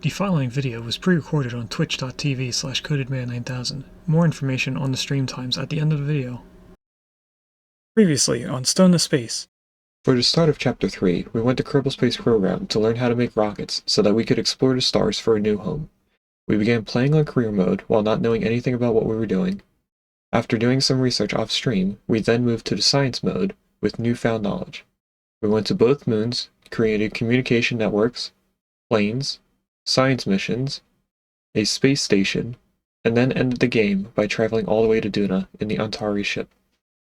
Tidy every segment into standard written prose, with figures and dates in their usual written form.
The following video was pre-recorded on twitch.tv/codedman9000. More information on the stream times at the end of the video. Previously on Stone to Space. For the start of Chapter 3, we went to Kerbal Space Program to learn how to make rockets so that we could explore the stars for a new home. We began playing on career mode while not knowing anything about what we were doing. After doing some research off-stream, we then moved to the science mode with newfound knowledge. We went to both moons, created communication networks, planes, science missions, a space station, and then ended the game by traveling all the way to Duna in the Antari ship.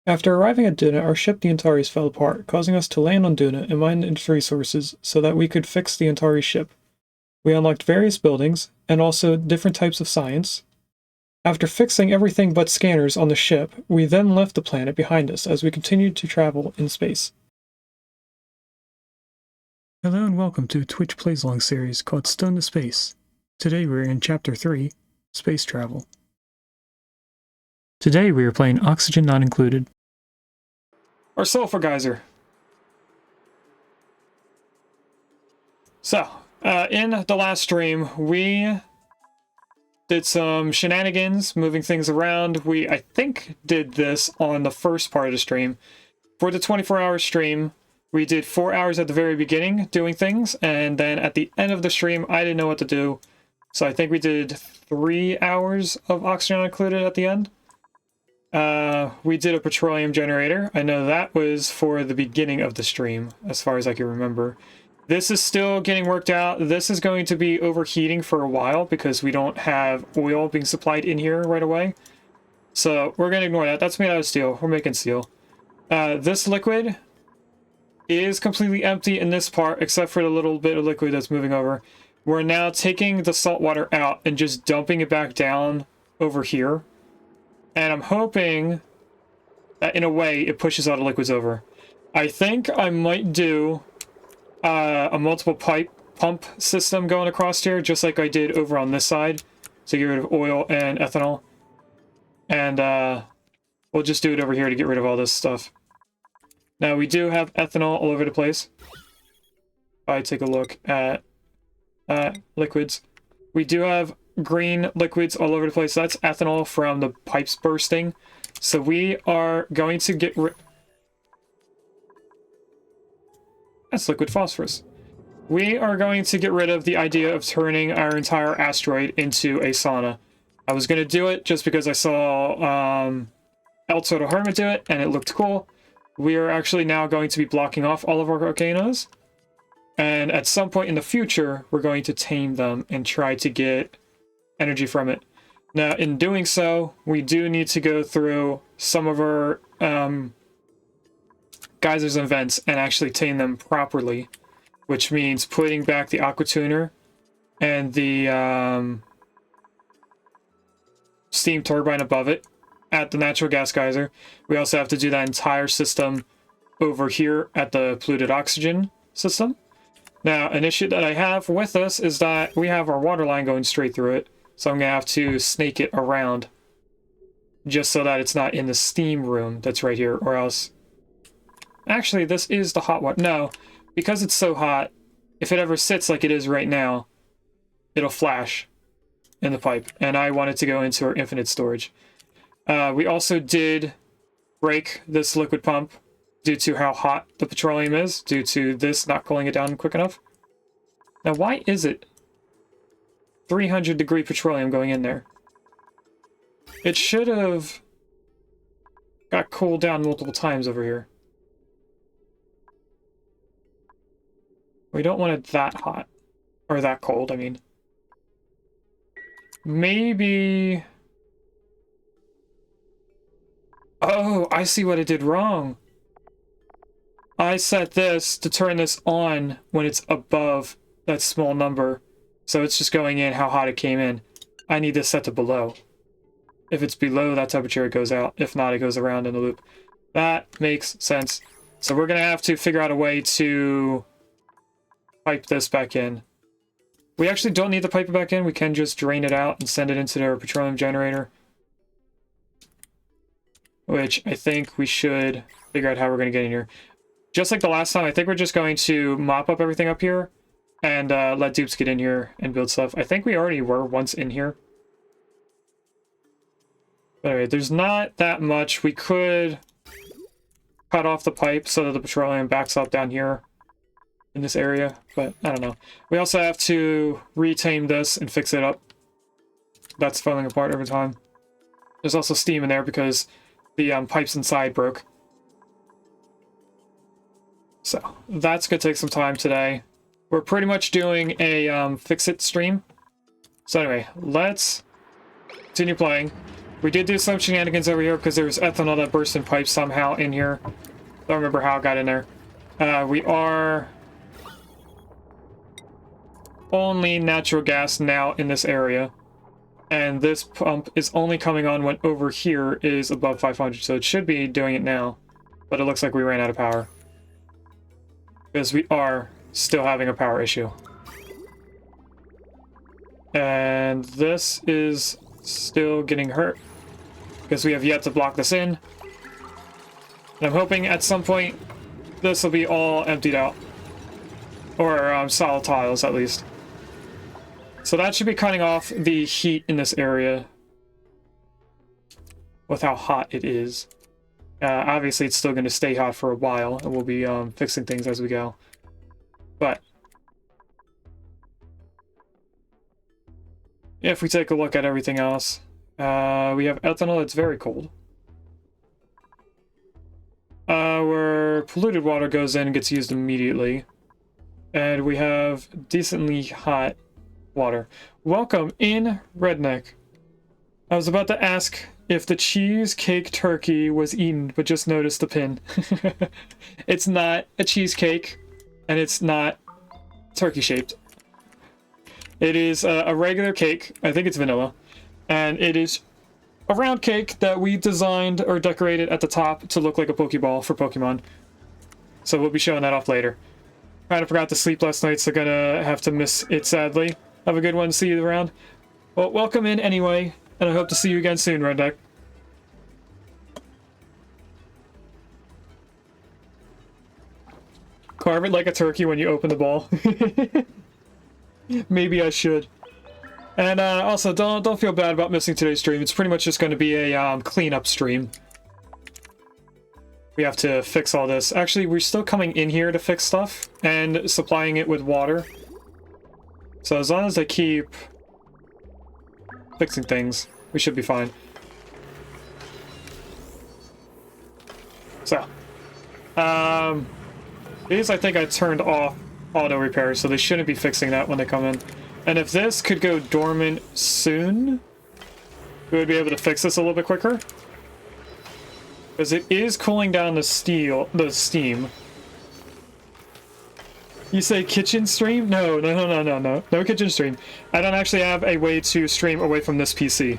After arriving at Duna, our ship the Antares fell apart, causing us to land on Duna and mine its resources so that we could fix the Antari ship. We unlocked various buildings, and also different types of science. After fixing everything but scanners on the ship, we then left the planet behind us as we continued to travel in space. Hello and welcome to a Twitch Plays Along series called Stone to Space. Today we're in Chapter 3, Space Travel. Today we are playing Oxygen Not Included. Our Sulfur Geyser. So, in the last stream, we did some shenanigans, moving things around. We, I think, did this on the first part of the stream. For the 24-hour stream, we did 4 hours at the very beginning doing things, and then at the end of the stream, I didn't know what to do. So I think we did 3 hours of Oxygen Not Included at the end. We did a petroleum generator. I know that was for the beginning of the stream, as far as I can remember. This is still getting worked out. This is going to be overheating for a while because we don't have oil being supplied in here right away. So we're going to ignore that. That's made out of steel. We're making steel. This liquid is completely empty in this part, except for the little bit of liquid that's moving over. We're now taking the salt water out and just dumping it back down over here. And I'm hoping that in a way it pushes all the liquids over. I think I might do a multiple pipe pump system going across here, just like I did over on this side, to get rid of oil and ethanol. And we'll just do it over here to get rid of all this stuff. Now we do have ethanol all over the place. If I take a look at liquids, we do have green liquids all over the place. That's ethanol from the pipes bursting. So we are going to get rid... That's liquid phosphorus. We are going to get rid of the idea of turning our entire asteroid into a sauna. I was going to do it just because I saw El Soto Hermit do it, and it looked cool. We are actually now going to be blocking off all of our volcanoes. And at some point in the future, we're going to tame them and try to get energy from it. Now, in doing so, we do need to go through some of our geysers and vents and actually tame them properly, which means putting back the aqua tuner and the steam turbine above it at the natural gas geyser. We also have to do that entire system over here at the polluted oxygen system. Now, an issue that I have with this is that we have our water line going straight through it, so I'm going to have to snake it around just so that it's not in the steam room that's right here, or else... Actually, this is the hot water. No, because it's so hot, if it ever sits like it is right now, it'll flash in the pipe, and I want it to go into our infinite storage. We also did break this liquid pump due to how hot the petroleum is, due to this not cooling it down quick enough. Now, why is it 300-degree petroleum going in there? It should have got cooled down multiple times over here. We don't want it that hot. Or that cold, I mean. Maybe... Oh, I see what I did wrong. I set this to turn this on when it's above that small number. So it's just going in how hot it came in. I need this set to below. If it's below that temperature, it goes out. If not, it goes around in the loop. That makes sense. So we're going to have to figure out a way to pipe this back in. We actually don't need to pipe it back in. We can just drain it out and send it into our petroleum generator. Which I think we should figure out how we're going to get in here. Just like the last time, I think we're just going to mop up everything up here and let dupes get in here and build stuff. I think we already were once in here. But anyway, there's not that much. We could cut off the pipe so that the petroleum backs up down here in this area, but I don't know. We also have to retame this and fix it up. That's falling apart over time. There's also steam in there because the pipes inside broke. So that's gonna take some time today. We're pretty much doing a fix-it stream. So anyway, let's continue playing. We did do some shenanigans over here because there was ethanol that burst in pipes somehow in here. Don't remember how it got in there. We are only natural gas now in this area. And this pump is only coming on when over here is above 500, so it should be doing it now. But it looks like we ran out of power. Because we are still having a power issue. And this is still getting hurt. Because we have yet to block this in. And I'm hoping at some point this will be all emptied out. Or solid tiles at least. So that should be cutting off the heat in this area with how hot it is. Obviously, it's still going to stay hot for a while, and we'll be fixing things as we go. But if we take a look at everything else, we have ethanol that's very cold. Where polluted water goes in and gets used immediately. And we have decently hot water. Welcome in, Redneck. I was about to ask if the cheesecake turkey was eaten, but just noticed the pin. It's not a cheesecake, and it's not turkey-shaped. It is a regular cake. I think it's vanilla. And it is a round cake that we designed or decorated at the top to look like a Pokeball for Pokemon. So we'll be showing that off later. Kind of forgot to sleep last night, so gonna have to miss it sadly. Have a good one. See you around. Well, welcome in anyway, and I hope to see you again soon, Redneck. Carve it like a turkey when you open the ball. Maybe I should. And also, don't feel bad about missing today's stream. It's pretty much just going to be a cleanup stream. We have to fix all this. Actually, we're still coming in here to fix stuff and supplying it with water. So as long as I keep fixing things, we should be fine. So, these I think I turned off auto repair, so they shouldn't be fixing that when they come in. And if this could go dormant soon, we would be able to fix this a little bit quicker. Because it is cooling down the steam. You say kitchen stream? No kitchen stream. I don't actually have a way to stream away from this PC.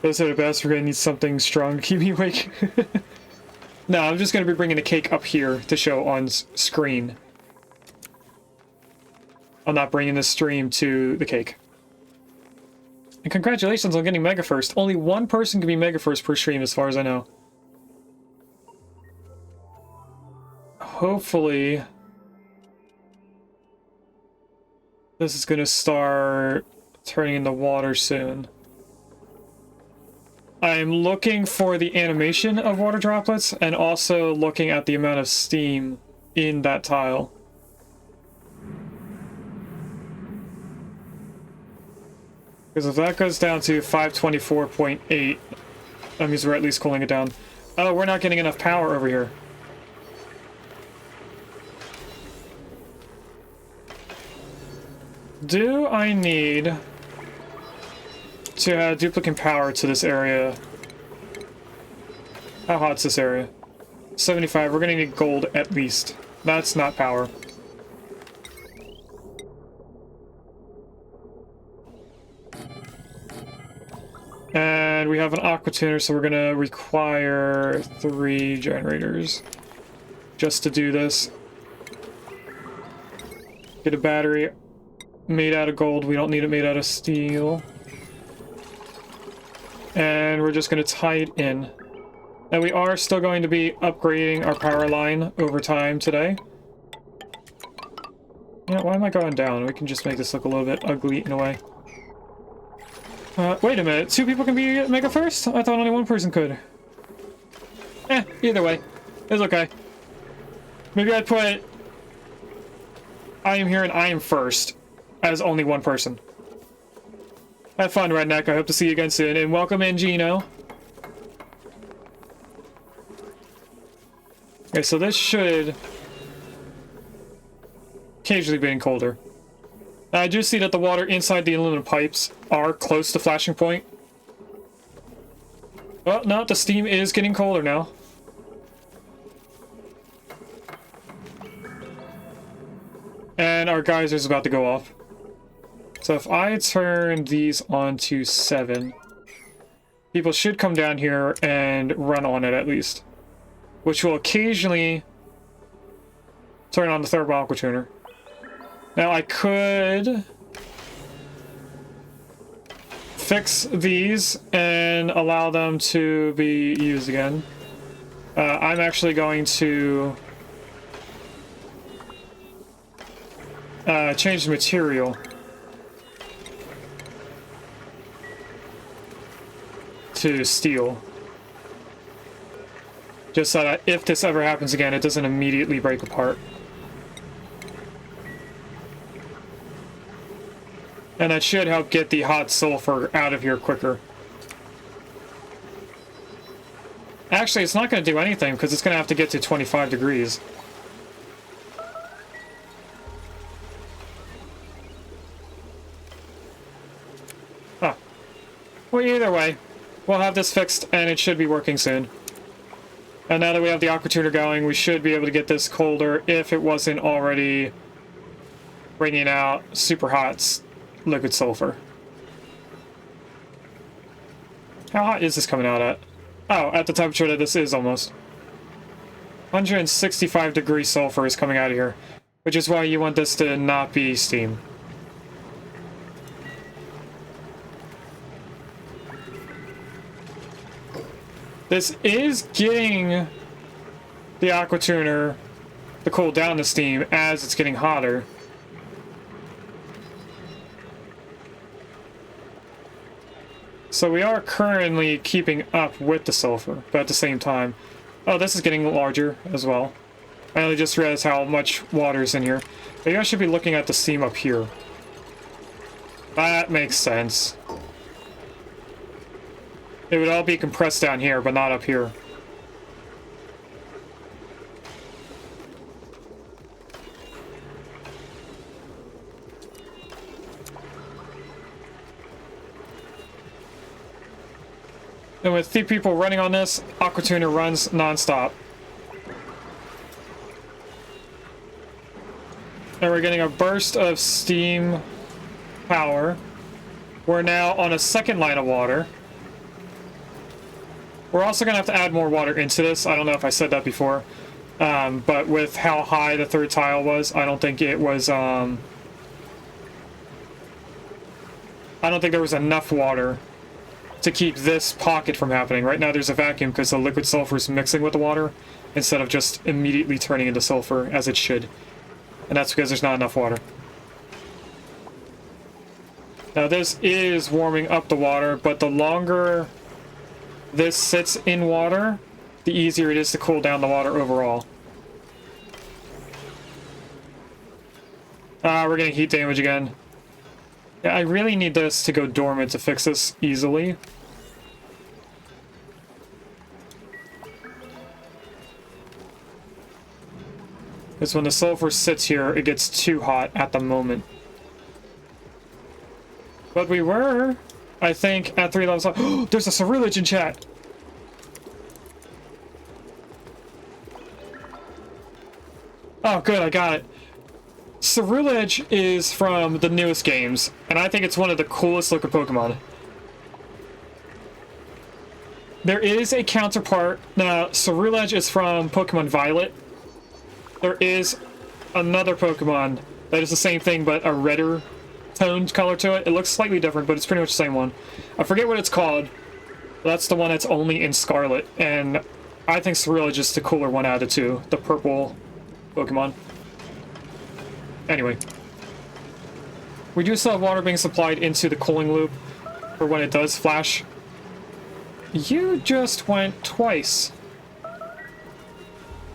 Those are the best. We're gonna need something strong to keep me awake. No, I'm just gonna be bringing a cake up here to show on screen. I'm not bringing the stream to the cake. And congratulations on getting Mega First. Only one person can be Mega First per stream as far as I know. Hopefully this is going to start turning into water soon. I'm looking for the animation of water droplets and also looking at the amount of steam in that tile. Because if that goes down to 524.8, that means we're at least cooling it down. Oh, we're not getting enough power over here. Do I need to add duplicate power to this area? How hot's this area? 75. We're gonna need gold at least. That's not power. And we have an aqua tuner, so we're gonna require 3 generators just to do this. Get a battery made out of gold. We don't need it made out of steel. And we're just going to tie it in. And we are still going to be upgrading our power line over time today. Yeah, why am I going down? We can just make this look a little bit ugly in a way. Wait a minute. 2 people can be Mega First? I thought only 1 person could. Either way. It's okay. Maybe I'd put I am here and I am first as only 1 person. Have fun, Redneck. I hope to see you again soon. And welcome in, Gino. Okay, so this should occasionally be colder. I do see that the water inside the aluminum pipes are close to flashing point. Oh, no, the steam is getting colder now. And our geyser's about to go off. So if I turn these on to 7, people should come down here and run on it at least. Which will occasionally turn on the thermal aqua tuner. Now I could fix these and allow them to be used again. I'm actually going to change the material to steel. Just so that if this ever happens again, it doesn't immediately break apart. And that should help get the hot sulfur out of here quicker. Actually, it's not going to do anything because it's going to have to get to 25 degrees. Oh. Well, either way, we'll have this fixed and it should be working soon. And now that we have the aqua tuner going, we should be able to get this colder if it wasn't already bringing out super hot liquid sulfur. How hot is this coming out at? Oh, at the temperature that this is almost. 165 degree sulfur is coming out of here, which is why you want this to not be steam. This is getting the aqua tuner to cool down the steam as it's getting hotter. So we are currently keeping up with the sulfur, but at the same time... Oh, this is getting larger as well. I only just realized how much water is in here. Maybe I should be looking at the steam up here. That makes sense. It would all be compressed down here, but not up here. And with 3 people running on this, aqua tuner runs non-stop. And we're getting a burst of steam power. We're now on a second line of water. We're also going to have to add more water into this. I don't know if I said that before. But with how high the 3rd tile was, I don't think it was... I don't think there was enough water to keep this pocket from happening. Right now there's a vacuum because the liquid sulfur is mixing with the water instead of just immediately turning into sulfur as it should. And that's because there's not enough water. Now this is warming up the water, but the longer this sits in water, the easier it is to cool down the water overall. We're getting heat damage again. Yeah, I really need this to go dormant to fix this easily. Because when the sulfur sits here, it gets too hot at the moment. But we were, I think, at 3 levels up. Oh, there's a cerullage in chat! Oh, good, I got it. Cerullage is from the newest games, and I think it's one of the coolest looking Pokemon. There is a counterpart. Now, Cerullage is from Pokemon Violet. There is another Pokemon that is the same thing, but a redder toned color to it. It looks slightly different, but it's pretty much the same one. I forget what it's called. That's the one that's only in Scarlet, and I think Cerullage is the cooler one out of the 2. The purple Pokemon. Anyway, We do still have water being supplied into the cooling loop for when it does flash. You just went twice.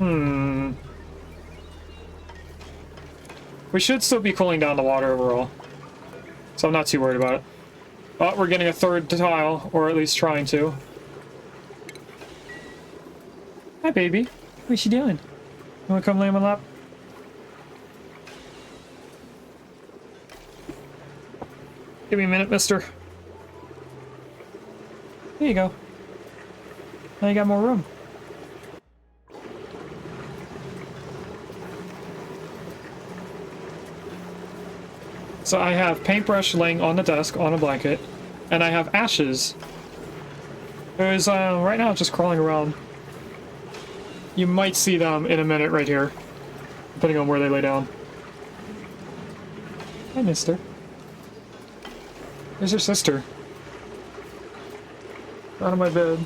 We should still be cooling down the water overall, so I'm not too worried about it. Oh, we're getting a third tile, or at least trying to. Hi, baby. What you doing? You wanna come lay on my lap? Give me a minute, mister. There you go. Now you got more room. So I have paintbrush laying on the desk on a blanket, and I have ashes. Who's right now just crawling around. You might see them in a minute right here, depending on where they lay down. Hi, mister. There's your sister. Out of my bed.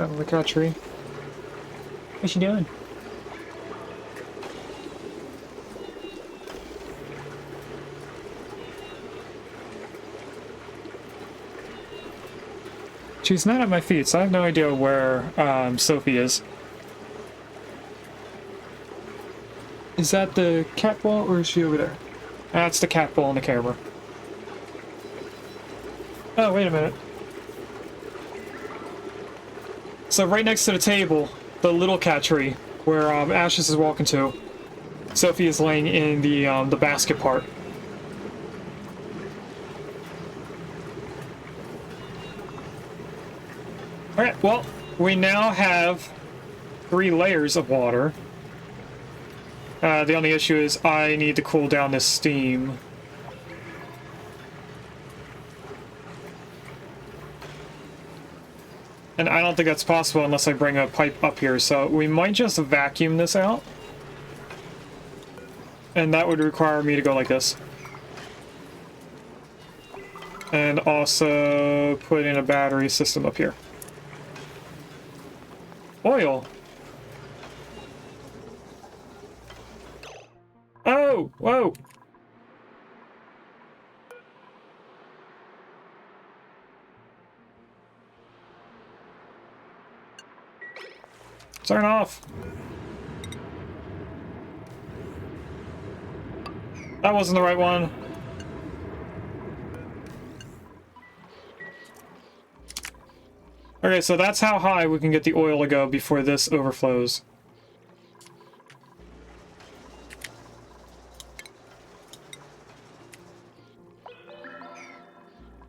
Out of the cat tree. What's she doing? She's not at my feet, so I have no idea where Sophie is. Is that the cat ball, or is she over there? That's the cat ball on the camera. Oh, wait a minute. So right next to the table, the little cat tree, where Ashes is walking to, Sophie is laying in the basket part. Alright, well, we now have 3 layers of water. The only issue is I need to cool down this steam. And I don't think that's possible unless I bring a pipe up here, so we might just vacuum this out. And that would require me to go like this. And also put in a battery system up here. Oil! Oh! Whoa! Turn off! That wasn't the right one. Okay, so that's how high we can get the oil to go before this overflows.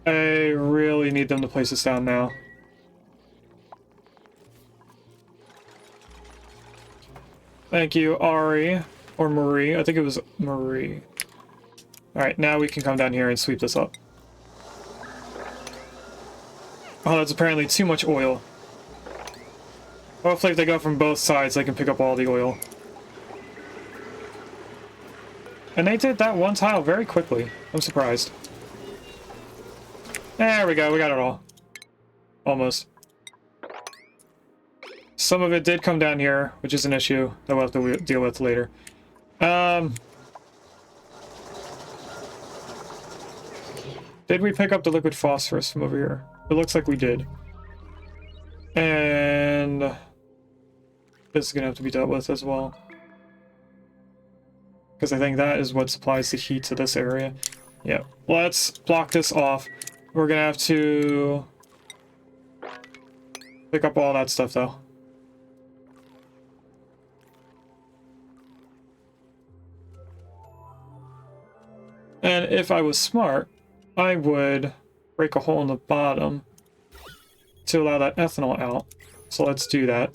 I really need them to place this down now. Thank you, Ari. Or Marie. I think it was Marie. Alright, now we can come down here and sweep this up. Oh, that's apparently too much oil. Hopefully if they go from both sides, they can pick up all the oil. And they did that one tile very quickly. I'm surprised. There we go, we got it all. Almost. Some of it did come down here, which is an issue that we'll have to deal with later. Did we pick up the liquid phosphorus from over here? It looks like we did. And this is gonna have to be dealt with as well. Because I think that is what supplies the heat to this area. Yeah, let's block this off. We're gonna have to pick up all that stuff though. And if I was smart, I would break a hole in the bottom to allow that ethanol out. So let's do that.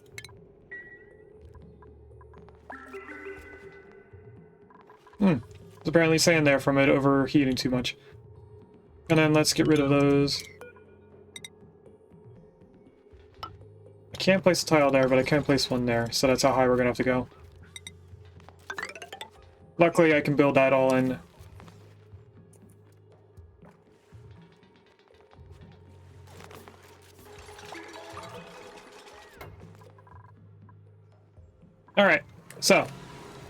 There's apparently sand there from it overheating too much. And then let's get rid of those. I can't place a tile there, but I can place one there, so that's how high we're gonna have to go. Luckily, I can build that all in. Alright, so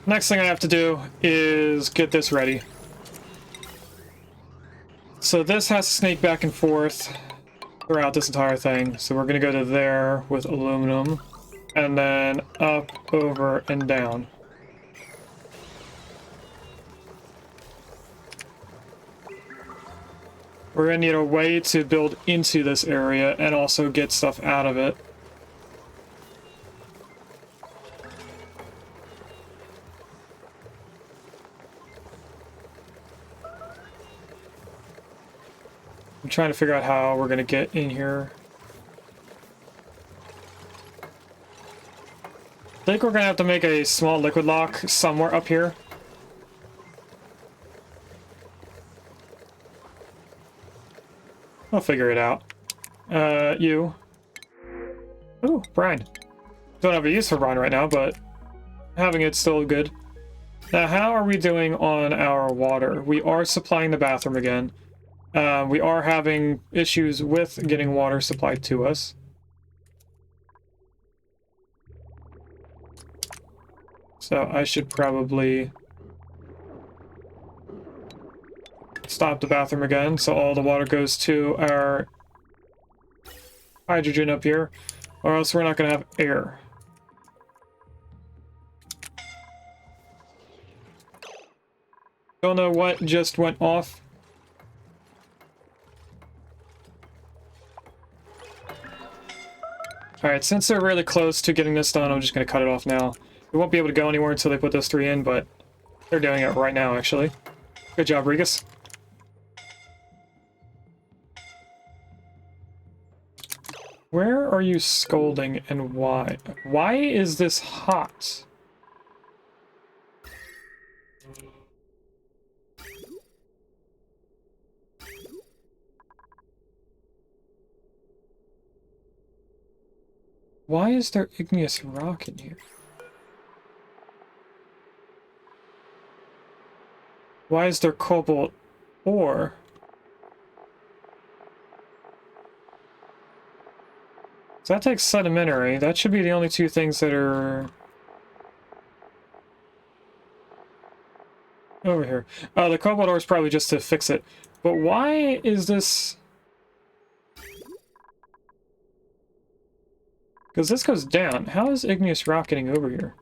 next thing I have to do is get this ready. So this has to snake back and forth throughout this entire thing. So we're going to go to there with aluminum, and then up, over, and down. We're going to need a way to build into this area and also get stuff out of it. I'm trying to figure out how we're going to get in here. I think we're going to have to make a small liquid lock somewhere up here. I'll figure it out. You. Ooh, brine. Don't have a use for brine right now, but having it's still good. Now, how are we doing on our water? We are supplying the bathroom again. We are having issues with getting water supplied to us. So I should probably stop the bathroom again, so all the water goes to our hydrogen up here, or else we're not going to have air. Don't know what just went off. Alright, since they're really close to getting this done, I'm just going to cut it off now. We won't be able to go anywhere until they put those 3 in, but they're doing it right now, actually. Good job, Regus. Where are you scolding and why? Why is this hot? Why is there igneous rock in here? Why is there cobalt ore? So that takes sedimentary. That should be the only 2 things that are over here. The cobalt ore is probably just to fix it. But why is this? Because this goes down. How is igneous rock getting over here?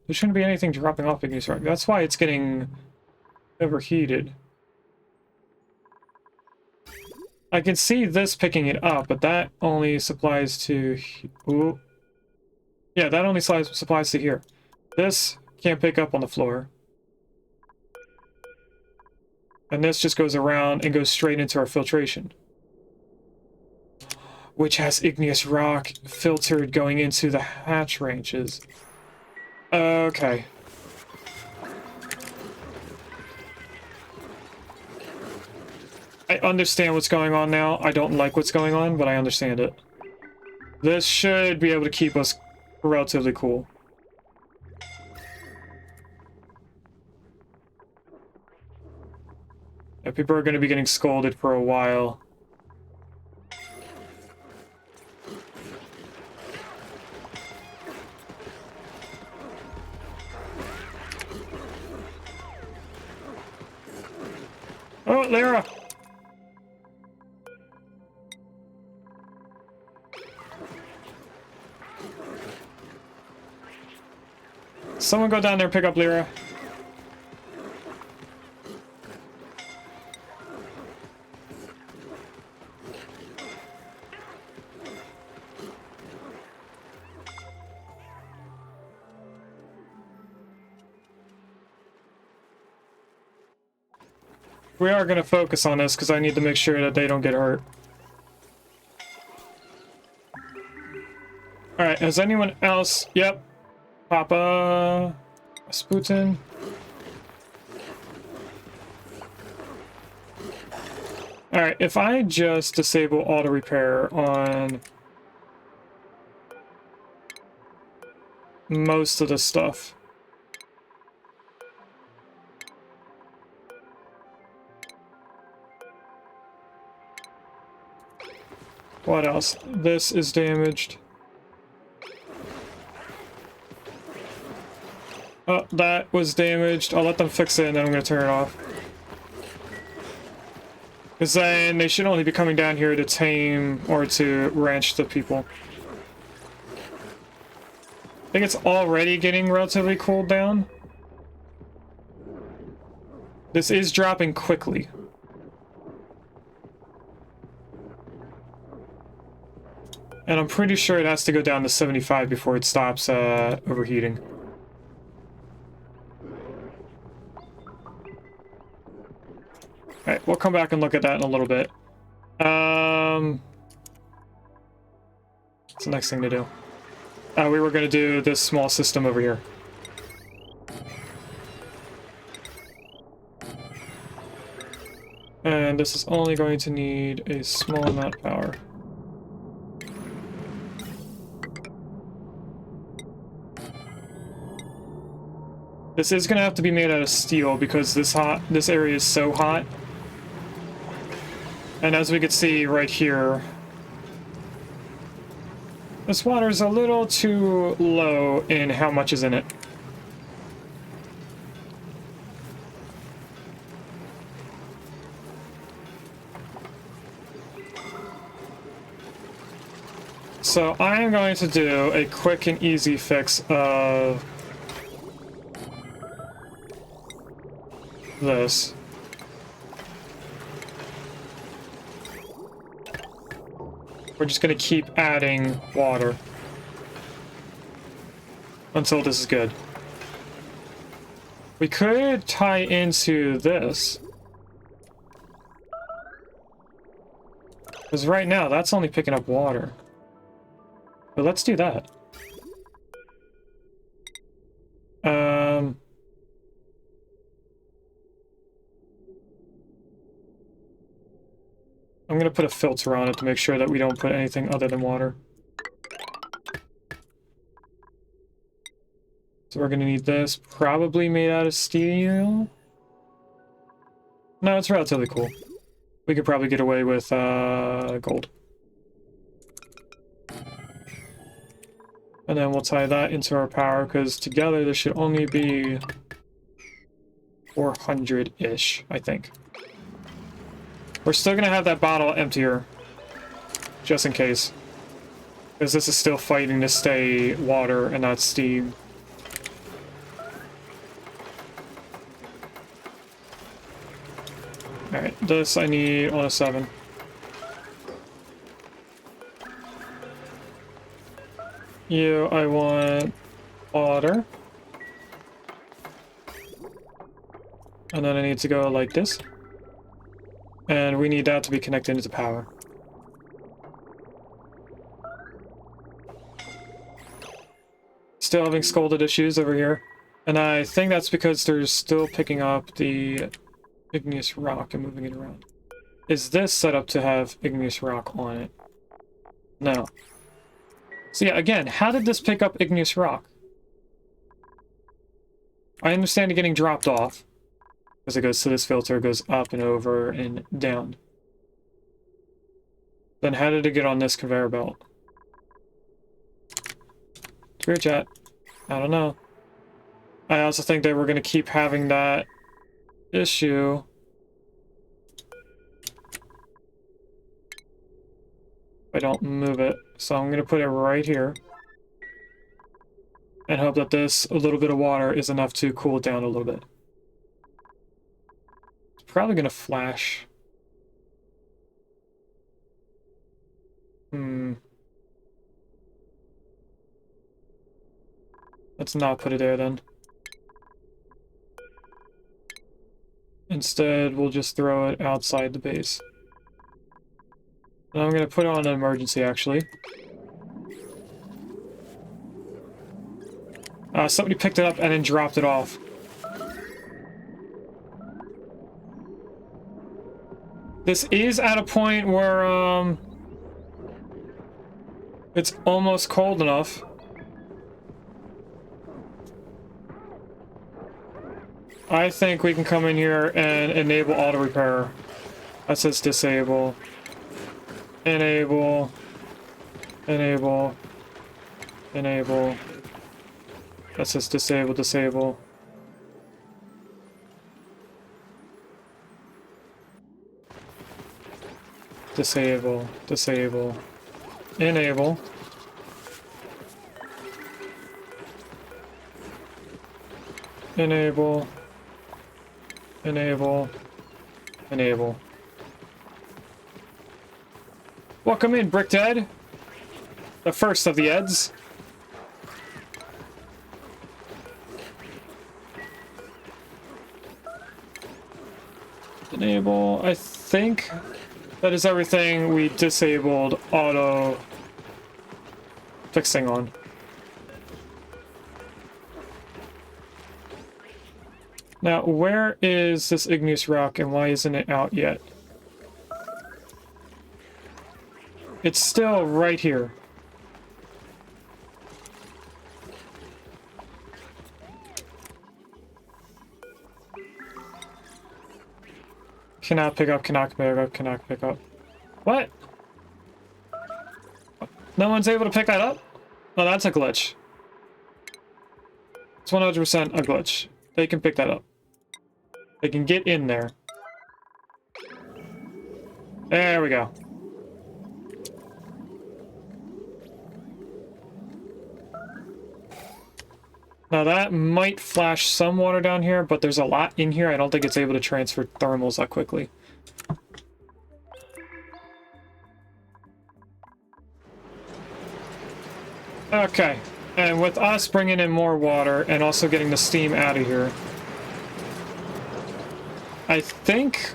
There shouldn't be anything dropping off igneous rock. That's why it's getting overheated. I can see this picking it up, but that only supplies to... Ooh. Yeah, that only supplies to here. This can't pick up on the floor. And this just goes around and goes straight into our filtration, which has igneous rock filtered going into the hatch ranges. Okay. I understand what's going on now. I don't like what's going on, but I understand it. This should be able to keep us relatively cool. Yeah, people are going to be getting scolded for a while. Oh, Lyra! Someone go down there and pick up Lyra. We are going to focus on this because I need to make sure that they don't get hurt. Alright, has anyone else... Yep. Papa... Sputin. Alright, if I just disable auto repair on most of the stuff. What else? This is damaged. Oh, that was damaged. I'll let them fix it and then I'm going to turn it off. Because then they should only be coming down here to tame or to ranch the people. I think it's already getting relatively cooled down. This is dropping quickly. And I'm pretty sure it has to go down to 75 before it stops overheating. Alright, we'll come back and look at that in a little bit. What's the next thing to do? We were going to do this small system over here. And this is only going to need a small amount of power. This is going to have to be made out of steel because this area is so hot. And as we can see right here, this water is a little too low in how much is in it. So I'm going to do a quick and easy fix of this. We're just going to keep adding water until this is good. We could tie into this. Because right now, that's only picking up water. But let's do that. I'm going to put a filter on it to make sure that we don't put anything other than water. So we're going to need this, probably made out of steel. No, it's relatively cool. We could probably get away with gold. And then we'll tie that into our power, because together this should only be 400-ish, I think. We're still going to have that bottle emptier, just in case. Because this is still fighting to stay water and not steam. Alright, this I need on a 7. You, I want water. And then I need to go like this. And we need that to be connected into power. Still having scalded issues over here. And I think that's because they're still picking up the igneous rock and moving it around. Is this set up to have igneous rock on it? No. So yeah, again, how did this pick up igneous rock? I understand it getting dropped off. As it goes to this filter, it goes up and over and down. Then how did it get on this conveyor belt? It's weird, chat. I don't know. I also think they were going to keep having that issue. If I don't move it. So I'm going to put it right here. And hope that this little bit of water is enough to cool it down a little bit. It's probably going to flash. Let's not put it there then. Instead, we'll just throw it outside the base. And I'm going to put it on an emergency, actually. Somebody picked it up and then dropped it off. This is at a point where, it's almost cold enough. I think we can come in here and enable auto repair. That says disable. Enable. Enable. Enable. That says disable, disable. Disable, disable, enable. Enable, enable, enable. Welcome in, Brick Dead. The first of the Eds. Enable, I think that is everything we disabled auto fixing on. Now, where is this igneous rock and why isn't it out yet? It's still right here. Cannot pick up, cannot pick up, cannot pick up. What? No one's able to pick that up? Oh, that's a glitch. It's 100% a glitch. They can pick that up. They can get in there. There we go. Now that might flash some water down here, but there's a lot in here. I don't think it's able to transfer thermals that quickly. Okay, and with us bringing in more water and also getting the steam out of here, I think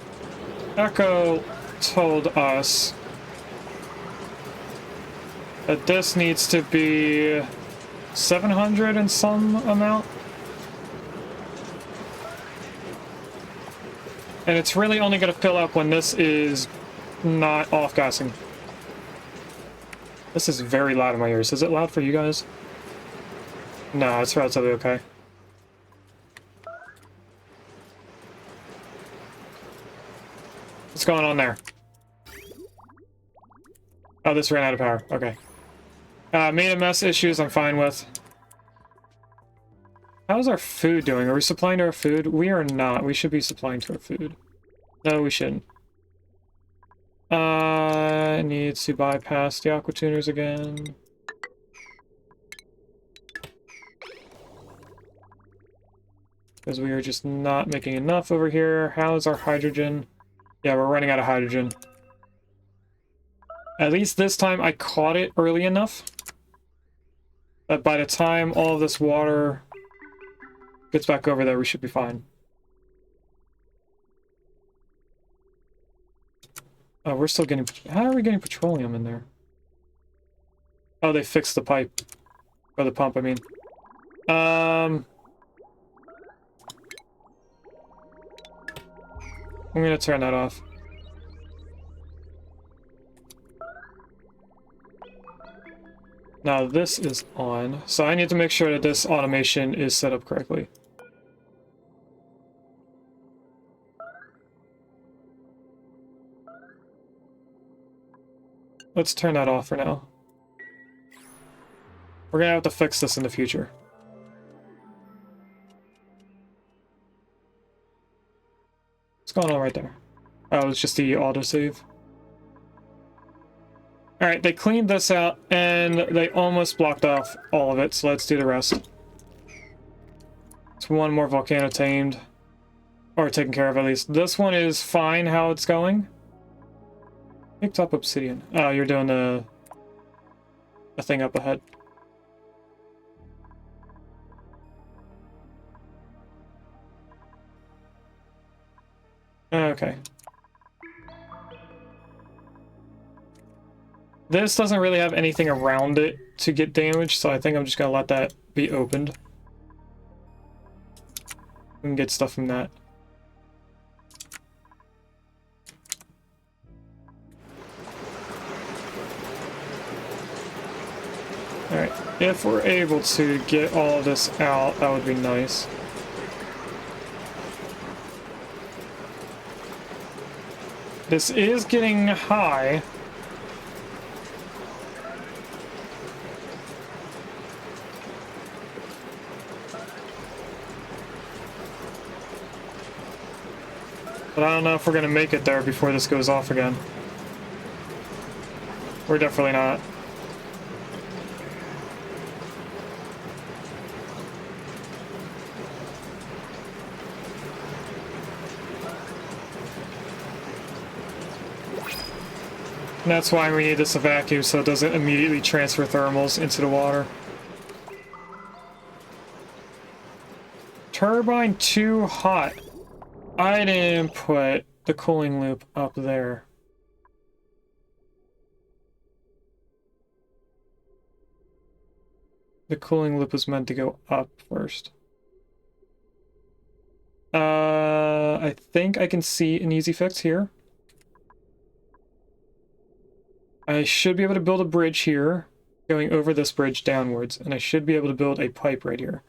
Echo told us that this needs to be 700 and some amount. And it's really only going to fill up when this is not off-gassing. This is very loud in my ears. Is it loud for you guys? No, it's relatively okay. What's going on there? Oh, this ran out of power. Okay. Made a mess issues I'm fine with. How's our food doing? Are we supplying to our food? We are not. We should be supplying to our food. No, we shouldn't. Need to bypass the aqua tuners again. Because we are just not making enough over here. How's our hydrogen? Yeah, we're running out of hydrogen. At least this time I caught it early enough that by the time all of this water gets back over there, we should be fine. Oh, we're still getting... How are we getting petroleum in there? Oh, they fixed the pipe. Or the pump, I mean. I'm gonna turn that off. Now this is on, so I need to make sure that this automation is set up correctly. Let's turn that off for now. We're gonna have to fix this in the future. What's going on right there? Oh, it's just the autosave. Alright, they cleaned this out, and they almost blocked off all of it, so let's do the rest. It's one more volcano tamed. Or taken care of, at least. This one is fine how it's going. Picked up obsidian. Oh, you're doing the thing up ahead. Okay. This doesn't really have anything around it to get damaged, so I think I'm just gonna let that be opened. We can get stuff from that. Alright, if we're able to get all of this out, that would be nice. This is getting high. But I don't know if we're gonna make it there before this goes off again. We're definitely not. And that's why we need this to vacuum so it doesn't immediately transfer thermals into the water. Turbine too hot. I didn't put the cooling loop up there. The cooling loop was meant to go up first. I think I can see an easy fix here. I should be able to build a bridge here, going over this bridge downwards, and I should be able to build a pipe right here.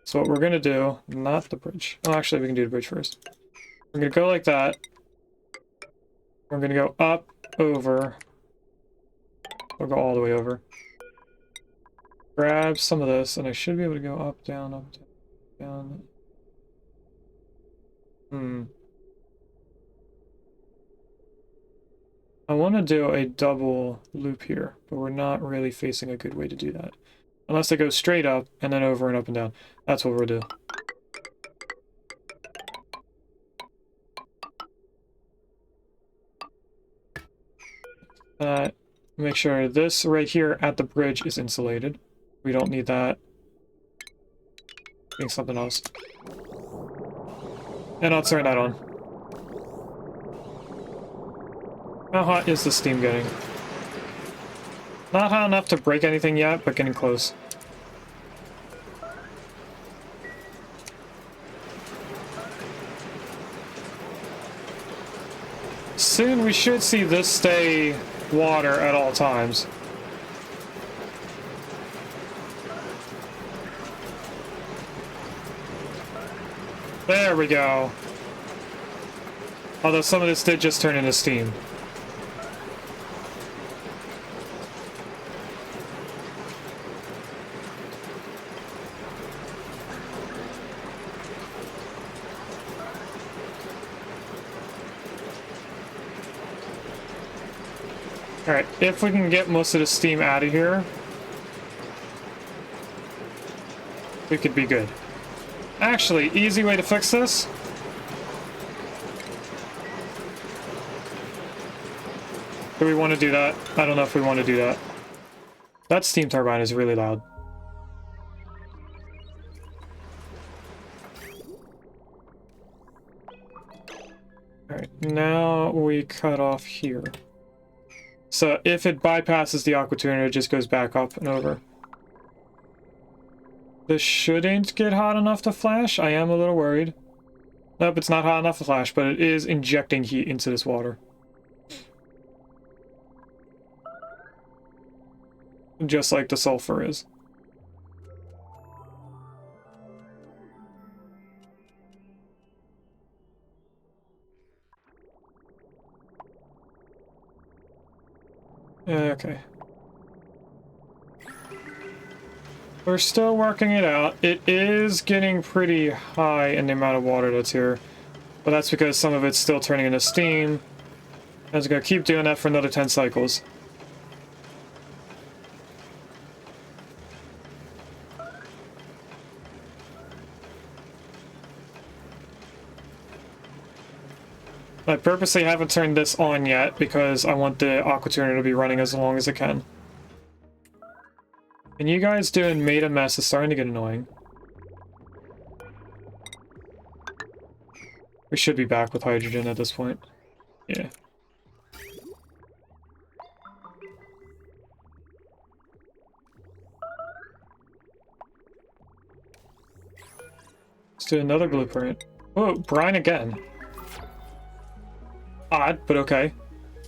So what we're going to do, not the bridge. Oh, actually, we can do the bridge first. We're going to go like that. We're going to go up, over. We'll go all the way over. Grab some of this, and I should be able to go up, down, down. I want to do a double loop here, but we're not really facing a good way to do that. Unless I go straight up, and then over and up and down. That's what we'll do. Make sure this right here at the bridge is insulated. We don't need that being something else. And I'll turn that on. How hot is the steam getting? Not hot enough to break anything yet, but getting close. Soon we should see this stay water at all times. There we go. Although some of this did just turn into steam. Alright, if we can get most of the steam out of here, we could be good. Actually, easy way to fix this. Do we want to do that? I don't know if we want to do that. That steam turbine is really loud. Alright, now we cut off here. So if it bypasses the aqua tuner, it just goes back up and over. This shouldn't get hot enough to flash. I am a little worried. Nope, it's not hot enough to flash, but it is injecting heat into this water. Just like the sulfur is. Okay. We're still working it out. It is getting pretty high in the amount of water that's here. But that's because some of it's still turning into steam. And it's going to keep doing that for another 10 cycles. I purposely haven't turned this on yet because I want the aqua tuner to be running as long as it can. And you guys doing made a mess is starting to get annoying. We should be back with hydrogen at this point. Yeah. Let's do another blueprint. Oh, brine again. Odd, but okay.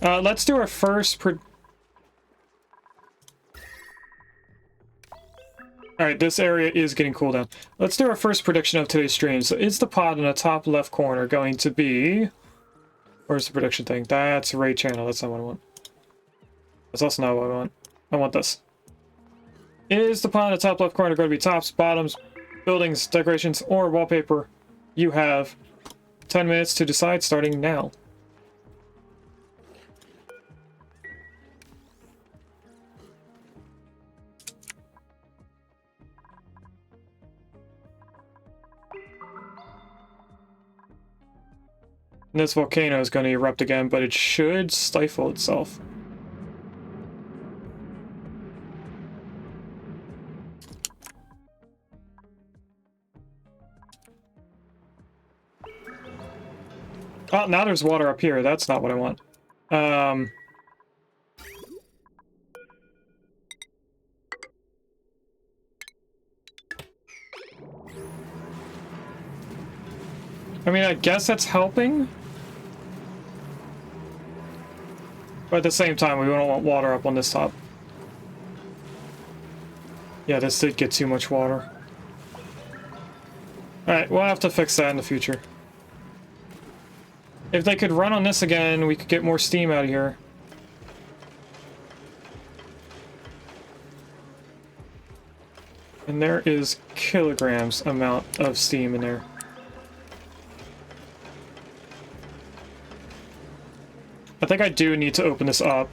Let's do our first Alright, this area is getting cooled down. Let's do our first prediction of today's stream. So is the pod in the top left corner going to be... Where's the prediction thing? That's raid channel. That's not what I want. That's also not what I want. I want this. Is the pod in the top left corner going to be tops, bottoms, buildings, decorations, or wallpaper? You have 10 minutes to decide starting now. And this volcano is going to erupt again, but it should stifle itself. Oh, now there's water up here. That's not what I want. I mean, I guess that's helping. But at the same time, we don't want water up on this top. Yeah, this did get too much water. Alright, we'll have to fix that in the future. If they could run on this again, we could get more steam out of here. And there is kilograms amount of steam in there. I think I do need to open this up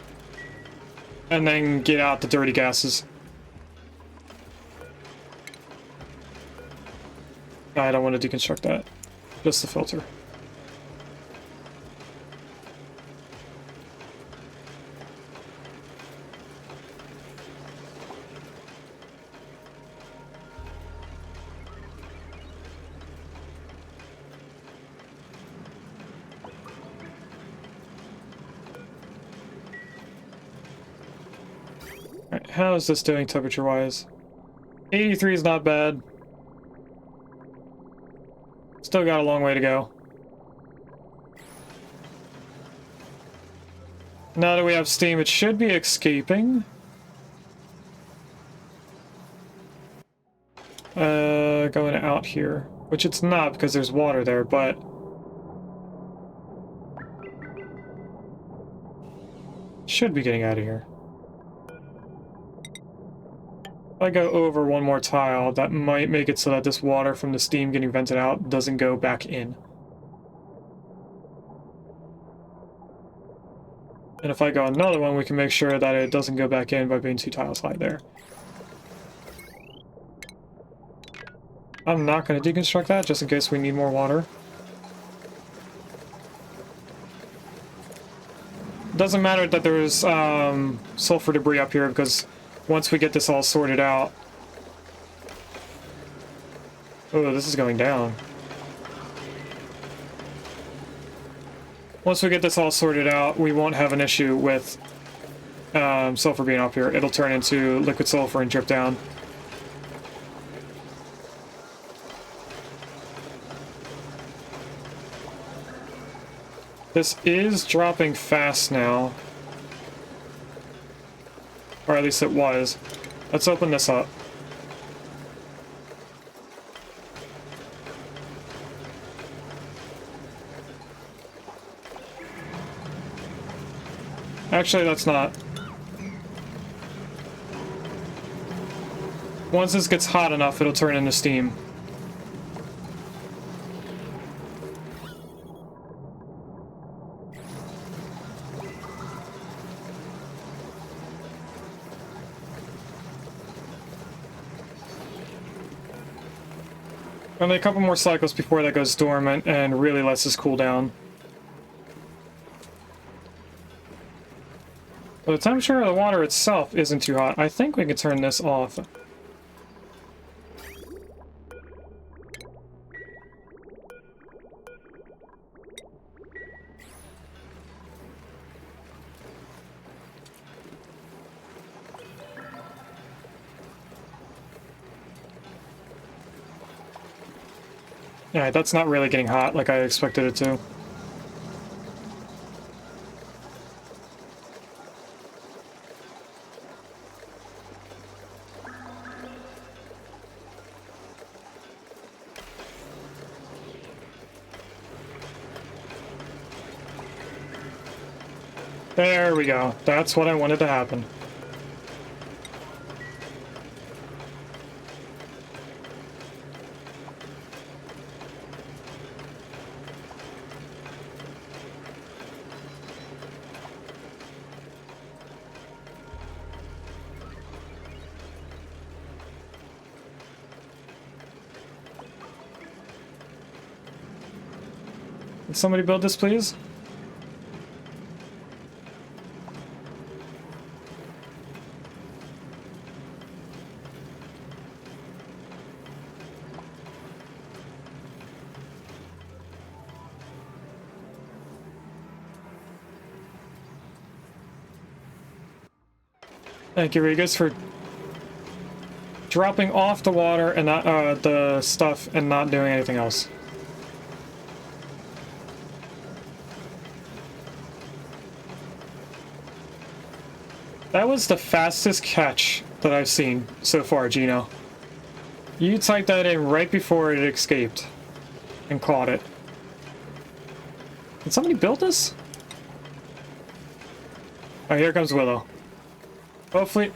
and then get out the dirty gases. I don't want to deconstruct that. Just the filter. Alright, how is this doing temperature-wise? 83 is not bad. Still got a long way to go. Now that we have steam, it should be escaping. Going out here. Which it's not because there's water there, but... should be getting out of here. If I go over one more tile, that might make it so that this water from the steam getting vented out doesn't go back in. And if I go another one, we can make sure that it doesn't go back in by being 2 tiles high there. I'm not going to deconstruct that, just in case we need more water. Doesn't matter that there's sulfur debris up here, because once we get this all sorted out... Oh, this is going down. Once we get this all sorted out, we won't have an issue with sulfur being up here. It'll turn into liquid sulfur and drip down. This is dropping fast now. Or at least it was. Let's open this up. Actually, that's not. Once this gets hot enough, it'll turn into steam. Only a couple more cycles before that goes dormant and really lets this cool down. But the temperature of the water itself isn't too hot. I think we can turn this off. Yeah, that's not really getting hot like I expected it to. There we go. That's what I wanted to happen. Can somebody build this, please? Thank you, Regus, for dropping off the water and not the stuff and not doing anything else. That was the fastest catch that I've seen so far, Gino. You typed that in right before it escaped and caught it. Did somebody build this? Oh, here comes Willow. Hopefully...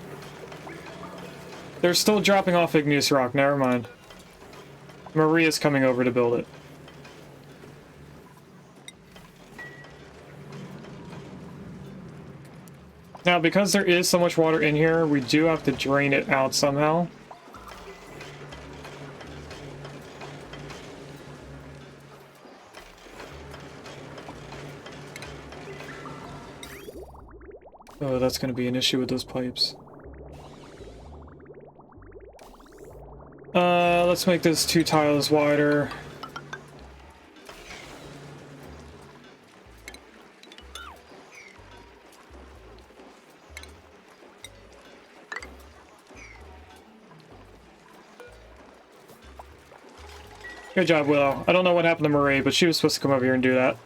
They're still dropping off igneous rock, never mind. Maria's coming over to build it. Now, because there is so much water in here, we do have to drain it out somehow. Oh, that's going to be an issue with those pipes. Let's make this 2 tiles wider. Good job, Willow. I don't know what happened to Marie, but she was supposed to come over here and do that.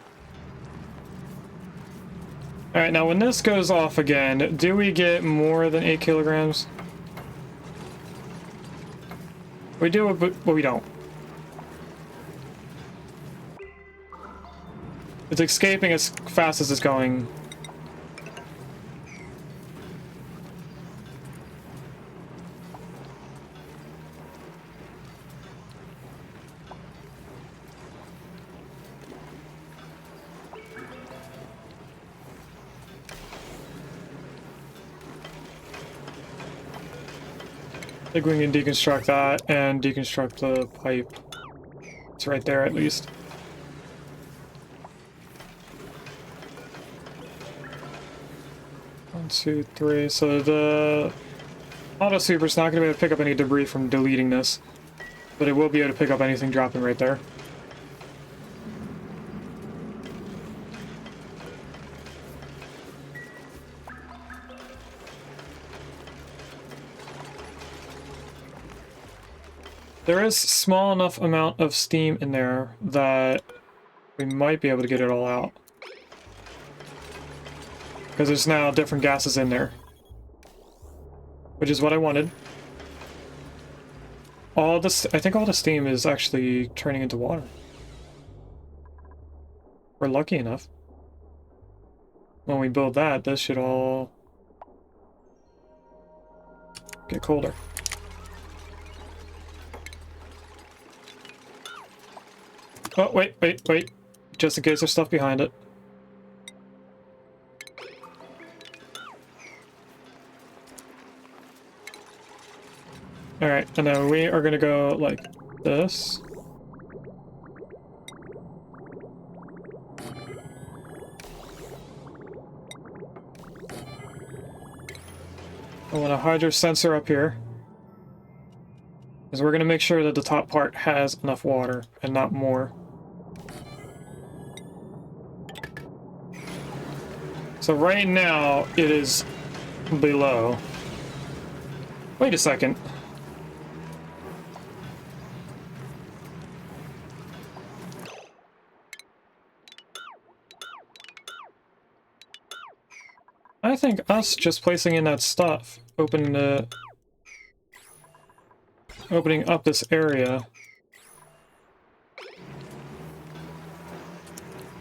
Alright, now when this goes off again, do we get more than 8 kilograms? We do, but we don't. It's escaping as fast as it's going. I think we can deconstruct that and deconstruct the pipe. It's right there at least. One, two, three. So the auto sweeper's not going to be able to pick up any debris from deleting this, but it will be able to pick up anything dropping right there. There is small enough amount of steam in there that we might be able to get it all out. Because there's now different gases in there. Which is what I wanted. All this, I think all the steam is actually turning into water. We're lucky enough. When we build that, this should all get colder. Oh, wait. Just in case there's stuff behind it. Alright, and then we are gonna go like this. I want a hydro sensor up here. Because we're gonna make sure that the top part has enough water and not more. So right now, it is below. Wait a second. I think us just placing in that stuff, opening up this area,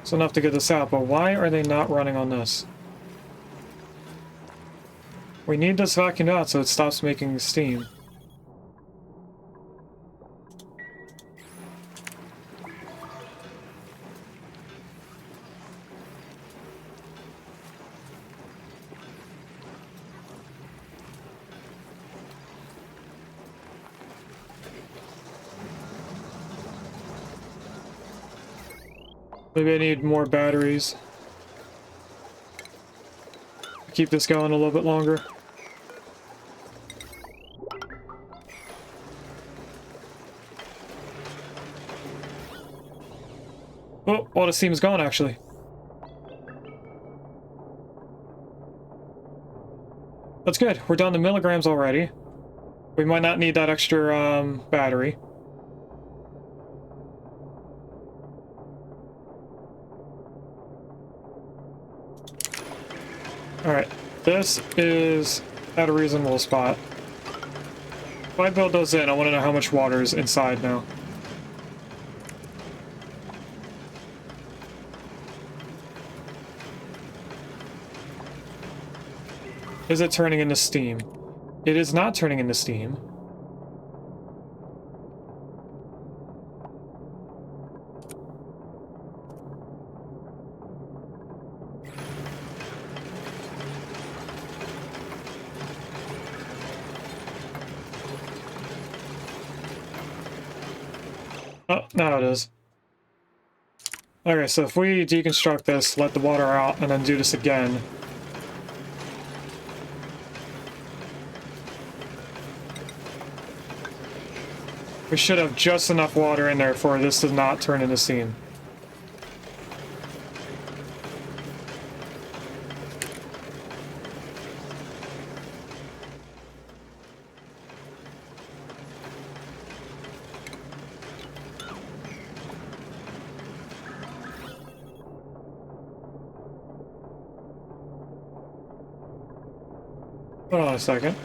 it's enough to get this out, but why are they not running on this? We need this vacuumed out so it stops making steam. Maybe I need more batteries. Keep this going a little bit longer. Oh, all the steam's gone, actually. That's good. We're down to milligrams already. We might not need that extra battery. Alright, this is at a reasonable spot. If I build those in, I want to know how much water is inside now. Is it turning into steam? It is not turning into steam. Oh, now it is. Okay, so if we deconstruct this, let the water out, and then do this again. We should have just enough water in there for this to not turn into steam. Hold on a second.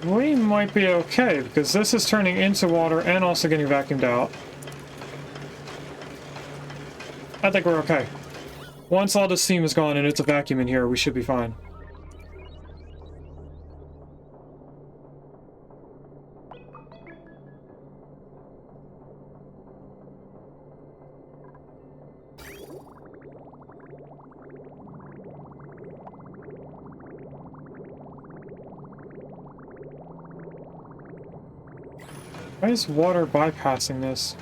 We might be okay, because this is turning into water and also getting vacuumed out. I think we're okay. Once all the steam is gone and it's a vacuum in here, we should be fine. Why is water bypassing this?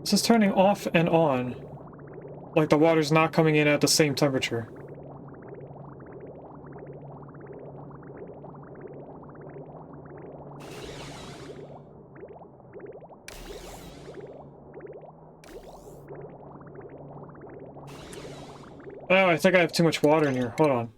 This is turning off and on. Like the water's not coming in at the same temperature. Oh, I think I have too much water in here. Hold on.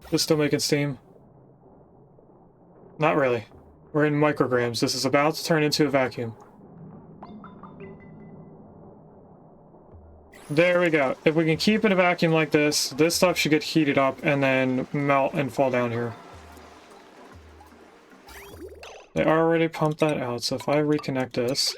This still making steam? Not really. We're in micrograms. This is about to turn into a vacuum. There we go. If we can keep it a vacuum like this, this stuff should get heated up and then melt and fall down here. They already pumped that out, so if I reconnect this...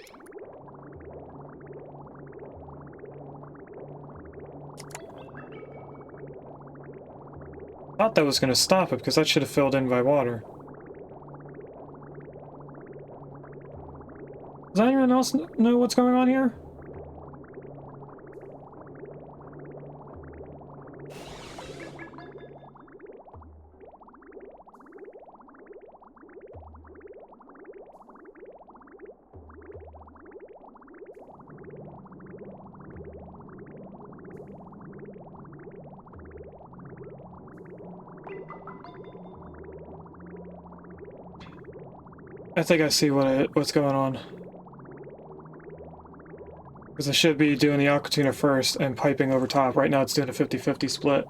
Thought that was going to stop it, because that should have filled in by water. Does anyone else know what's going on here? I think I see what's going on. Because I should be doing the aqua tuner first and piping over top. Right now it's doing a 50-50 split.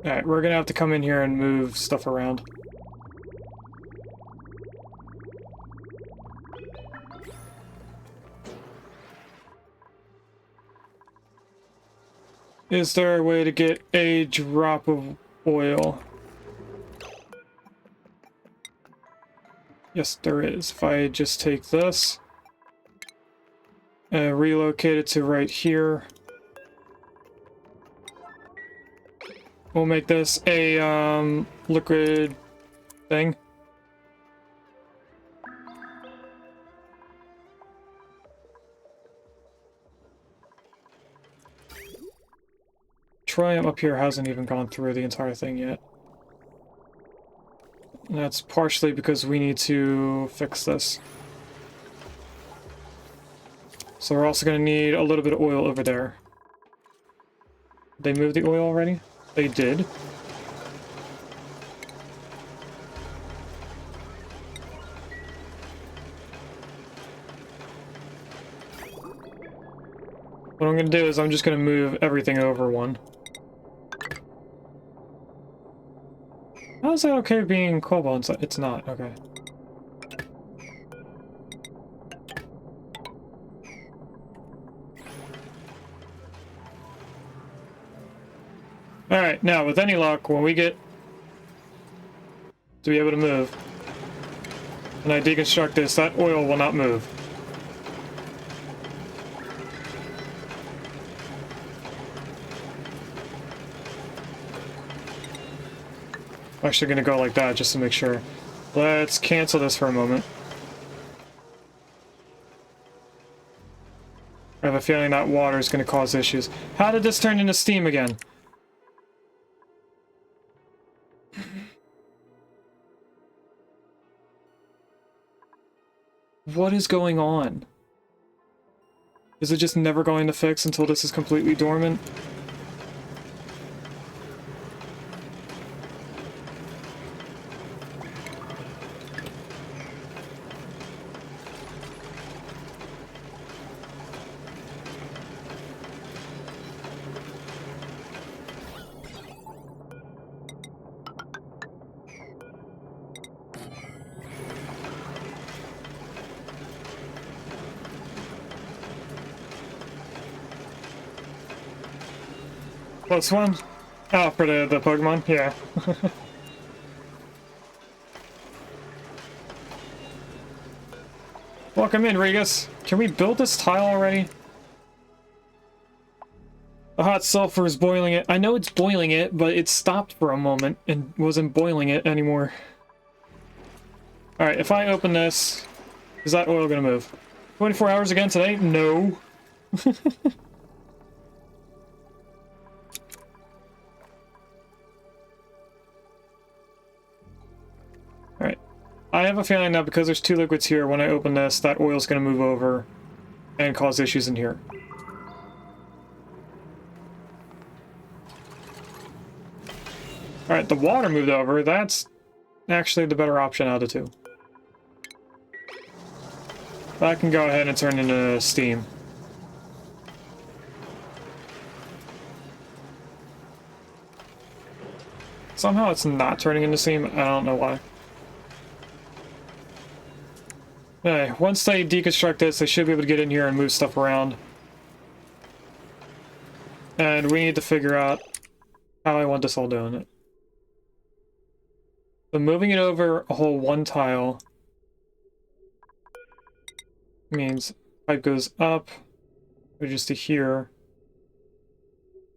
Alright, we're gonna have to come in here and move stuff around. Is there a way to get a drop of oil? Yes, there is. If I just take this and relocate it to right here, we'll make this a liquid thing. Petroleum up here hasn't even gone through the entire thing yet. And that's partially because we need to fix this. So we're also going to need a little bit of oil over there. They moved the oil already? They did. What I'm going to do is I'm just going to move everything over one. How is that okay being cobalt? It's not. Okay. Alright, now with any luck, when we get to be able to move, and I deconstruct this, that oil will not move. I'm actually going to go like that just to make sure. Let's cancel this for a moment. I have a feeling that water is going to cause issues. How did this turn into steam again? What is going on? Is it just never going to fix until this is completely dormant? Close one? Oh, for the Pokemon? Yeah. Welcome in, Regus. Can we build this tile already? The hot sulfur is boiling it. I know it's boiling it, but it stopped for a moment and wasn't boiling it anymore. Alright, if I open this, is that oil gonna move? 24 hours again today? No. Alright. I have a feeling that because there's two liquids here, when I open this, that oil's going to move over and cause issues in here. Alright, the water moved over. That's actually the better option out of the two. That can go ahead and turn into steam. Somehow it's not turning into steam. I don't know why. Okay, once they deconstruct this, they should be able to get in here and move stuff around. And we need to figure out how I want this all doing it. So moving it over a whole one tile means pipe goes up, just to here,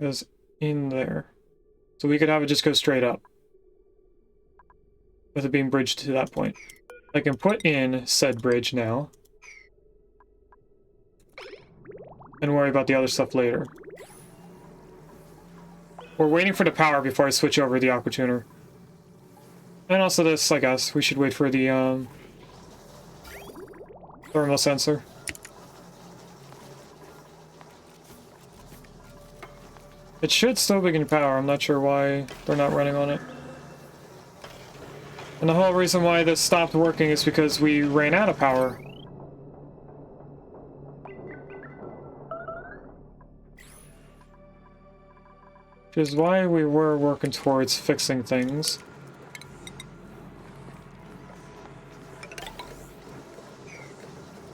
goes in there. So we could have it just go straight up, with it being bridged to that point. I can put in said bridge now, and worry about the other stuff later. We're waiting for the power before I switch over the aqua tuner. And also this, I guess. We should wait for the thermal sensor. It should still be getting power. I'm not sure why they're not running on it. And the whole reason why this stopped working is because we ran out of power. Which is why we were working towards fixing things.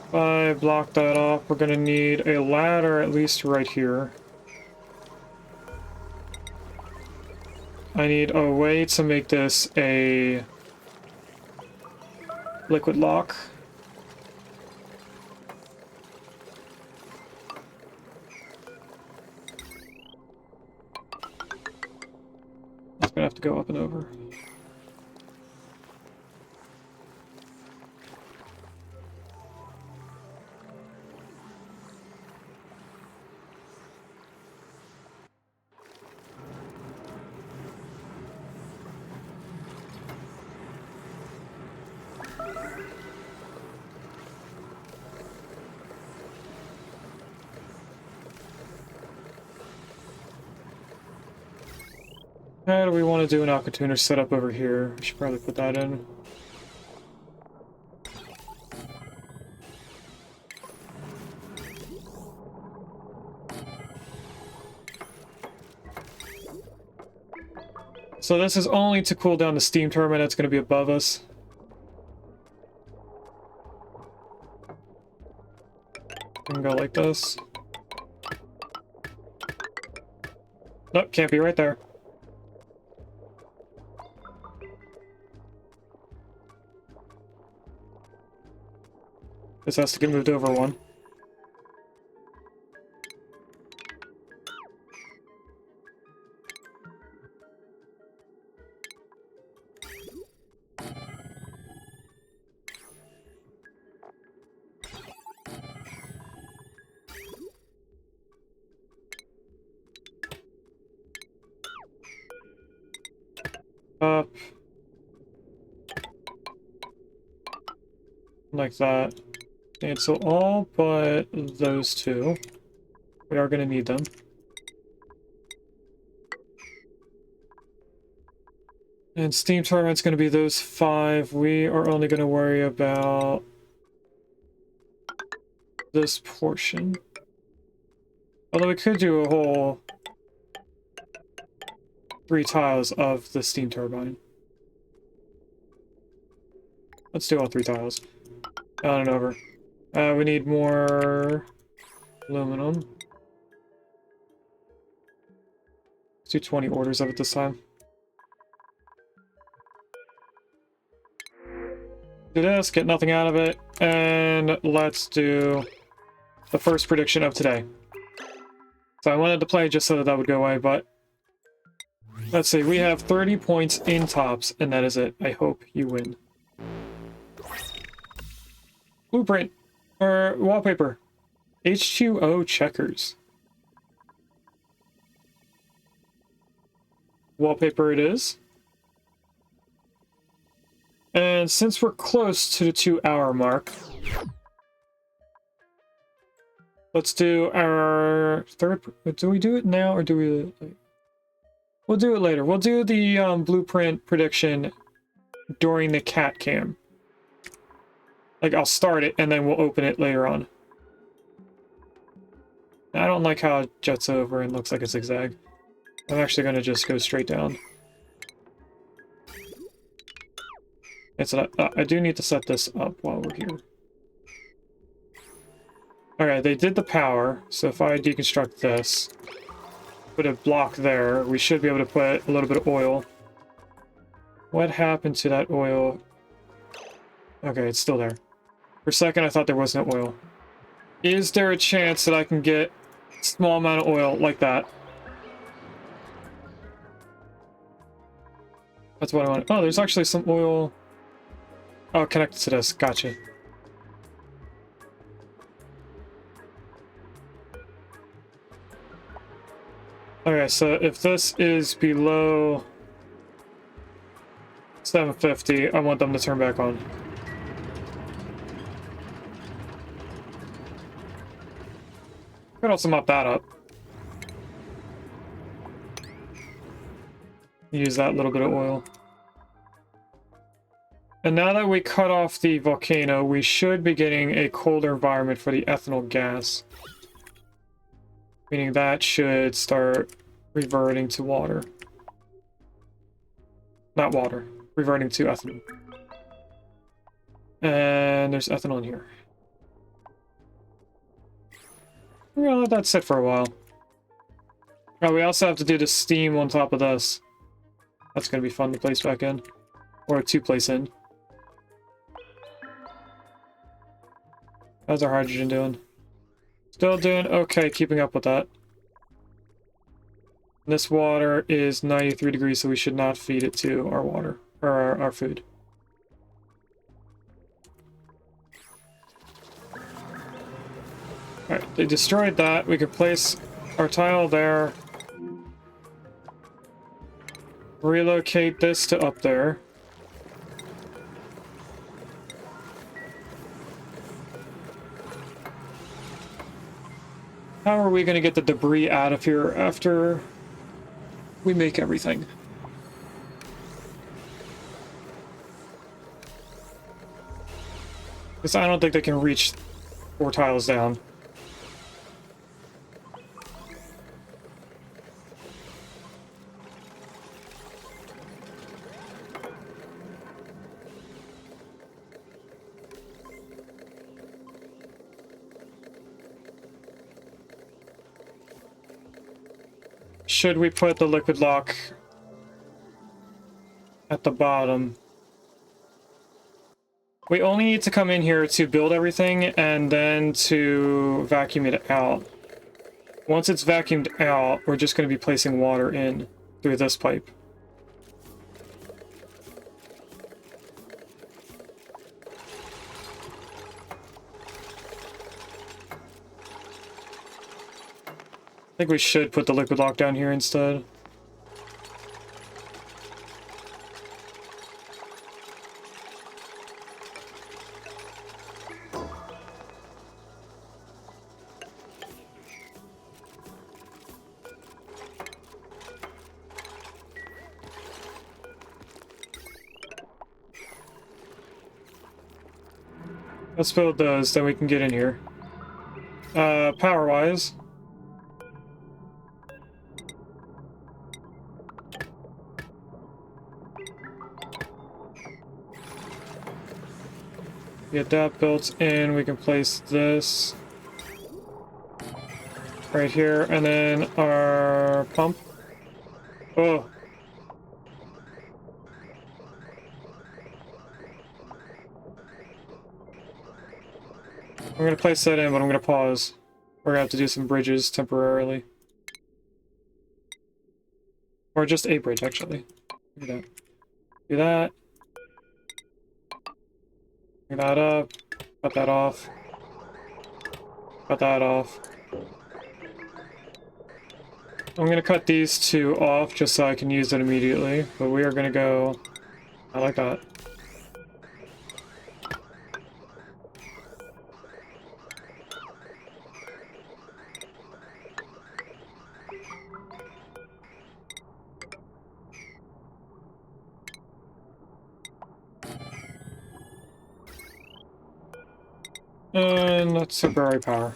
If I block that off, we're gonna need a ladder at least right here. I need a way to make this a liquid lock. It's gonna have to go up and over. How do we want to do an Alcatuner setup over here? We should probably put that in. So this is only to cool down the steam turbine that's going to be above us. We can go like this. Nope, can't be right there. This has to get moved over one. Up. Like that. And so all but those two. We are going to need them. And steam turbine's going to be those 5. We are only going to worry about this portion. Although we could do a whole 3 tiles of the steam turbine. Let's do all 3 tiles. Down and over. We need more aluminum. Let's do 20 orders of it this time. Do this, get nothing out of it, and let's do the first prediction of today. So I wanted to play just so that that would go away, but let's see, we have 30 points in tops, and that is it. I hope you win. Blueprint, or wallpaper. H2O checkers. Wallpaper it is. And since we're close to the 2-hour mark, let's do our third. Do we do it now or do we? We'll do it later. We'll do the blueprint prediction during the cat cam. Like, I'll start it and then we'll open it later on. I don't like how it jets over and looks like a zigzag. I'm actually going to just go straight down. It's I do need to set this up while we're here. Okay, they did the power, so if I deconstruct this, put a block there, we should be able to put a little bit of oil. What happened to that oil? Okay, it's still there. For a second, I thought there was no oil. Is there a chance that I can get a small amount of oil like that? That's what I want. Oh, there's actually some oil. Oh, connected to this. Gotcha. Okay, so if this is below 750, I want them to turn back on. Could also mop that up. Use that little bit of oil. And now that we cut off the volcano, we should be getting a colder environment for the ethanol gas. Meaning that should start reverting to water. Not water, reverting to ethanol. And there's ethanol in here. We're gonna let that sit for a while. Oh, we also have to do the steam on top of this. That's gonna be fun to place back in. Or to place in. How's our hydrogen doing? Still doing okay, keeping up with that. This water is 93 degrees, so we should not feed it to our water, or our food. Alright, they destroyed that. We could place our tile there. Relocate this to up there. How are we going to get the debris out of here after we make everything? Because I don't think they can reach 4 tiles down. Should we put the liquid lock at the bottom? We only need to come in here to build everything and then to vacuum it out. Once it's vacuumed out, we're just going to be placing water in through this pipe. I think we should put the liquid lock down here instead. Let's build those, then we can get in here. Power-wise. Get that built in, we can place this right here, and then our pump. Oh. I'm gonna place that in, but I'm gonna pause. We're gonna have to do some bridges temporarily. Or just a bridge, actually. Do that. Do that. Bring that up. Cut that off. Cut that off. I'm gonna cut these 2 off just so I can use it immediately, but we are gonna go... I like that. And that's temporary power.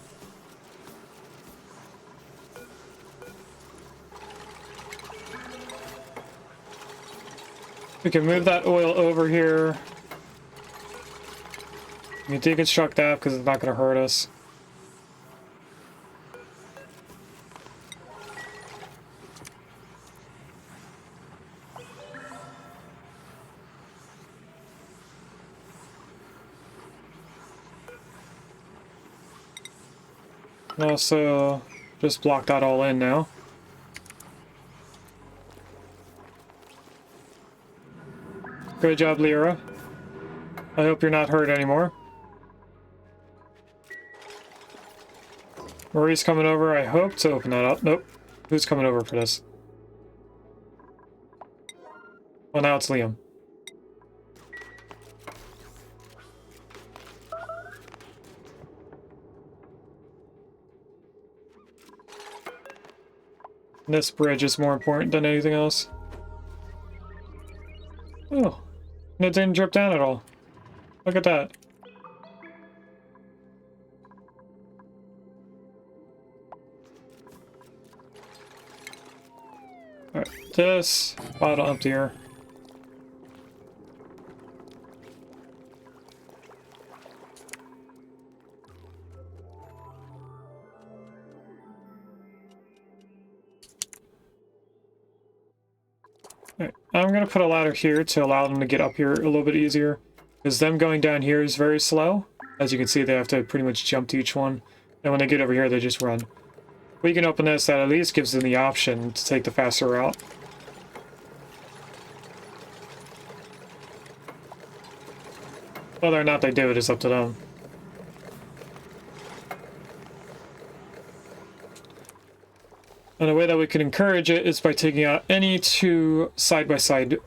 We can move that oil over here. We can deconstruct that because it's not going to hurt us. And also, just block that all in now. Good job, Lyra. I hope you're not hurt anymore. Marie's coming over, I hope, to open that up. Nope. Who's coming over for this? Well, now it's Liam. This bridge is more important than anything else. Oh, and it didn't drip down at all. Look at that. Alright, this bottle emptier. Alright, I'm gonna put a ladder here to allow them to get up here a little bit easier. Because them going down here is very slow. As you can see, they have to pretty much jump to each one. And when they get over here, they just run. We can open this, that at least gives them the option to take the faster route. Whether or not they do it is up to them. And the way that we can encourage it is by taking out any two side-by-side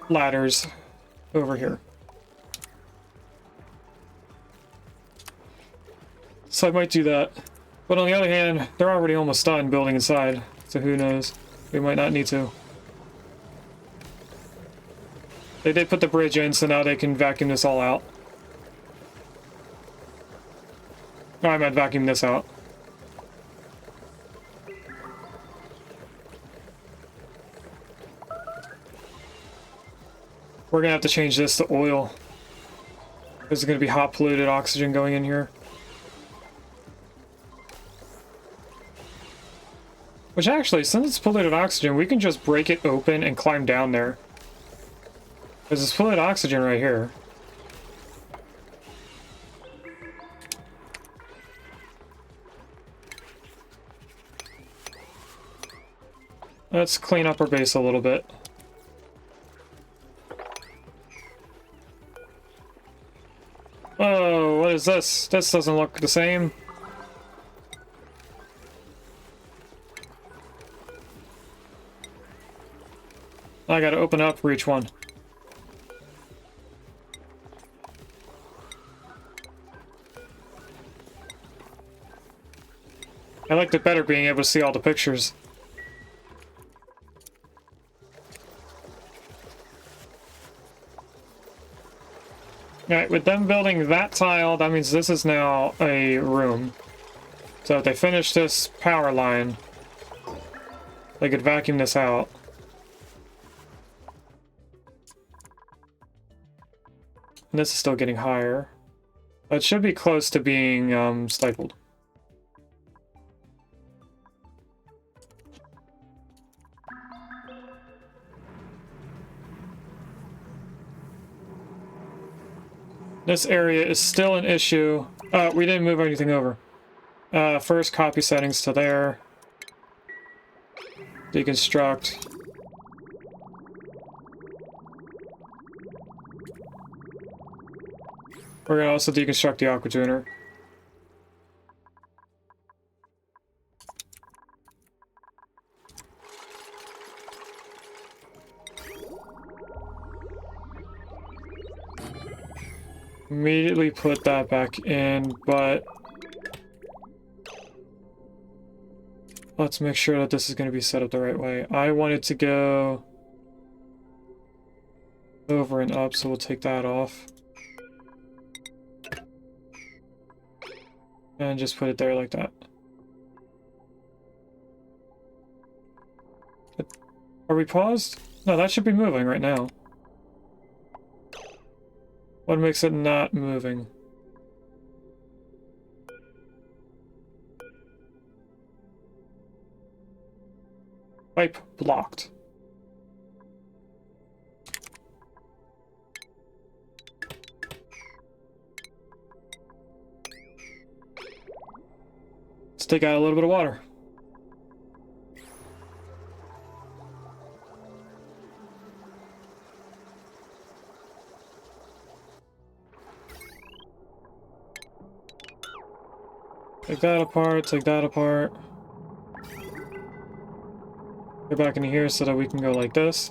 ladders over here. So I might do that. But on the other hand, they're already almost done building inside, so who knows? We might not need to. They did put the bridge in, so now they can vacuum this all out. Oh, I meant vacuum this out. We're gonna have to change this to oil. There's gonna be hot polluted oxygen going in here. Which actually, since it's polluted oxygen, we can just break it open and climb down there. Because it's polluted oxygen right here. Let's clean up our base a little bit. Oh, what is this? This doesn't look the same. I gotta open up for each one. I liked it better being able to see all the pictures. Alright, with them building that tile, that means this is now a room. So if they finish this power line, they could vacuum this out. And this is still getting higher. It should be close to being stifled. This area is still an issue. We didn't move anything over. First, copy settings to there. Deconstruct. We're gonna also deconstruct the aqua tuner. Immediately put that back in, but let's make sure that this is going to be set up the right way. I want it to go over and up, so we'll take that off. And just put it there like that. Are we paused? No, that should be moving right now. What makes it not moving? Pipe blocked. Let's take out a little bit of water. Take that apart, take that apart. Go back into here so that we can go like this.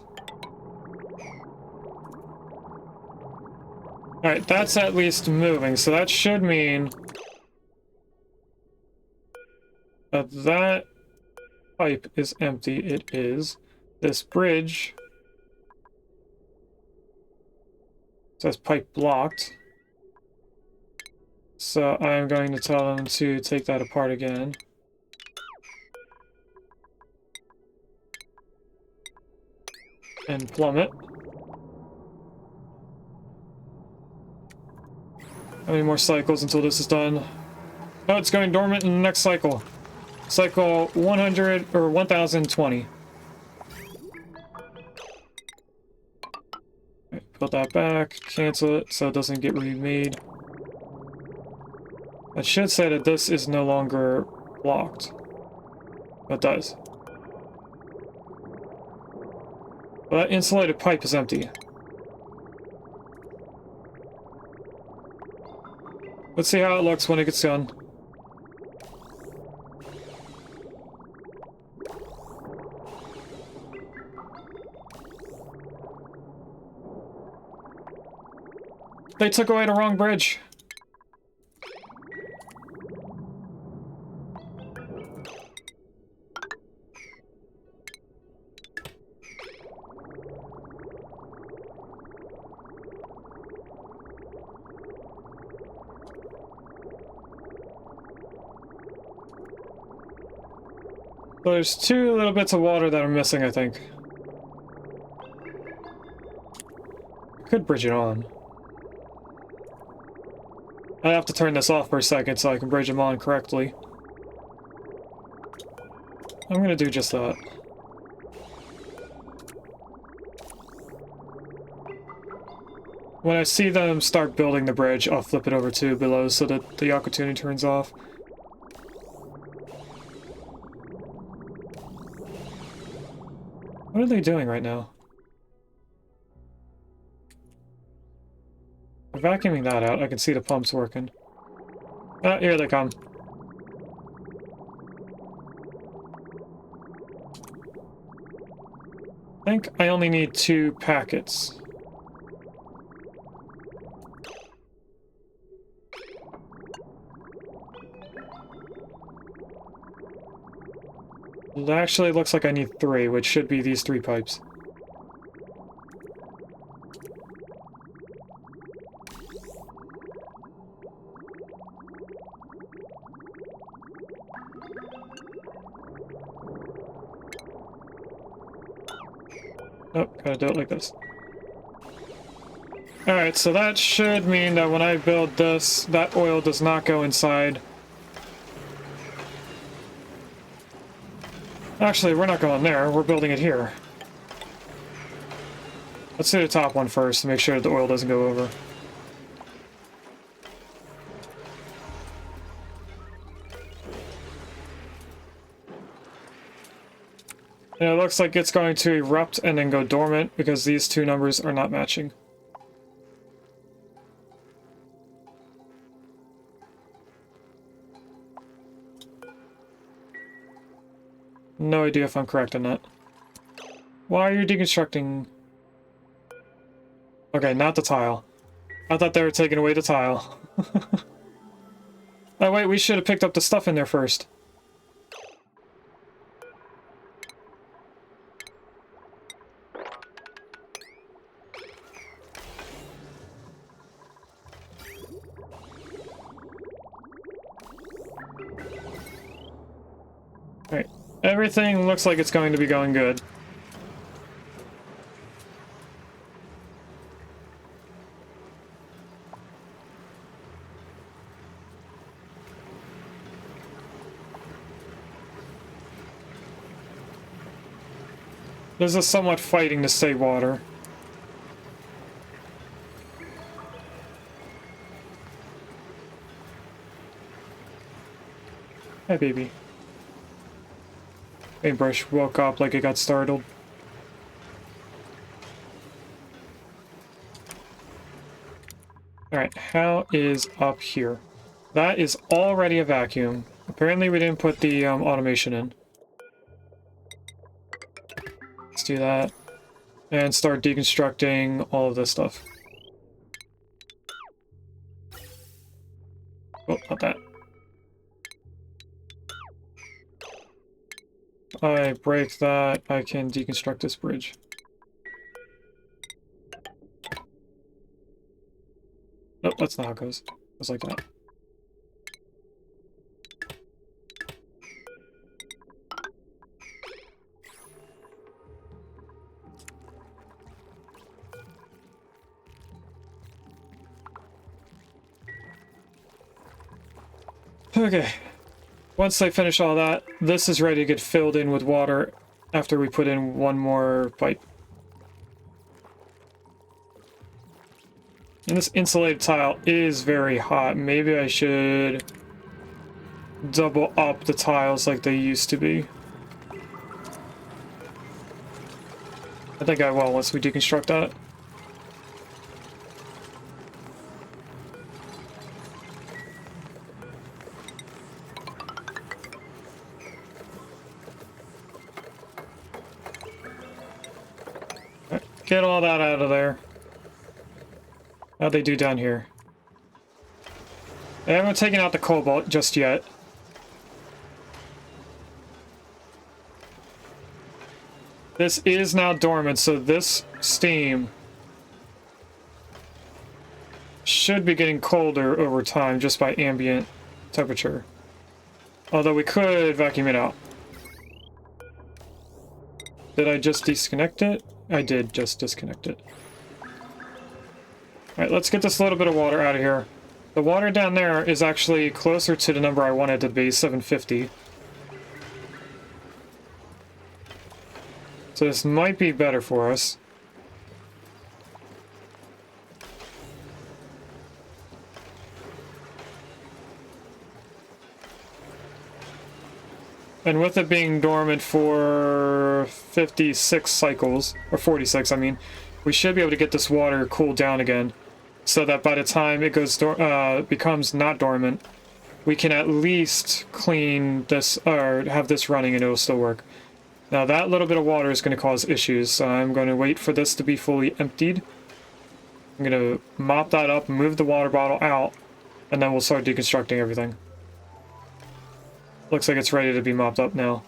Alright, that's at least moving, so that should mean that that pipe is empty. It is. This bridge says pipe blocked. So I'm going to tell them to take that apart again. and plummet. How many more cycles until this is done? Oh, it's going dormant in the next cycle. Cycle 100 or 1020. Right, put that back, cancel it so it doesn't get remade. That should say that this is no longer blocked. It does. But that insulated pipe is empty. Let's see how it looks when it gets done. They took away the wrong bridge. There's two little bits of water that are missing, I think. Could bridge it on. I have to turn this off for a second so I can bridge them on correctly. I'm gonna do just that. When I see them start building the bridge, I'll flip it over to below so that the aqua tuning turns off. What are they doing right now? They're vacuuming that out. I can see the pumps working. Ah, here they come. I think I only need 2 packets. It actually looks like I need 3, which should be these 3 pipes. Oh, gotta do it like this. Alright, so that should mean that when I build this, that oil does not go inside. Actually, we're not going there, we're building it here. Let's do the top one first to make sure that the oil doesn't go over. And it looks like it's going to erupt and then go dormant because these 2 numbers are not matching. No idea if I'm correct on that. Why are you deconstructing? Okay, not the tile. I thought they were taking away the tile. Oh wait, we should have picked up the stuff in there first. Alright, everything looks like it's going to be going good. There's a somewhat fighting to save water. Hey, baby. Paintbrush woke up like it got startled. Alright, how is up here? That is already a vacuum. Apparently we didn't put the automation in. Let's do that. And start deconstructing all of this stuff. Oh, not that. I break that, I can deconstruct this bridge. Nope, that's not how it goes. It goes like that. Okay. Once I finish all that, this is ready to get filled in with water after we put in one more pipe. And this insulated tile is very hot. Maybe I should double up the tiles like they used to be. I think I will once we deconstruct that. Alright, get all that out of there. How'd they do down here? They haven't taken out the cobalt just yet. This is now dormant, so this steam should be getting colder over time just by ambient temperature. Although we could vacuum it out. Did I just disconnect it? I did just disconnect it. Alright, let's get this little bit of water out of here. The water down there is actually closer to the number I wanted to be, 750. So this might be better for us. And with it being dormant for 56 cycles, or 46, I mean, we should be able to get this water cooled down again, so that by the time it goes becomes not dormant, we can at least clean this, or have this running and it'll still work. Now that little bit of water is going to cause issues, so I'm going to wait for this to be fully emptied. I'm going to mop that up, move the water bottle out, and then we'll start deconstructing everything. Looks like it's ready to be mopped up now.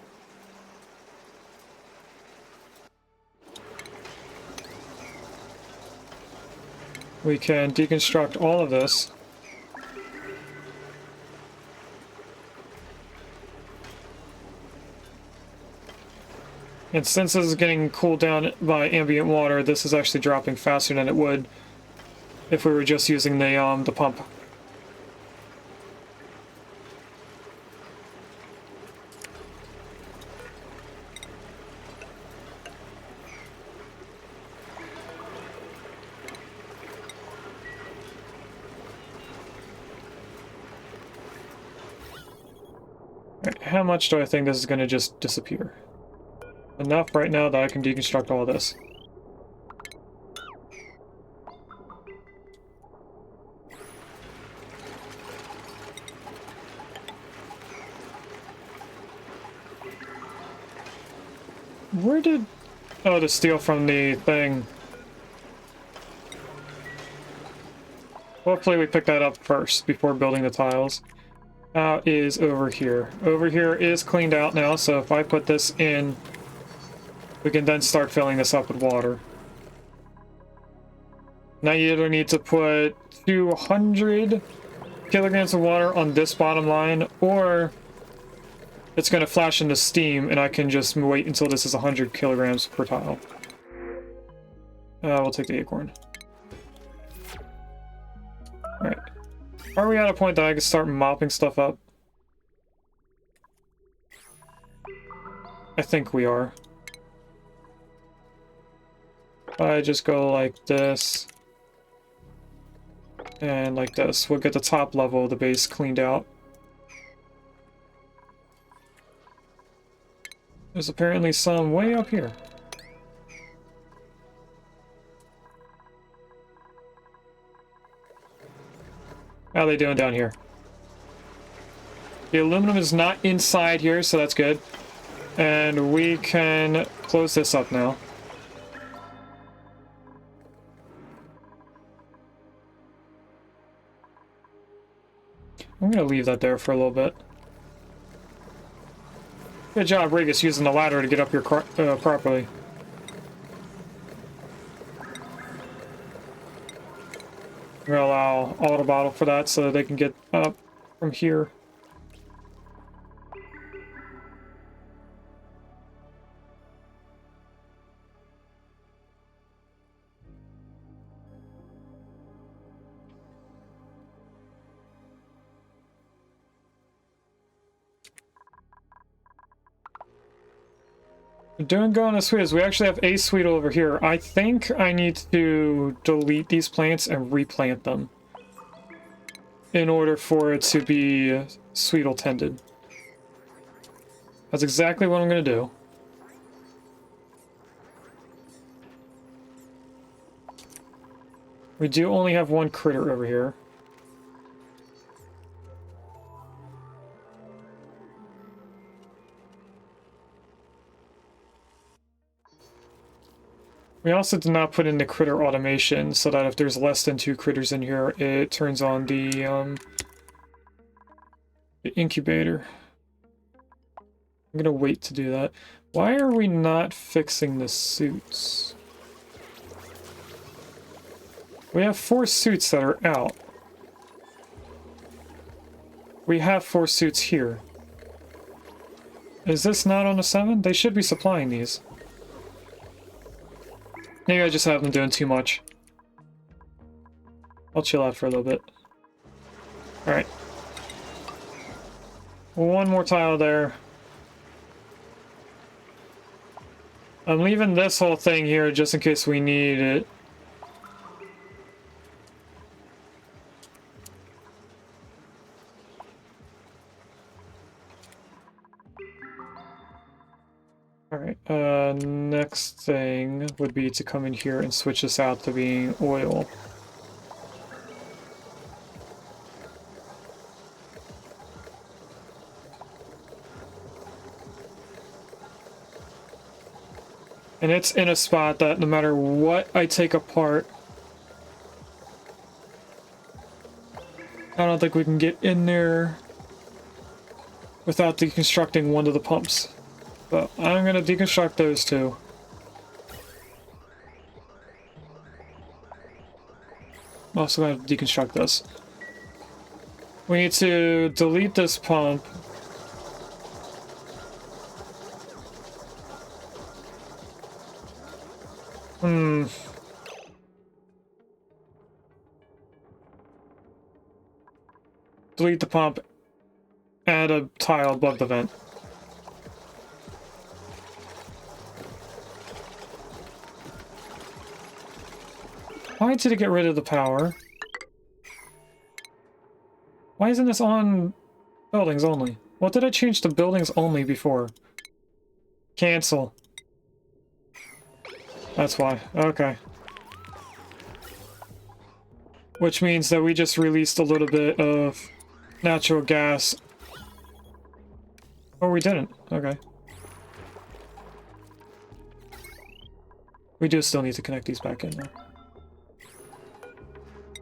We can deconstruct all of this. And since this is getting cooled down by ambient water, this is actually dropping faster than it would if we were just using the pump. Right, how much do I think this is going to just disappear? Enough right now that I can deconstruct all this. Where did... Oh, to steal from the thing. Hopefully we pick that up first before building the tiles. Is over here. Over here is cleaned out now, so if I put this in, we can then start filling this up with water. Now you either need to put 200 kilograms of water on this bottom line, or it's going to flash into steam, and I can just wait until this is 100 kilograms per tile. We'll take the acorn. Alright. Are we at a point that I can start mopping stuff up? I think we are. I just go like this. And like this. We'll get the top level of the base cleaned out. There's apparently some way up here. How are they doing down here? The aluminum is not inside here, so that's good. And we can close this up now. I'm gonna leave that there for a little bit. Good job, Regis, using the ladder to get up here properly. I'm gonna allow auto bottle for that so that they can get up from here. We're doing good on the sweetles. We actually have a sweetle over here. I think I need to delete these plants and replant them in order for it to be sweetle tended. That's exactly what I'm going to do. We do only have one critter over here. We also did not put in the critter automation so that if there's less than 2 critters in here, it turns on the incubator. I'm gonna wait to do that. Why are we not fixing the suits? We have 4 suits that are out. We have 4 suits here. Is this not on a 7? They should be supplying these. Maybe I just have them doing too much. I'll chill out for a little bit. Alright. One more tile there. I'm leaving this whole thing here just in case we need it. Alright, next thing would be to come in here and switch this out to being oil. And it's in a spot that no matter what I take apart, I don't think we can get in there without deconstructing one of the pumps. But I'm gonna deconstruct those two. I'm also gonna deconstruct this. We need to delete this pump. Delete the pump. Add a tile above the vent. Why did it get rid of the power? Why isn't this on buildings only? What did I change to buildings only before? Cancel. That's why. Okay. Which means that we just released a little bit of natural gas. Oh, we didn't. Okay. We do still need to connect these back in there.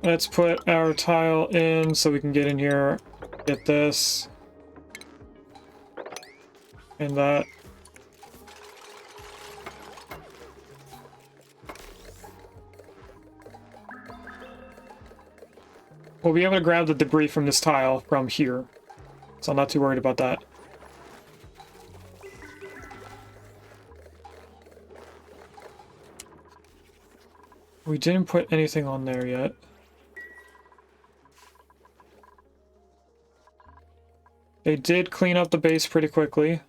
Let's put our tile in so we can get in here, get this, and that. We'll be able to grab the debris from this tile from here, so I'm not too worried about that. We didn't put anything on there yet. They did clean up the base pretty quickly.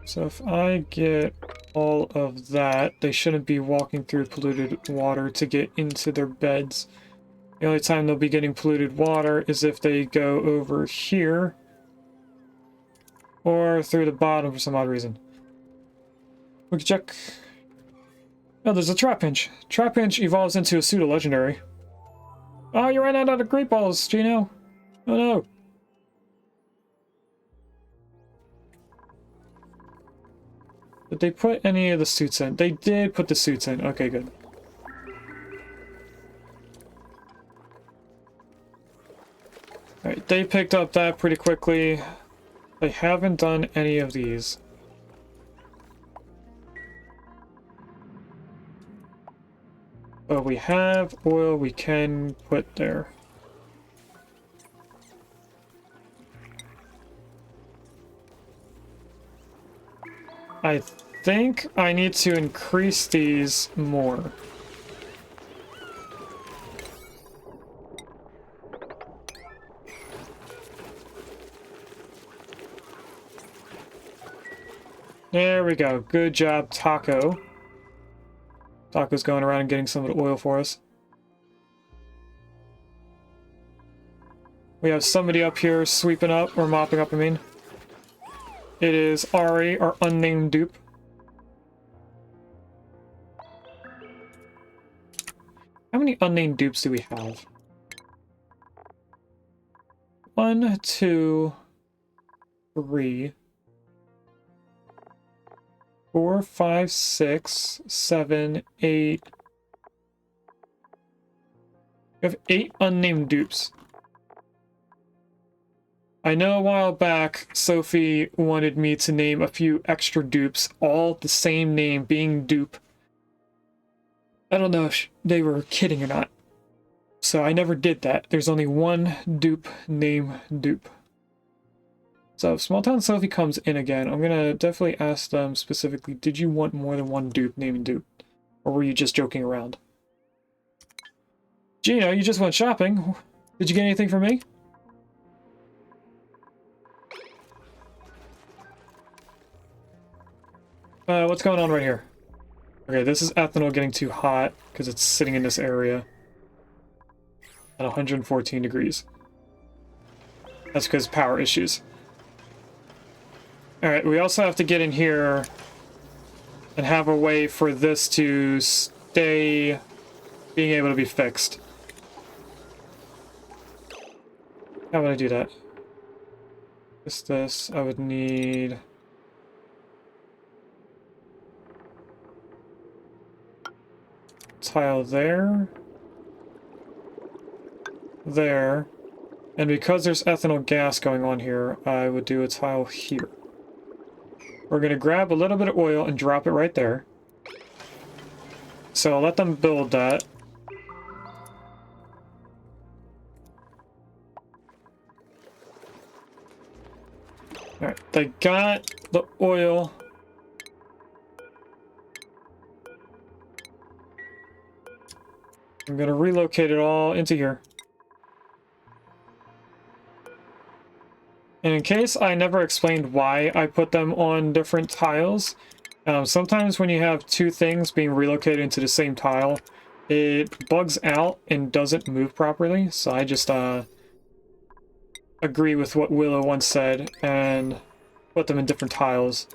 So if I get all of that, they shouldn't be walking through polluted water to get into their beds. The only time they'll be getting polluted water is if they go over here or through the bottom for some odd reason. We can check. Oh, there's a trap pinch. Trap pinch evolves into a pseudo legendary. Oh, you ran out of great balls, Gino. Oh no. Did they put any of the suits in? They did put the suits in. Okay, good. Alright, they picked up that pretty quickly. They haven't done any of these. But we have oil we can put there. I think I need to increase these more. There we go. Good job, Taco. Taco's going around and getting some of the oil for us. We have somebody up here sweeping up, or mopping up, I mean. It is Ari, our unnamed dupe. How many unnamed dupes do we have? 1, 2, 3, 4, 5, 6, 7, 8. We have 8 unnamed dupes. I know a while back, Sophie wanted me to name a few extra dupes, all the same name, being dupe. I don't know if they were kidding or not. So I never did that. There's only one dupe named Dupe. So if Small Town Sophie comes in again, I'm gonna definitely ask them specifically, did you want more than one dupe named Dupe? Or were you just joking around? Gino, you just went shopping. Did you get anything from me? What's going on right here? Okay, this is ethanol getting too hot because it's sitting in this area at 114 degrees. That's because power issues. Alright, we also have to get in here and have a way for this to stay being able to be fixed. How would I do that? This, I would need... tile there, there, and because there's ethanol gas going on here, I would do a tile here. We're going to grab a little bit of oil and drop it right there. So I'll let them build that. Alright, they got the oil. I'm going to relocate it all into here. And in case I never explained why I put them on different tiles, sometimes when you have two things being relocated into the same tile, it bugs out and doesn't move properly. So I just agree with what Willow once said and put them in different tiles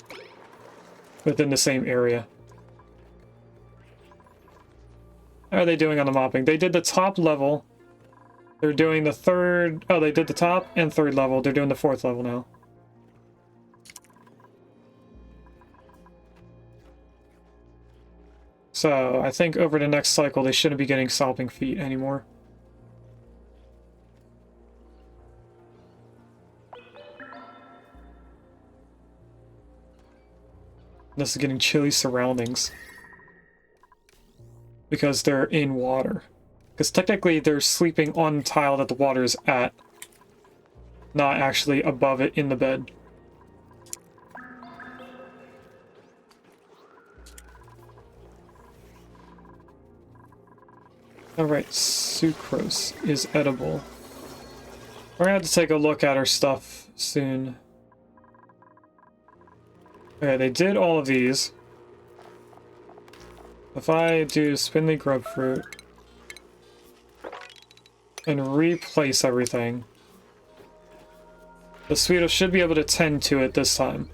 within the same area. How are they doing on the mopping? They did the top level. They're doing the third... Oh, they did the top and third level. They're doing the fourth level now. So, I think over the next cycle, they shouldn't be getting sopping feet anymore. This is getting chilly surroundings. Because they're in water. Because technically they're sleeping on the tile that the water is at, not actually above it in the bed. Alright, sucrose is edible. We're gonna have to take a look at our stuff soon. Okay, they did all of these. If I do spindly grub fruit and replace everything, the Sweeto should be able to tend to it this time.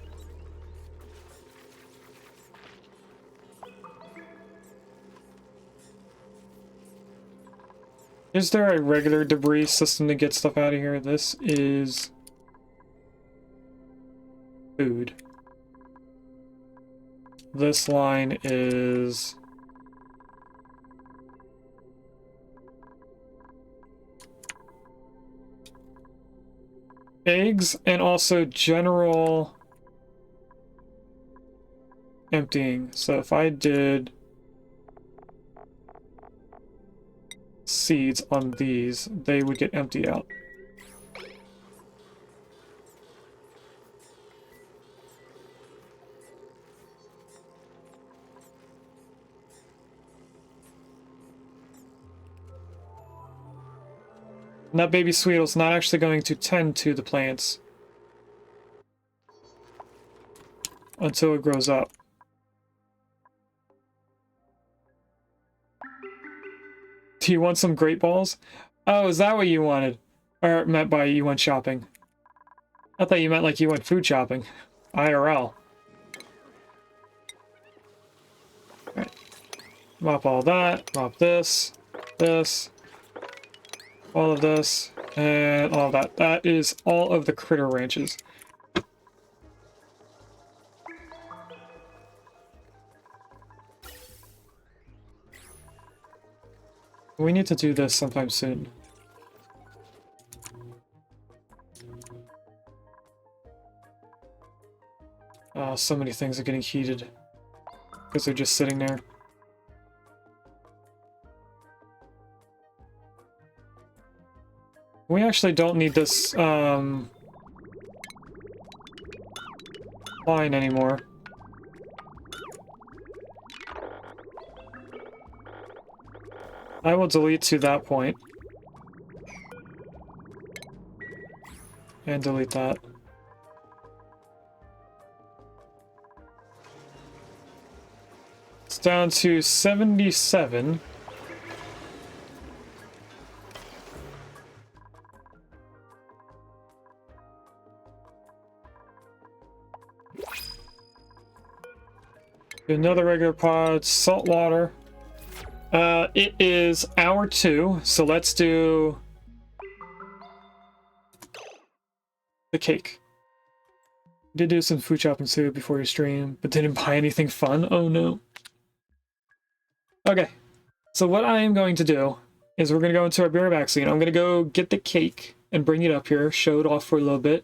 Is there a regular debris system to get stuff out of here? This is food. This line is eggs and also general emptying. So if I did seeds on these, they would get emptied out. And that baby Sweeto's not actually going to tend to the plants. until it grows up. Do you want some great balls? Oh, is that what you wanted? Or meant by you went shopping? I thought you meant like you went food shopping. IRL. Alright. Mop all that. Mop this. This. All of this. And all of that. That is all of the critter ranches. We need to do this sometime soon. So many things are getting heated because they're just sitting there. We actually don't need this line anymore. I will delete to that point. And delete that. It's down to 77. Another regular pod, salt water. It is hour 2, so let's do the cake. Did do some food shopping too before your stream, but didn't buy anything fun. Oh no. Okay, so what I am going to do is we're going to go into our beer back scene. I'm going to go get the cake and bring it up here, show it off for a little bit.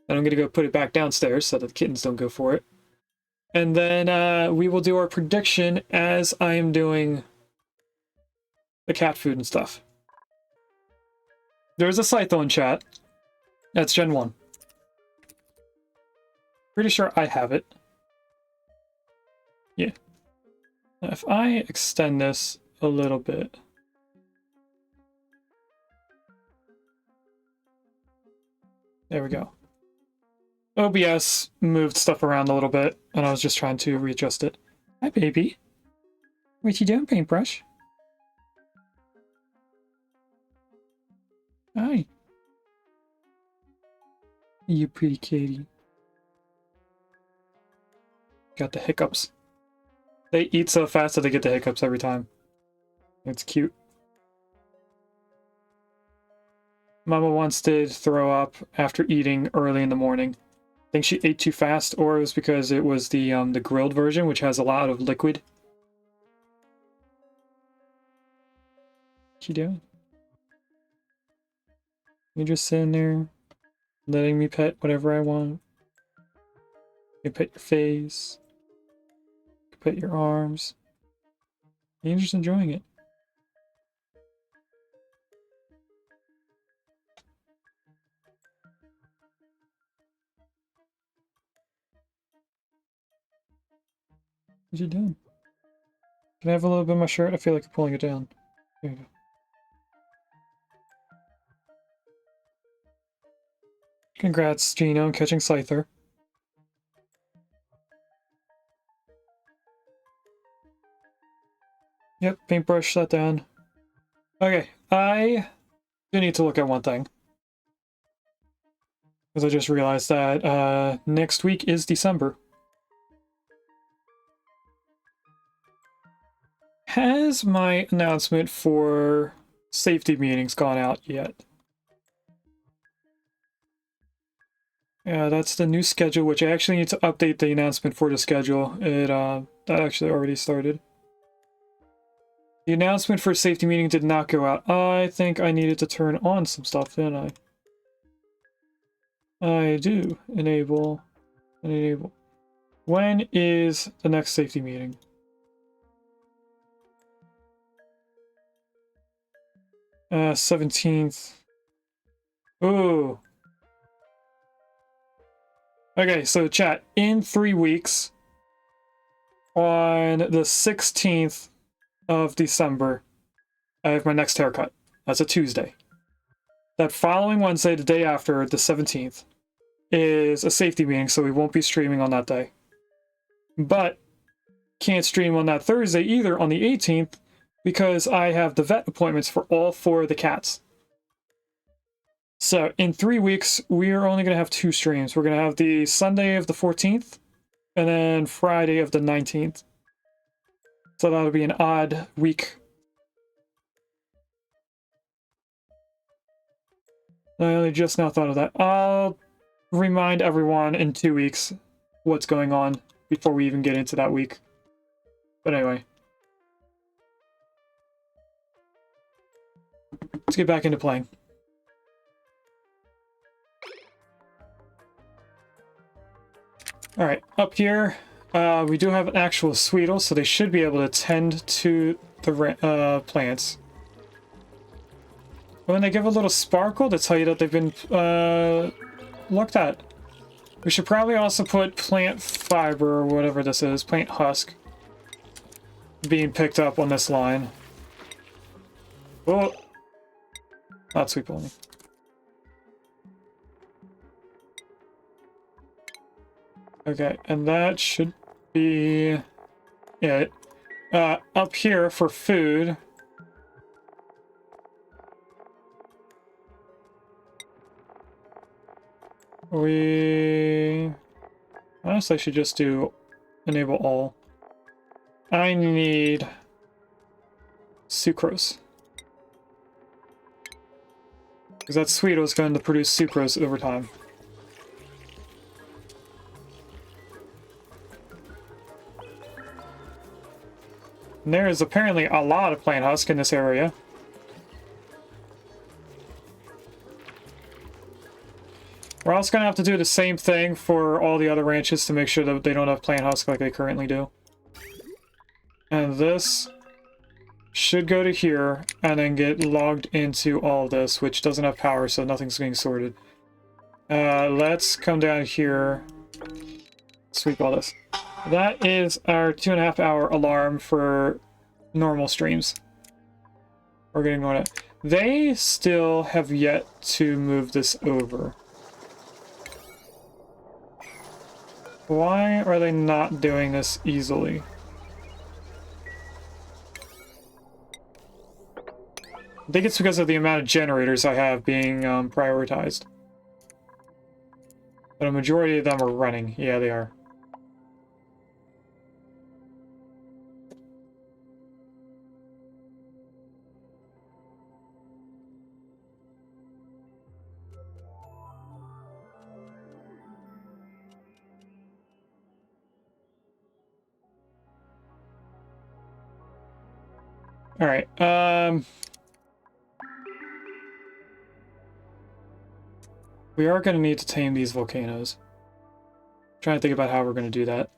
Then I'm going to go put it back downstairs so that the kittens don't go for it. And then we will do our prediction as I am doing the cat food and stuff. There's a Scythe in chat. That's Gen 1. Pretty sure I have it. Yeah. Now if I extend this a little bit. There we go. OBS moved stuff around a little bit, and I was just trying to readjust it. Hi, baby. What you doing, paintbrush? Hi. You pretty kitty. Got the hiccups. They eat so fast that they get the hiccups every time. It's cute. Mama once did throw up after eating early in the morning. I think she ate too fast, or it was because it was the grilled version, which has a lot of liquid. What you doing? You're just sitting there, letting me pet whatever I want. You can pet your face. You can pet your arms. You're just enjoying it. What you doing? Can I have a little bit of my shirt? I feel like you're pulling it down. There you go. Congrats, Gino, on catching Scyther. Yep, paintbrush that down. Okay, I do need to look at one thing. Because I just realized that next week is December. Has my announcement for safety meetings gone out yet? Yeah, that's the new schedule, which I actually need to update the announcement for the schedule. That actually already started. The announcement for safety meeting did not go out. I think I needed to turn on some stuff, didn't I? I do. Enable. Enable. When is the next safety meeting? 17th. Ooh. Okay, so chat, in 3 weeks, on the 16th of December, I have my next haircut. That's a Tuesday. That following Wednesday, the day after, the 17th, is a safety meeting, so we won't be streaming on that day. But can't stream on that Thursday either on the 18th because I have the vet appointments for all 4 of the cats. So in 3 weeks, we are only going to have 2 streams. We're going to have the Sunday of the 14th and then Friday of the 19th. So that'll be an odd week. I only just now thought of that. I'll remind everyone in 2 weeks what's going on before we even get into that week. But anyway. Let's get back into playing. Alright, up here, we do have an actual Sweetle, so they should be able to tend to the plants. When they give a little sparkle to tell you that they've been looked at. We should probably also put plant fiber, or whatever this is, plant husk, being picked up on this line. Oh! Not sweet pony. Okay, and that should be it. Up here for food. We honestly should just do enable all. I need sucrose. Because that Sweetle is going to produce sucrose over time. And there is apparently a lot of plant husk in this area. We're also going to have to do the same thing for all the other ranches to make sure that they don't have plant husk like they currently do. And this should go to here and then get logged into all of this, which doesn't have power, so nothing's getting sorted. Let's come down here, sweep all this. That is our 2.5 hour alarm for normal streams. We're getting on it. They still have yet to move this over. Why are they not doing this easily? I think it's because of the amount of generators I have being prioritized. But a majority of them are running. Yeah, they are. All right. We are going to need to tame these volcanoes. I'm trying to think about how we're going to do that.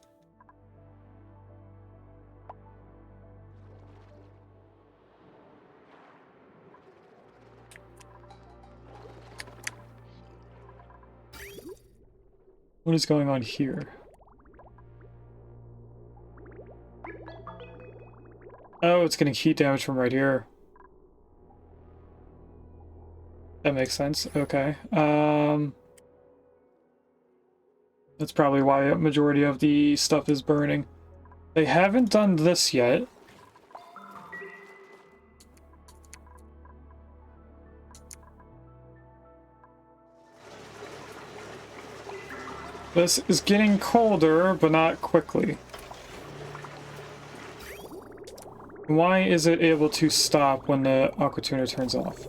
What is going on here? Oh, it's getting heat damage from right here. That makes sense. Okay. That's probably why a majority of the stuff is burning. They haven't done this yet. This is getting colder, but not quickly. Why is it able to stop when the aqua tuner turns off?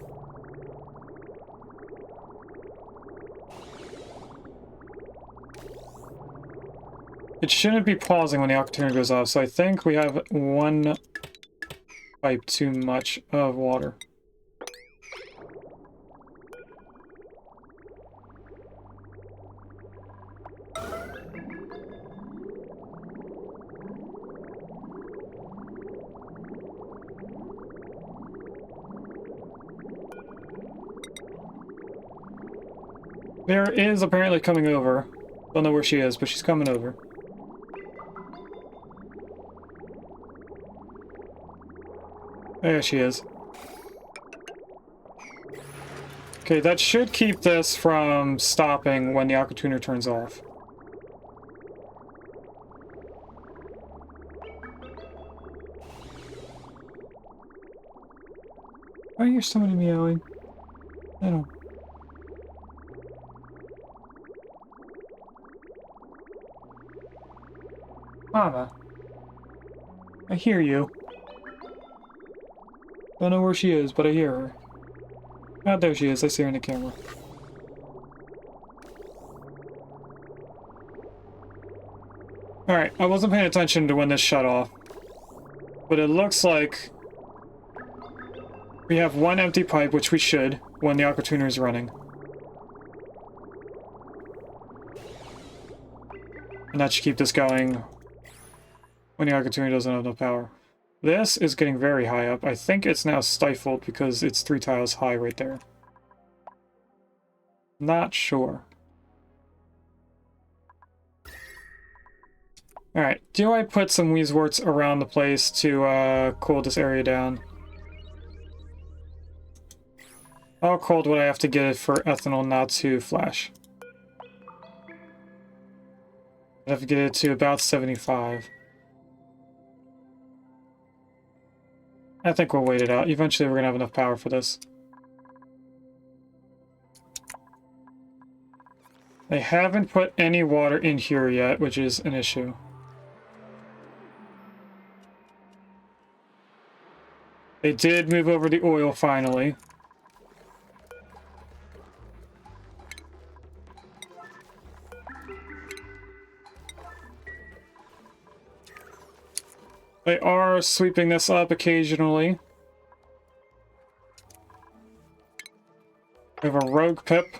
It shouldn't be pausing when the aqua tuner goes off, so I think we have one pipe too much of water. There is apparently coming over. Don't know where she is, but she's coming over. There she is. Okay, that should keep this from stopping when the aqua tuner turns off. I hear somebody meowing. I don't. Mama. I hear you. Don't know where she is, but I hear her. Ah, there she is. I see her in the camera. Alright, I wasn't paying attention to when this shut off. But it looks like we have one empty pipe, which we should, when the aqua tuner is running. And that should keep this going when the aqua tuner doesn't have enough power. This is getting very high up. I think it's now stifled because it's 3 tiles high right there. Not sure. Alright, do I put some Weezeworts around the place to cool this area down? How cold would I have to get it for ethanol not to flash? I'd have to get it to about 75. I think we'll wait it out. Eventually we're going to have enough power for this. They haven't put any water in here yet, which is an issue. They did move over the oil finally. They are sweeping this up occasionally. We have a rogue pip.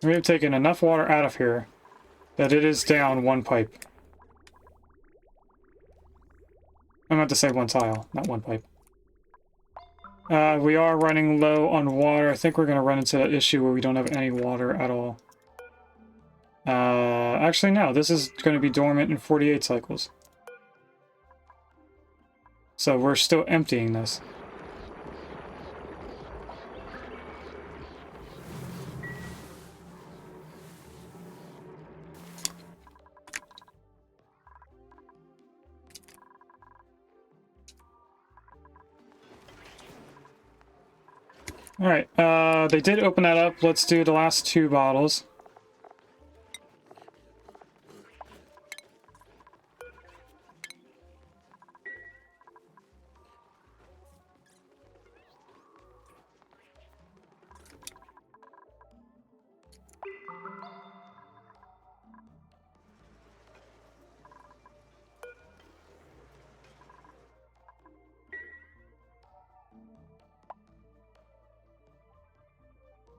We have taken enough water out of here that it is down one pipe. I meant to say one tile, not one pipe. We are running low on water. I think we're going to run into that issue where we don't have any water at all. Actually, no. This is going to be dormant in 48 cycles. So we're still emptying this. Alright, they did open that up. Let's do the last 2 bottles.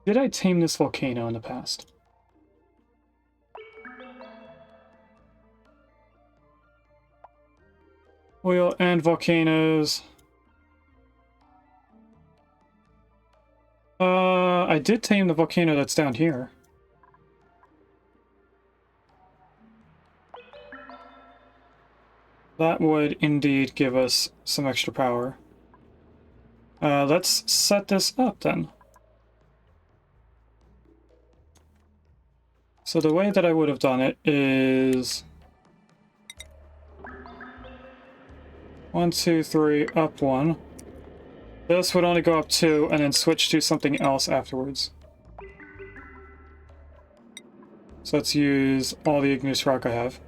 Did I tame this volcano in the past? Oil and volcanoes. I did tame the volcano that's down here. That would indeed give us some extra power. Let's set this up then. So the way that I would have done it is 1, 2, 3, up 1. This would only go up 2, and then switch to something else afterwards. So let's use all the igneous rock I have.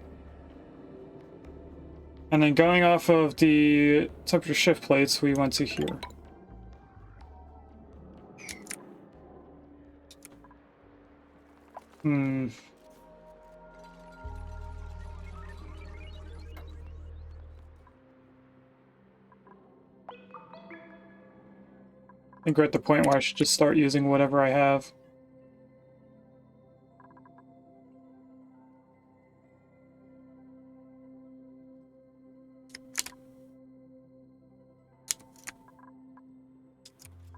And then going off of the temperature shift plates, we went to here. I think we're at the point where I should just start using whatever I have.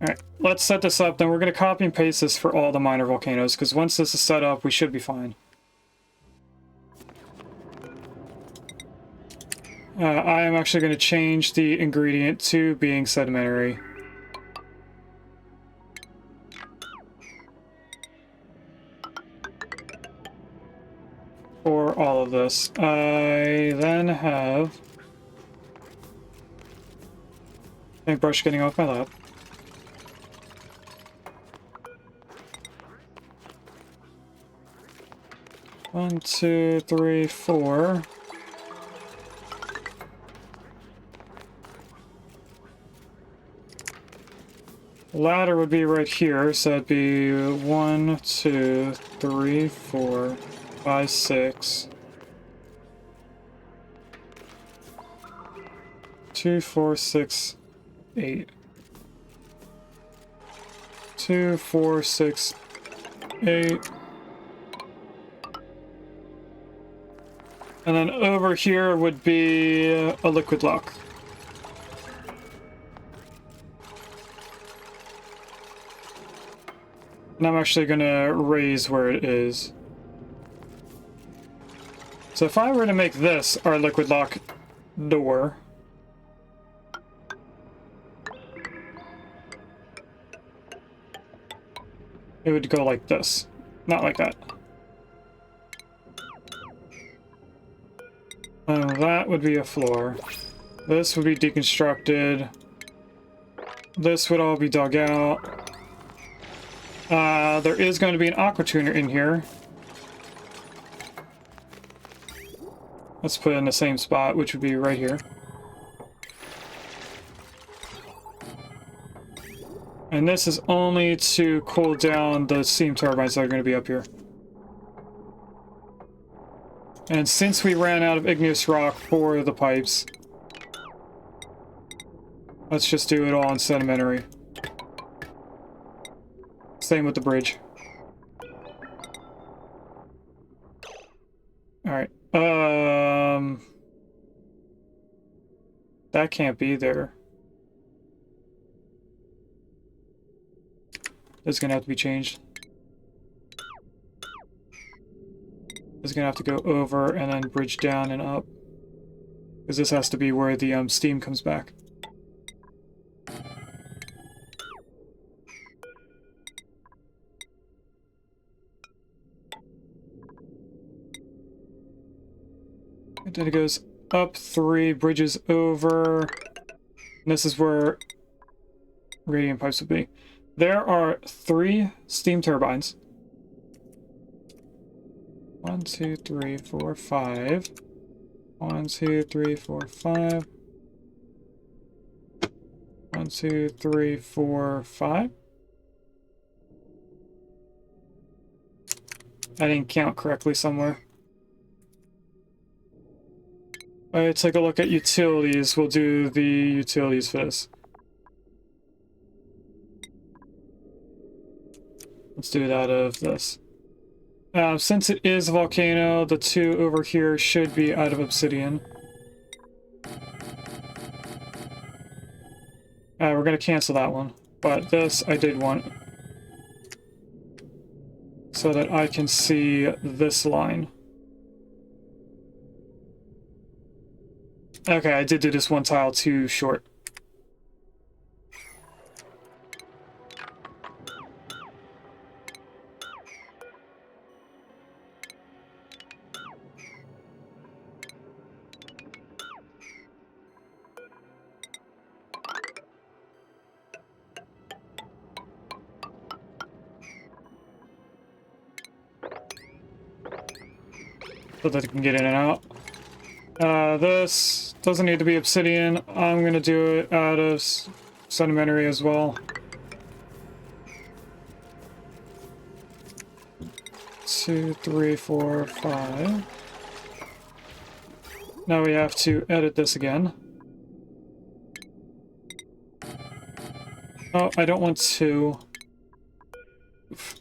Alright, let's set this up, then we're going to copy and paste this for all the minor volcanoes, because once this is set up, we should be fine. I am actually going to change the ingredient to being sedimentary. For all of this. I then have paintbrush getting off my lap. One, two, three, four. Ladder would be right here, so it'd be 1, 2, 3, 4, 5, 6. 2, 4, 6, 8. 2, 4, 6, 8. And then over here would be a liquid lock. And I'm actually going to raise where it is. So if I were to make this our liquid lock door, it would go like this, not like that. That would be a floor. This would be deconstructed. This would all be dug out. There is going to be an aqua tuner in here. Let's put it in the same spot, which would be right here. And this is only to cool down the steam turbines that are going to be up here. And since we ran out of igneous rock for the pipes, let's just do it all in sedimentary. Same with the bridge. Alright. That can't be there. That's gonna have to be changed. It's gonna have to go over and then bridge down and up. Because this has to be where the steam comes back. And then it goes up 3, bridges over. And this is where radiant pipes would be. There are 3 steam turbines. 1, 2, 3, 4, 5. 1, 2, 3, 4, 5. 1, 2, 3, 4, 5. I didn't count correctly somewhere. Alright, take a look at utilities. We'll do the utilities for this. Let's do it out of this. Since it is a volcano, the 2 over here should be out of obsidian. We're going to cancel that one. But this I did want. So that I can see this line. Okay, I did do this one tile too short. So that it can get in and out. This doesn't need to be obsidian. I'm gonna do it out of sedimentary as well. 2, 3, 4, 5. Now we have to edit this again. Oh, I don't want to. Oof.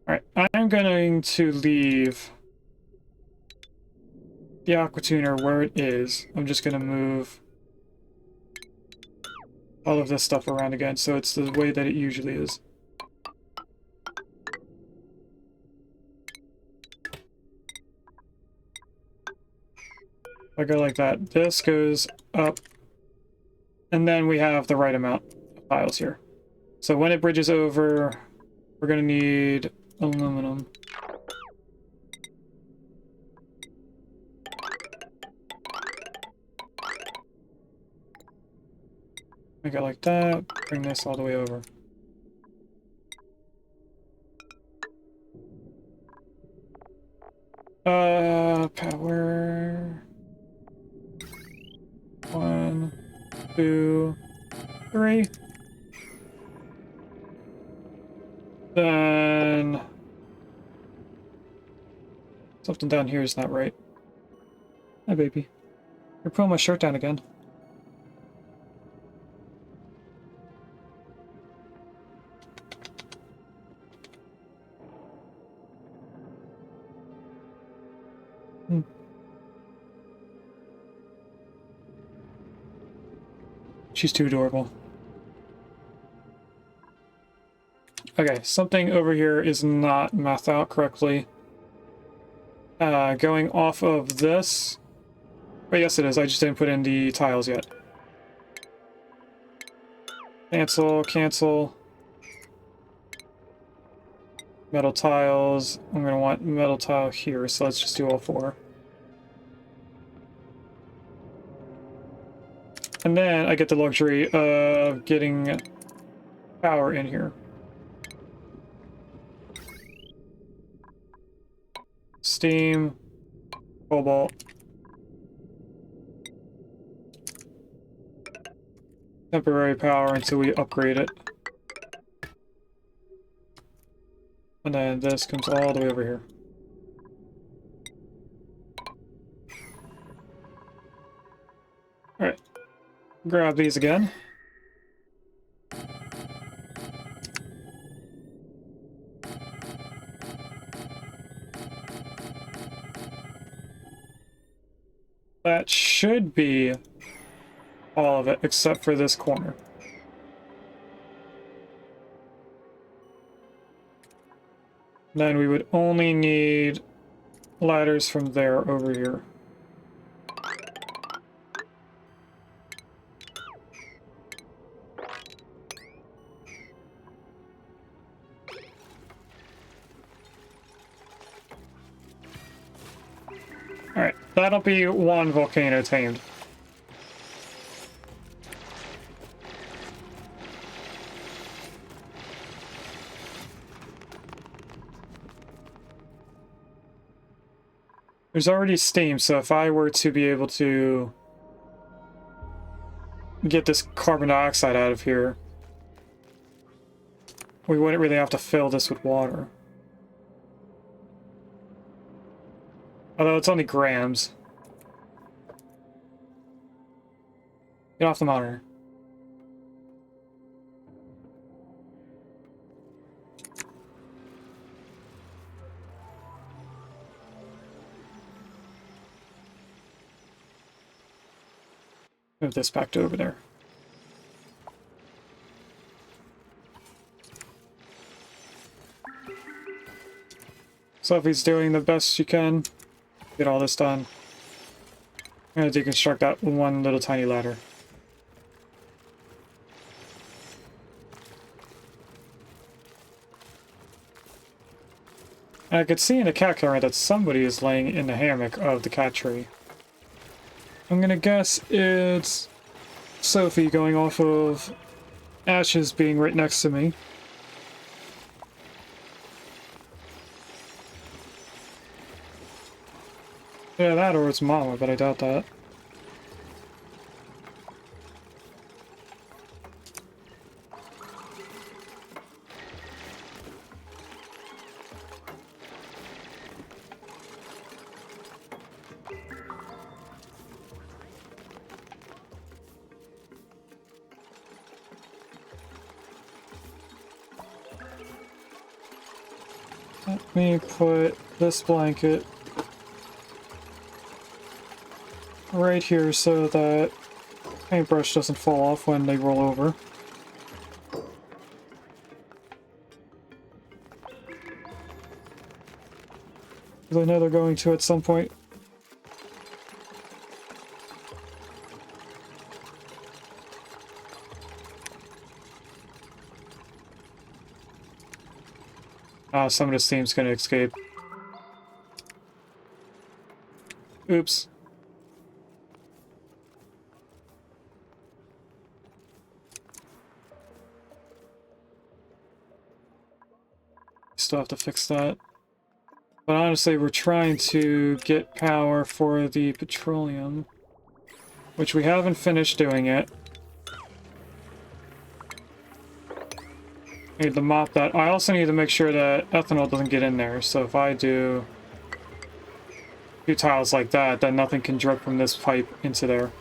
Alright, I'm going to leave the aqua tuner where it is. I'm just going to move all of this stuff around again, so it's the way that it usually is. If I go like that, this goes up, and then we have the right amount of tiles here. So when it bridges over, we're going to need aluminum. Make it like that, bring this all the way over. Power. 1, 2, 3. Then something down here is not right. Hi, baby. You're pulling my shirt down again. She's too adorable. Okay, something over here is not mathed out correctly. Going off of this... But yes, it is. I just didn't put in the tiles yet. Cancel, cancel. Metal tiles. I'm going to want metal tile here, so let's just do all 4. And then I get the luxury of getting power in here. Steam, cobalt. Temporary power until we upgrade it. And then this comes all the way over here. Alright. Grab these again. That should be all of it, except for this corner. Then we would only need ladders from there over here. Alright, that'll be 1 volcano tamed. There's already steam, so if I were to be able to get this carbon dioxide out of here, we wouldn't really have to fill this with water. Although it's only grams. Get off the monitor. Move this back to over there. So if he's doing the best you can, get all this done. I'm going to deconstruct that 1 little tiny ladder. And I could see in the cat camera that somebody is laying in the hammock of the cat tree. I'm gonna guess it's Sophie going off of Ashes being right next to me. Yeah, that or it's Mama, but I doubt that. Let me put this blanket right here so that paintbrush doesn't fall off when they roll over. Because I know they're going to at some point. Some of the steam's gonna escape. Oops. Still have to fix that. But honestly, we're trying to get power for the petroleum, which we haven't finished doing yet. Need to mop that. I also need to make sure that ethanol doesn't get in there, so if I do a few tiles like that, then nothing can drip from this pipe into there.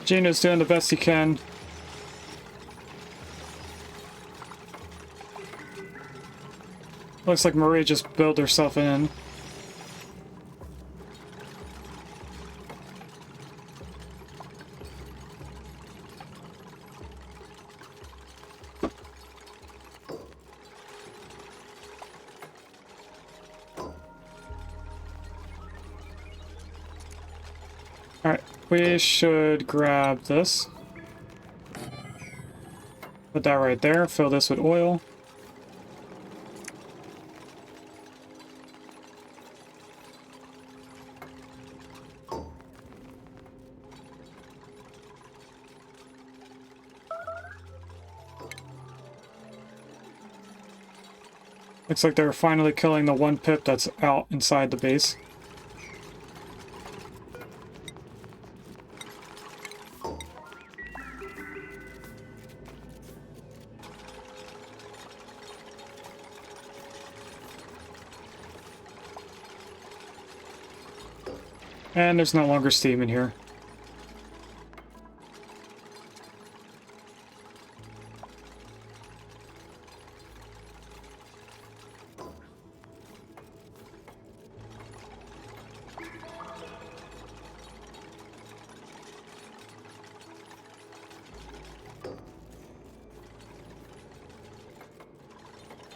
Gino's doing the best he can. Looks like Marie just built herself in. Alright, we should grab this. Put that right there, fill this with oil. Looks like they're finally killing the one pip that's out inside the base. And there's no longer steam in here.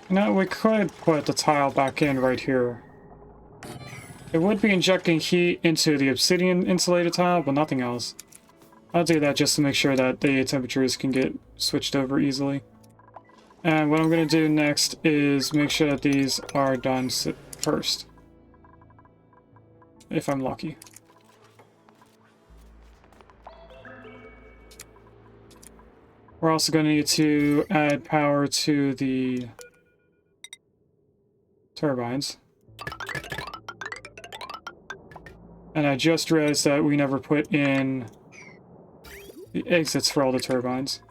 Now we could put the tile back in right here. It would be injecting heat into the obsidian insulated tile, but nothing else. I'll do that just to make sure that the temperatures can get switched over easily. And what I'm going to do next is make sure that these are done first. If I'm lucky. We're also going to need to add power to the turbines. And I just realized that we never put in the exits for all the turbines.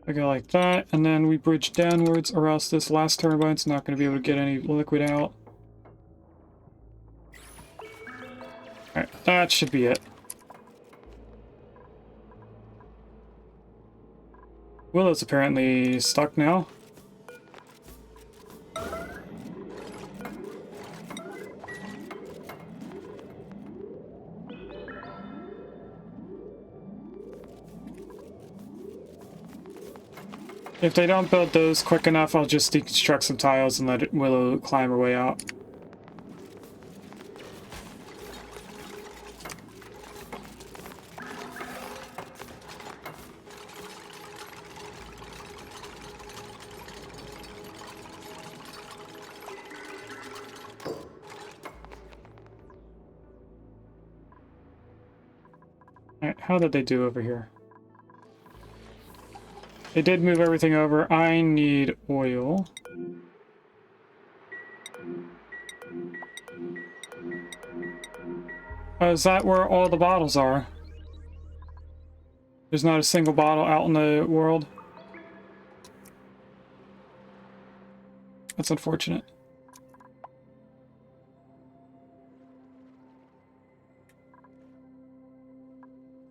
I go like that, and then we bridge downwards, or else this last turbine's not going to be able to get any liquid out. Alright, that should be it. Willow's apparently stuck now. If they don't build those quick enough, I'll just deconstruct some tiles and let Willow climb her way out. Alright, how did they do over here? They did move everything over. I need oil. Oh, is that where all the bottles are? There's not a single bottle out in the world. That's unfortunate.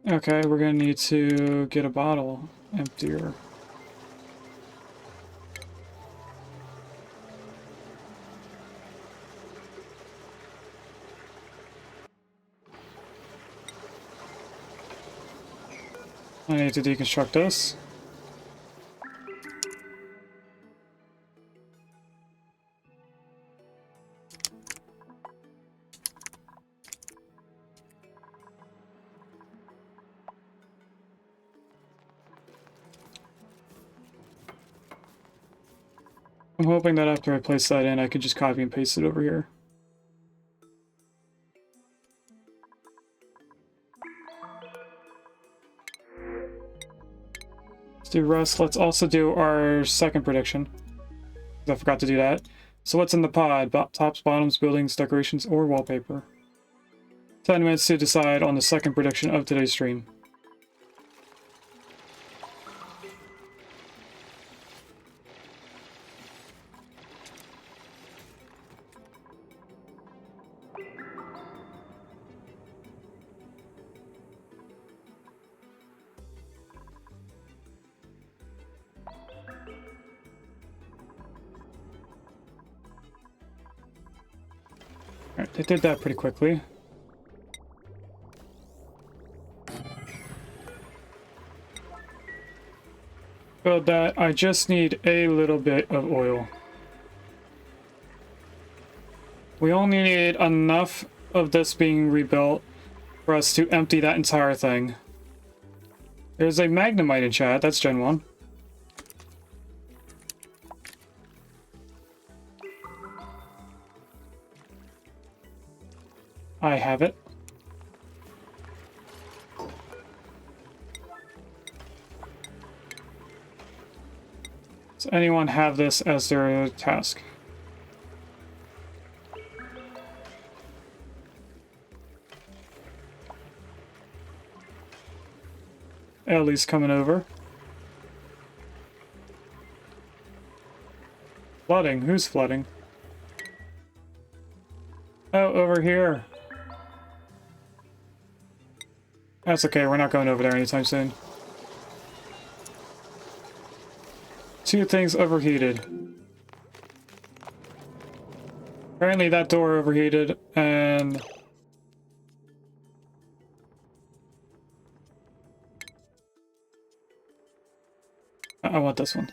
Okay, we're gonna need to get a bottle emptier. I need to deconstruct this. I'm hoping that after I place that in, I could just copy and paste it over here. Let's do rust. Let's also do our second prediction. I forgot to do that. So what's in the pod? Tops, bottoms, buildings, decorations, or wallpaper? 10 minutes to decide on the second prediction of today's stream. Alright, they did that pretty quickly. Build that. I just need a little bit of oil. We only need enough of this being rebuilt for us to empty that entire thing. There's a Magnemite in chat. That's Gen 1. I have it. Does anyone have this as their task? Ellie's coming over. Flooding? Who's flooding? Oh, over here. That's okay, we're not going over there anytime soon. Two things overheated. Apparently that door overheated, and... I want this one.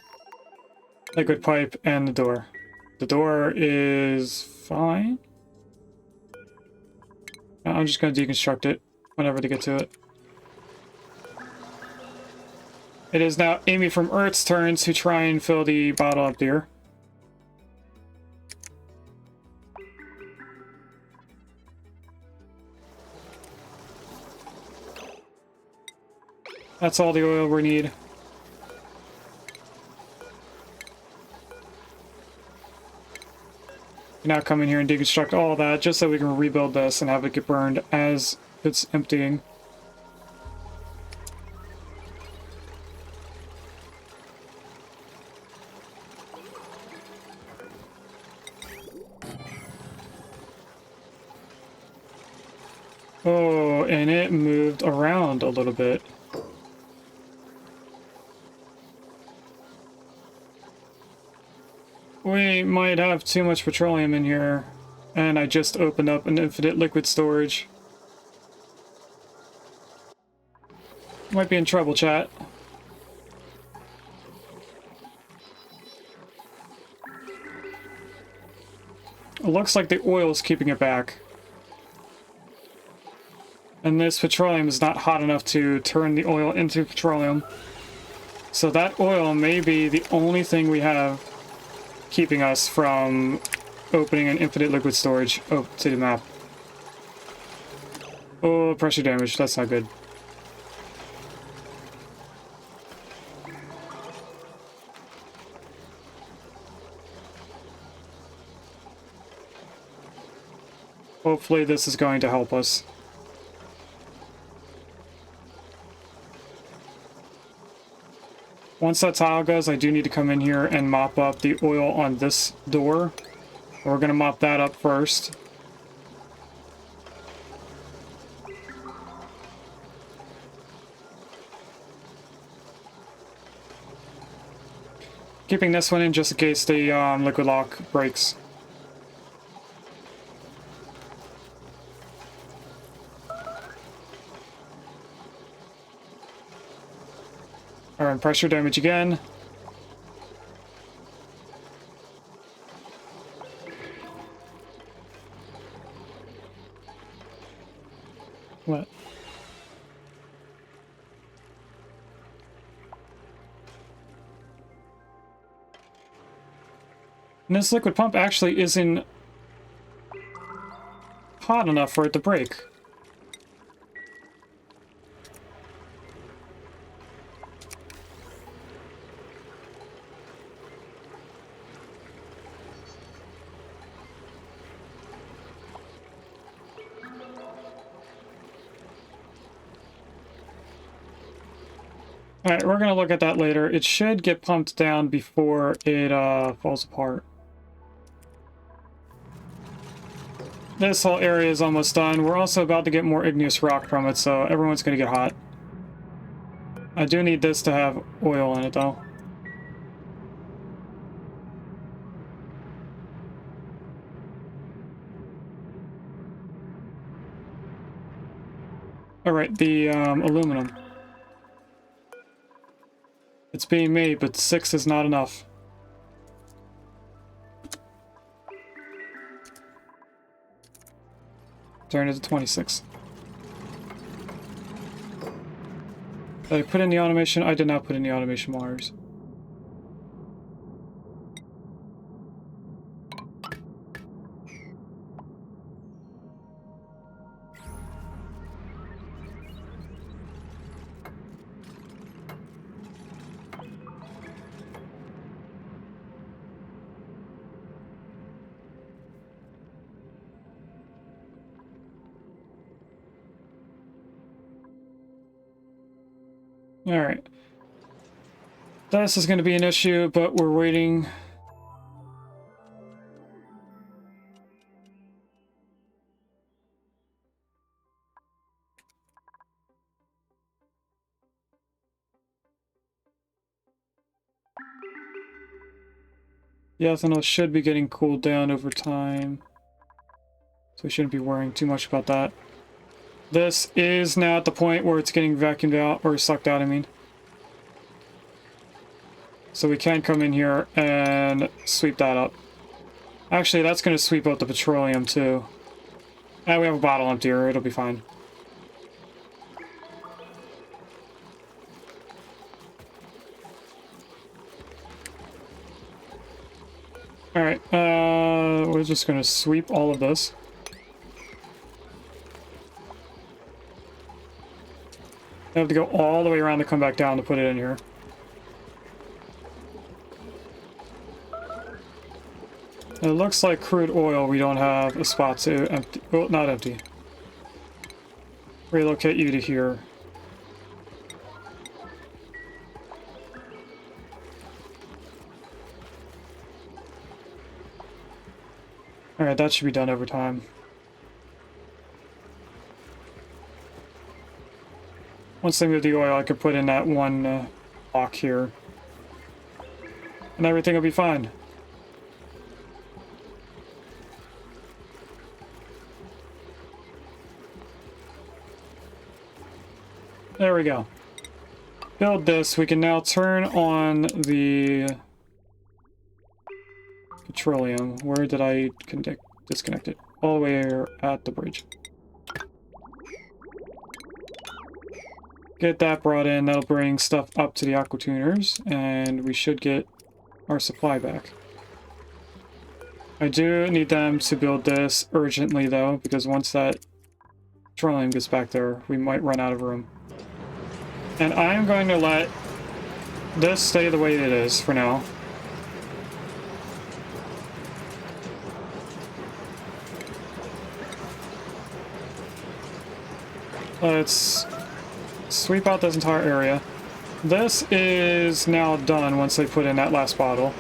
Liquid pipe and the door. The door is fine. I'm just going to deconstruct it whenever to get to it. It is now Amy from Earth's turn to try and fill the bottle up here. That's all the oil we need. Now come in here and deconstruct all that just so we can rebuild this and have it get burned as it's emptying. Oh, and it moved around a little bit. We might have too much petroleum in here, and I just opened up an infinite liquid storage. Might be in trouble, chat. It looks like the oil is keeping it back. And this petroleum is not hot enough to turn the oil into petroleum. So that oil may be the only thing we have keeping us from opening an infinite liquid storage to the map. Oh, pressure damage. That's not good. Hopefully this is going to help us. Once that tile goes, I do need to come in here and mop up the oil on this door. We're going to mop that up first. Keeping this one in just in case the liquid lock breaks. Alright, pressure damage again. What? And this liquid pump actually isn't hot enough for it to break. Alright, we're going to look at that later. It should get pumped down before it falls apart. This whole area is almost done. We're also about to get more igneous rock from it, so everyone's going to get hot. I do need this to have oil in it, though. Alright, the aluminum. It's being made, but 6 is not enough. Turn it to 26. Did I put in the automation? I did not put in the automation wires. Alright. This is going to be an issue, but we're waiting. The ethanol should be getting cooled down over time, so we shouldn't be worrying too much about that. This is now at the point where it's getting vacuumed out, or sucked out, I mean. So we can come in here and sweep that up. Actually, that's going to sweep out the petroleum too. And we have a bottle emptier, it'll be fine. Alright, we're just going to sweep all of this. I have to go all the way around to come back down to put it in here. It looks like crude oil we don't have a spot to empty. Well, not empty. Relocate you to here. Alright, that should be done over time. Once they move the oil, I could put in that one block here. And everything will be fine. There we go. Build this. We can now turn on the petroleum. Where did I disconnect it? All the way at the bridge. Get that brought in. That'll bring stuff up to the aqua tuners, and we should get our supply back. I do need them to build this urgently, though, because once that petroleum gets back there, we might run out of room. And I'm going to let this stay the way it is for now. Let's sweep out this entire area. This is now done once they put in that last bottle.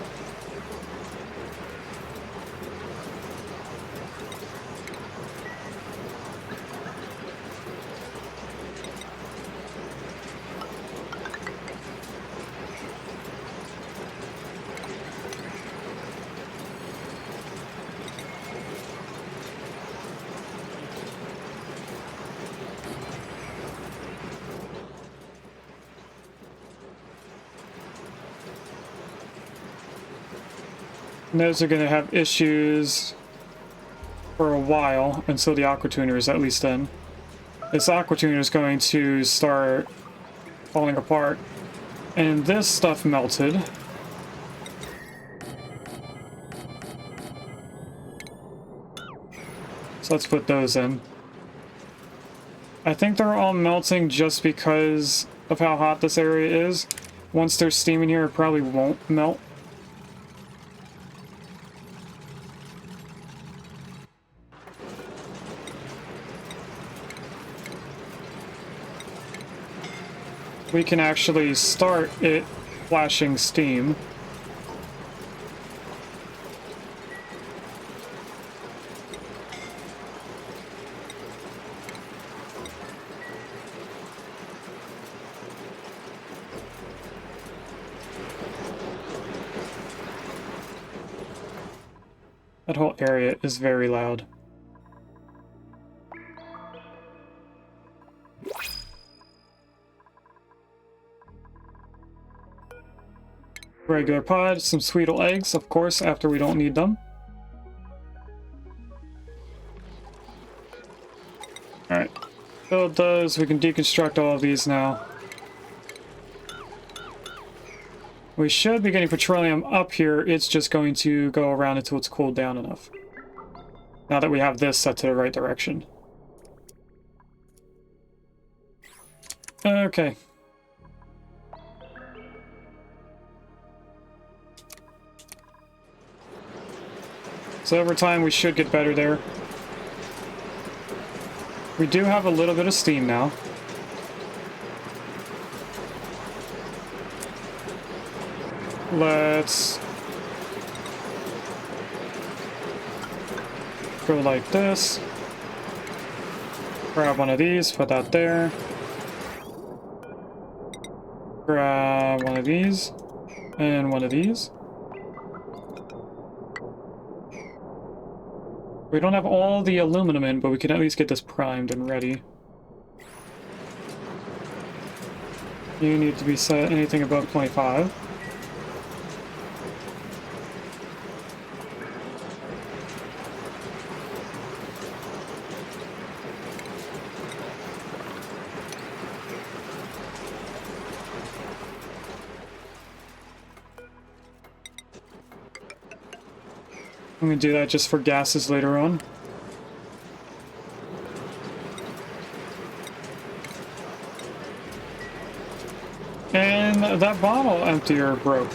And those are going to have issues for a while until the aqua tuner is at least in. This aqua tuner is going to start falling apart. And this stuff melted. So let's put those in. I think they're all melting just because of how hot this area is. Once there's steam in here, it probably won't melt. We can actually start it flashing steam. That whole area is very loud. Regular pod, some Sweetle eggs, of course, after we don't need them. Alright. Build those, we can deconstruct all of these now. We should be getting petroleum up here, it's just going to go around until it's cooled down enough. Now that we have this set to the right direction. Okay. So over time we should get better there. We do have a little bit of steam now. Let's go like this. Grab one of these, put that there. Grab one of these and one of these. We don't have all the aluminum in, but we can at least get this primed and ready. You need to be set anything above 25. I'm gonna do that just for gases later on. And that bottle emptier broke.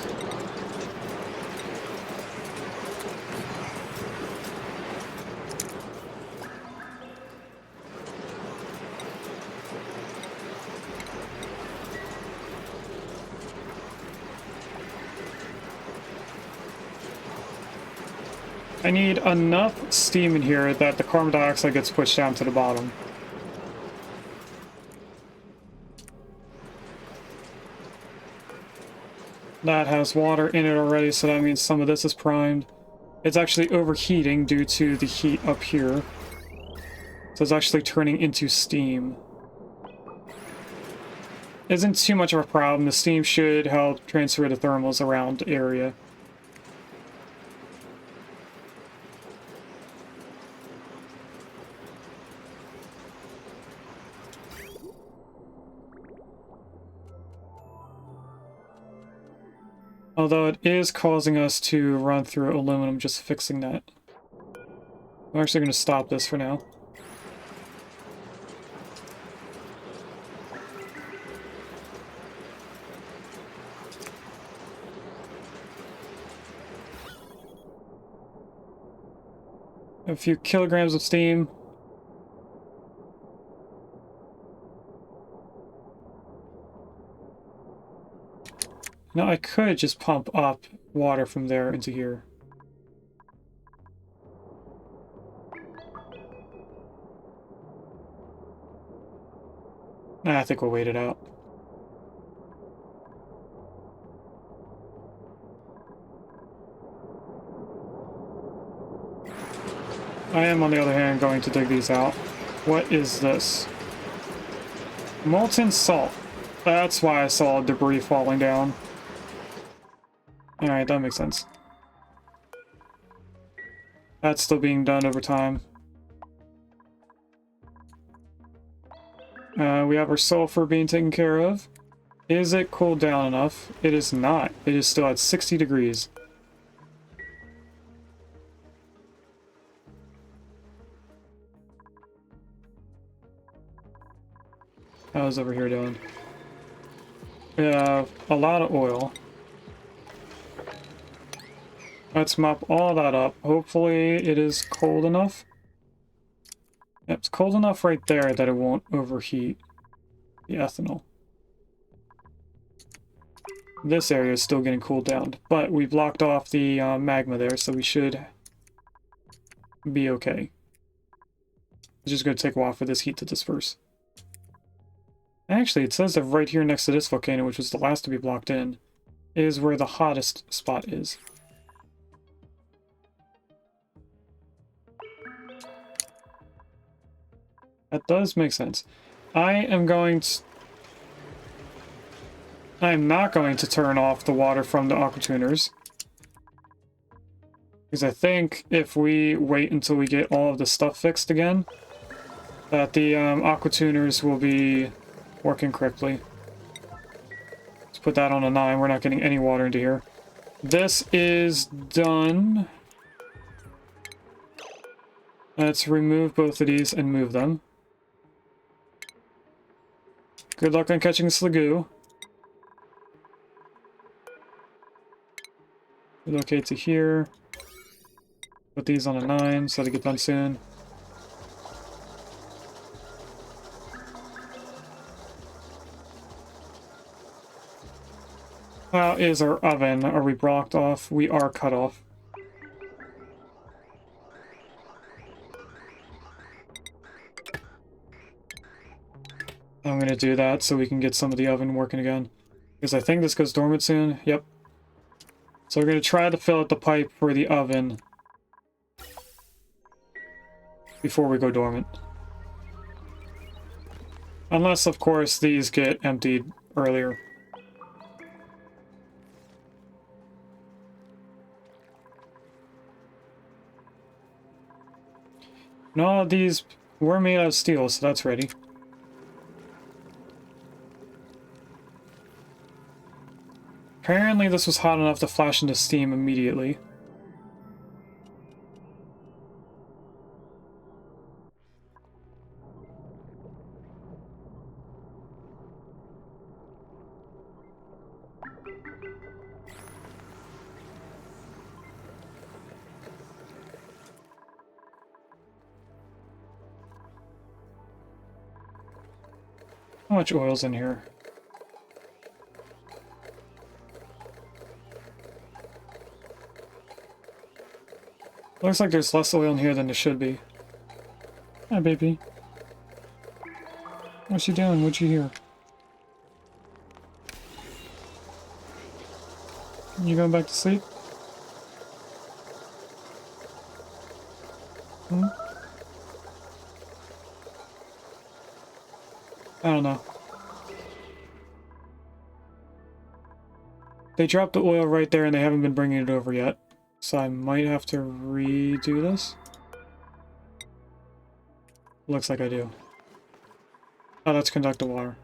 I need enough steam in here that the carbon dioxide gets pushed down to the bottom. That has water in it already, so that means some of this is primed. It's actually overheating due to the heat up here. So it's actually turning into steam. Isn't too much of a problem. The steam should help transfer the thermals around the area. Although it is causing us to run through aluminum, just fixing that. I'm actually going to stop this for now. A few kilograms of steam. Now I could just pump up water from there into here. Nah, I think we'll wait it out. I am, on the other hand, going to dig these out. What is this? Molten salt. That's why I saw debris falling down. Alright, that makes sense. That's still being done over time. We have our sulfur being taken care of. Is it cooled down enough? It is not. It is still at 60 degrees. How's over here doing? We have a lot of oil. Let's mop all that up. Hopefully it is cold enough. Yep, it's cold enough right there that it won't overheat the ethanol. This area is still getting cooled down, but we blocked off the magma there, so we should be okay. It's just going to take a while for this heat to disperse. Actually, it says that right here next to this volcano, which was the last to be blocked in, is where the hottest spot is. That does make sense. I am not going to turn off the water from the aquatuners. Because I think if we wait until we get all of the stuff fixed again, that the aquatuners will be working correctly. Let's put that on a 9. We're not getting any water into here. This is done. Let's remove both of these and move them. Good luck on catching Slagoo. Relocate to here. Put these on a 9 so they get done soon. How is our oven? Are we blocked off? We are cut off. I'm going to do that so we can get some of the oven working again. Because I think this goes dormant soon. Yep. So we're going to try to fill out the pipe for the oven before we go dormant. Unless, of course, these get emptied earlier. No, these were made out of steel, so that's ready. Apparently this was hot enough to flash into steam immediately. How much oil's in here? Looks like there's less oil in here than there should be. Hi, baby. What's you doing? What'd you hear? You going back to sleep? Hmm? I don't know. They dropped the oil right there and they haven't been bringing it over yet. So I might have to redo this. Looks like I do. Oh, that's conductive water.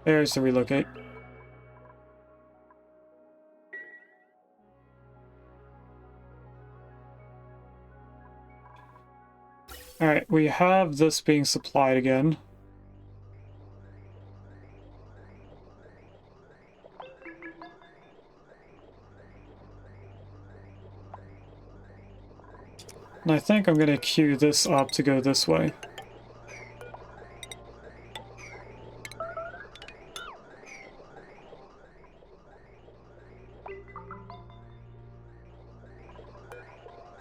There's the relocate. Alright, we have this being supplied again. And I think I'm going to queue this up to go this way.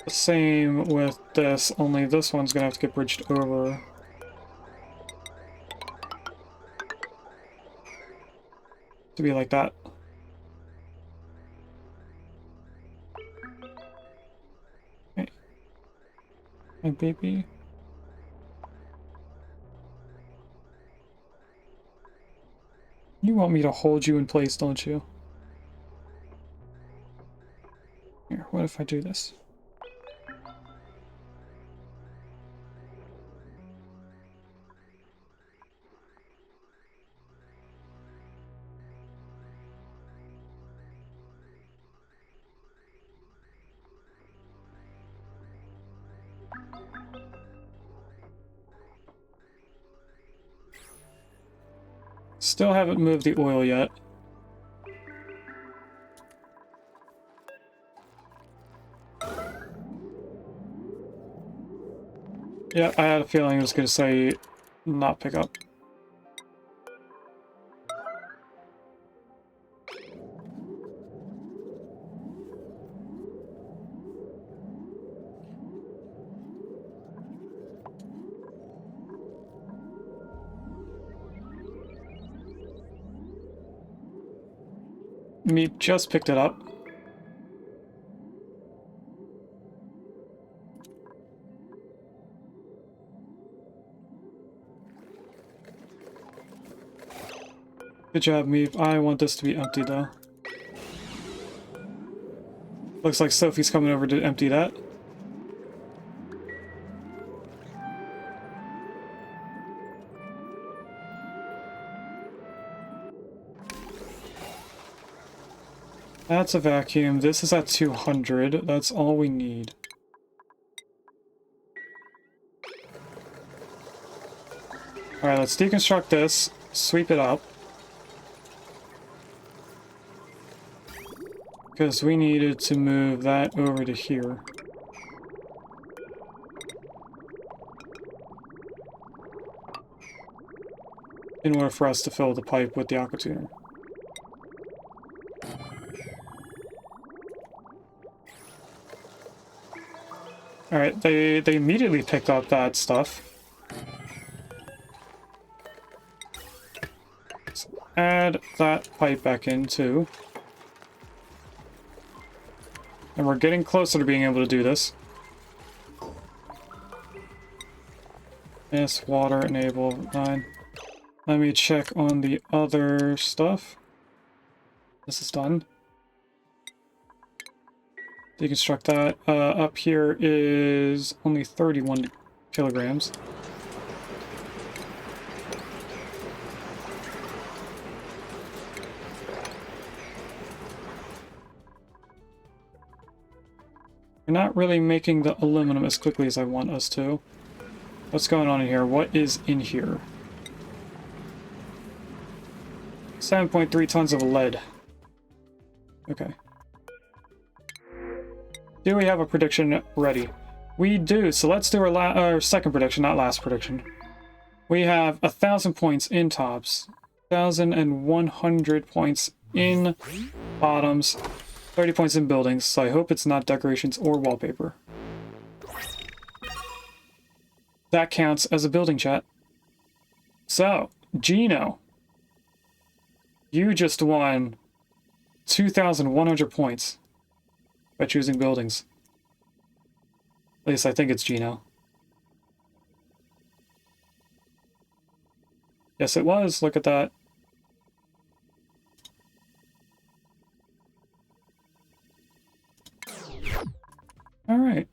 The same with this, only this one's gonna have to get bridged over. To be like that. Okay. My baby. You want me to hold you in place, don't you? Here, what if I do this? Still haven't moved the oil yet. Yeah, I had a feeling it was going to say not pick up. Meep just picked it up. Good job, Meep. I want this to be empty, though. Looks like Sophie's coming over to empty that. That's a vacuum. This is at 200. That's all we need. Alright, let's deconstruct this. Sweep it up. Because we needed to move that over to here. In order for us to fill the pipe with the aqua tuner. Alright, they immediately picked up that stuff. Let's add that pipe back in too. And we're getting closer to being able to do this. Yes, water enable 9. Let me check on the other stuff. This is done. Deconstruct that. Up here is only 31 kilograms. We're not really making the aluminum as quickly as I want us to. What's going on in here? What is in here? 7.3 tons of lead. Okay. Do we have a prediction ready? We do, so let's do our second prediction, not last prediction. We have 1,000 points in tops, 1,100 points in bottoms, 30 points in buildings, so I hope it's not decorations or wallpaper. That counts as a building, chat. So, Gino, you just won 2,100 points by choosing buildings. At least I think it's Gino. Yes, it was. Look at that. All right.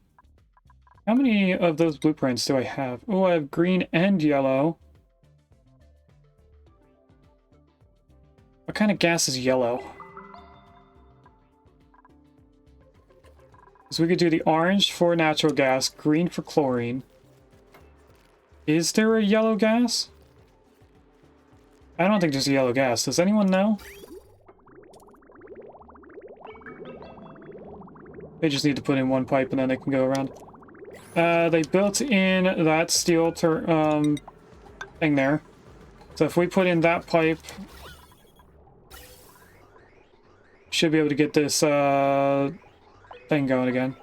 How many of those blueprints do I have? Oh, I have green and yellow. What kind of gas is yellow? So we could do the orange for natural gas, green for chlorine. Is there a yellow gas? I don't think there's a yellow gas. Does anyone know? They just need to put in one pipe and then they can go around. They built in that steel thing there. So if we put in that pipe, should be able to get this thing going again.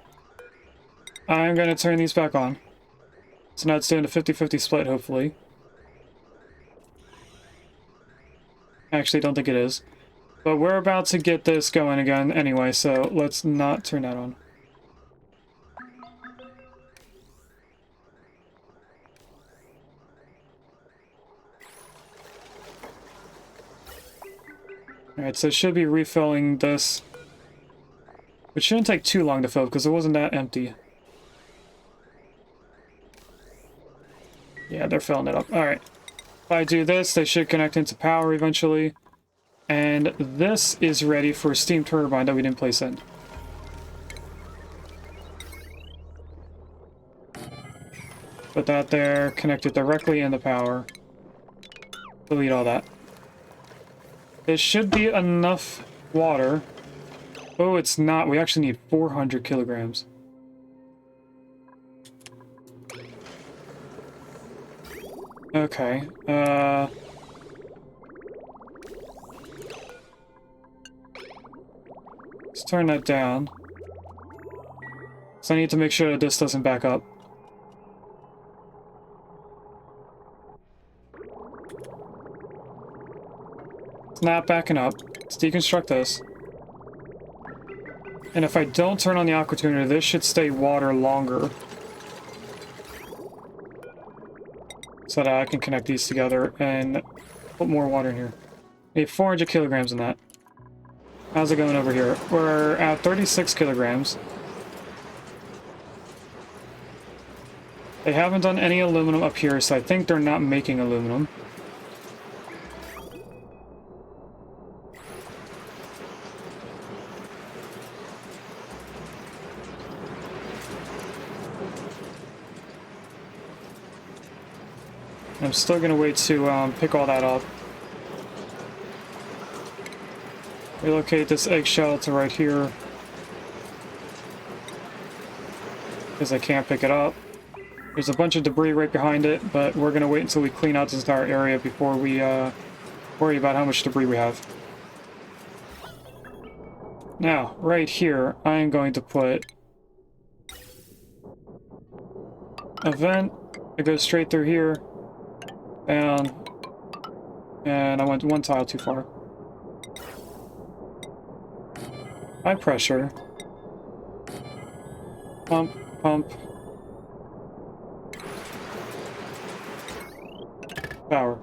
I'm going to turn these back on. So now it's doing a 50-50 split, hopefully. Actually, don't think it is. But we're about to get this going again anyway, so let's not turn that on. Alright, so it should be refilling this. It shouldn't take too long to fill because it wasn't that empty. Yeah, they're filling it up. Alright. If I do this, they should connect into power eventually. And this is ready for a steam turbine that we didn't place in. Put that there, connect it directly in the power. Delete all that. There should be enough water. Oh, it's not. We actually need 400 kilograms. Okay. Let's turn that down. So I need to make sure that this doesn't back up. It's not backing up. Let's deconstruct this. And if I don't turn on the aqua tuner, this should stay water longer. So that I can connect these together and put more water in here. I need 400 kilograms in that. How's it going over here? We're at 36 kilograms. They haven't done any aluminum up here, so I think they're not making aluminum. I'm still gonna wait to pick all that up. Relocate this eggshell to right here. Because I can't pick it up. There's a bunch of debris right behind it, but we're gonna wait until we clean out this entire area before we worry about how much debris we have. Now, right here, I'm going to put a vent that goes straight through here, down, and I went one tile too far. High pressure. Pump, pump. Power.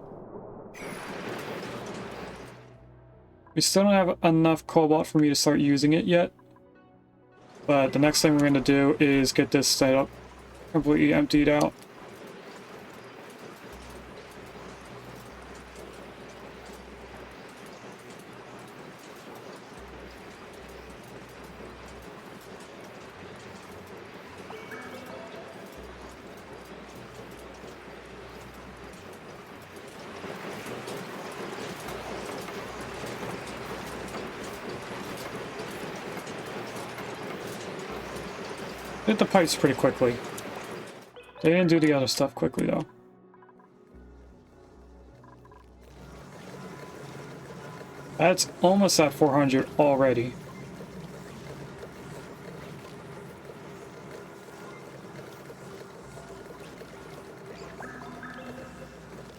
We still don't have enough cobalt for me to start using it yet. But the next thing we're going to do is get this set up completely emptied out. Did the pipes pretty quickly. They didn't do the other stuff quickly, though. That's almost at 400 already.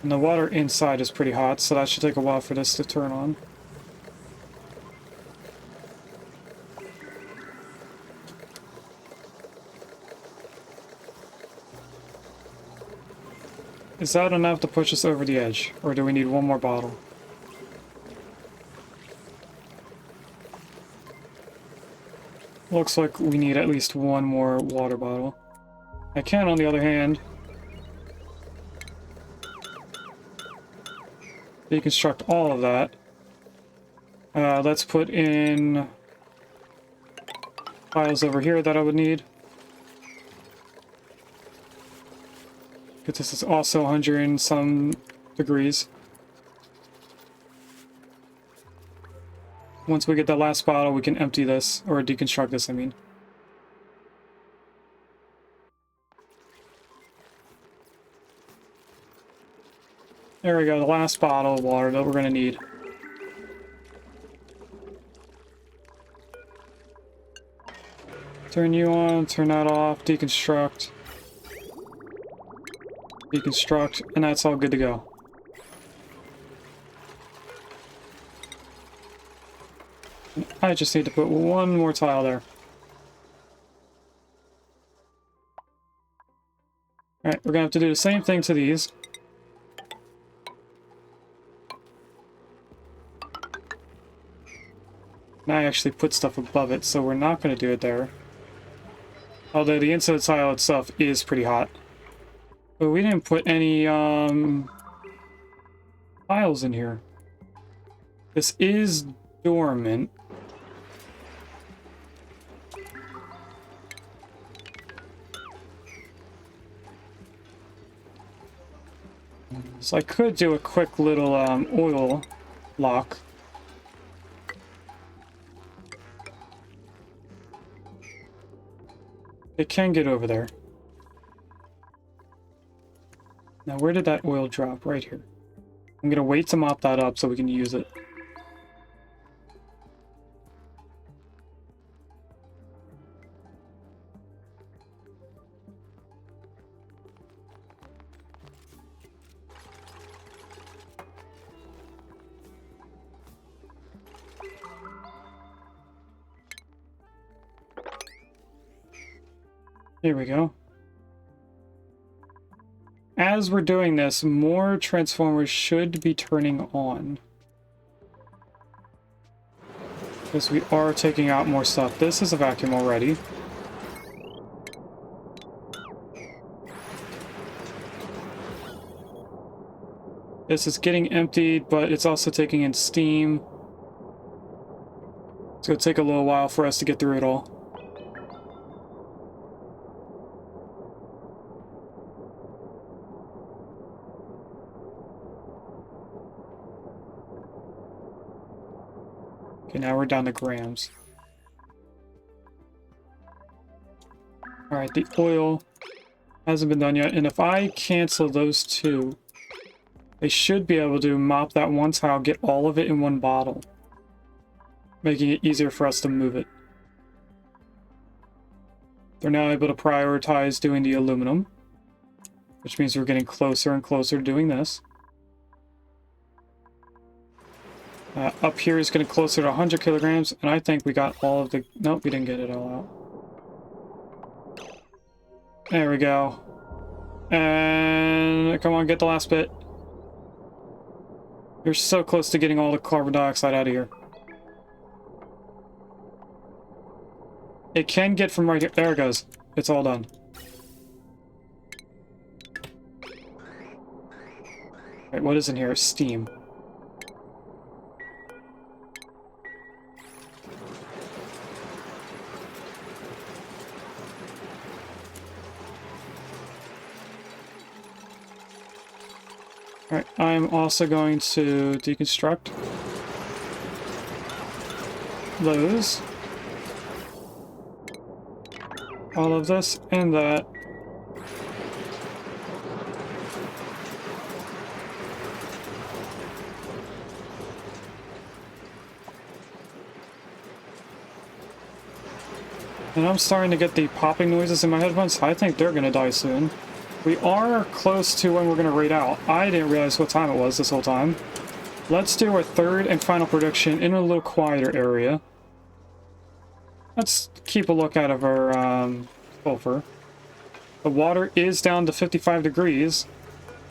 And the water inside is pretty hot, so that should take a while for this to turn on. Is that enough to push us over the edge, or do we need one more bottle? Looks like we need at least one more water bottle. I can, on the other hand, deconstruct all of that. Let's put in piles over here that I would need. Because this is also 100 and some degrees. Once we get the last bottle, we can empty this, or deconstruct this, I mean. There we go, the last bottle of water that we're going to need. Turn you on, turn that off, deconstruct. Deconstruct, and that's all good to go. I just need to put one more tile there. Alright, we're gonna have to do the same thing to these. And I actually put stuff above it, so we're not gonna do it there. Although the inside tile itself is pretty hot. But we didn't put any tiles in here. This is dormant. So I could do a quick little oil lock. It can get over there. Now where did that oil drop? Right here. I'm gonna wait to mop that up so we can use it. Here we go. As we're doing this, more transformers should be turning on. Because we are taking out more stuff. This is a vacuum already. This is getting emptied, but it's also taking in steam. It's going to take a little while for us to get through it all. Okay, now we're down to grams. Alright, the oil hasn't been done yet, and if I cancel those two, they should be able to mop that one tile, get all of it in one bottle, making it easier for us to move it. They're now able to prioritize doing the aluminum, which means we're getting closer and closer to doing this. Up here is getting closer to 100 kilograms, and I think we got all of the... Nope, we didn't get it all out. There we go. And come on, get the last bit. You're so close to getting all the carbon dioxide out of here. It can get from right here. There it goes. It's all done. Alright, what is in here? Steam. Alright, I'm also going to deconstruct those. All of this and that. And I'm starting to get the popping noises in my headphones. I think they're gonna die soon. We are close to when we're going to raid out. I didn't realize what time it was this whole time. Let's do our third and final prediction in a little quieter area. Let's keep a look out of our sulfur. The water is down to 55 degrees,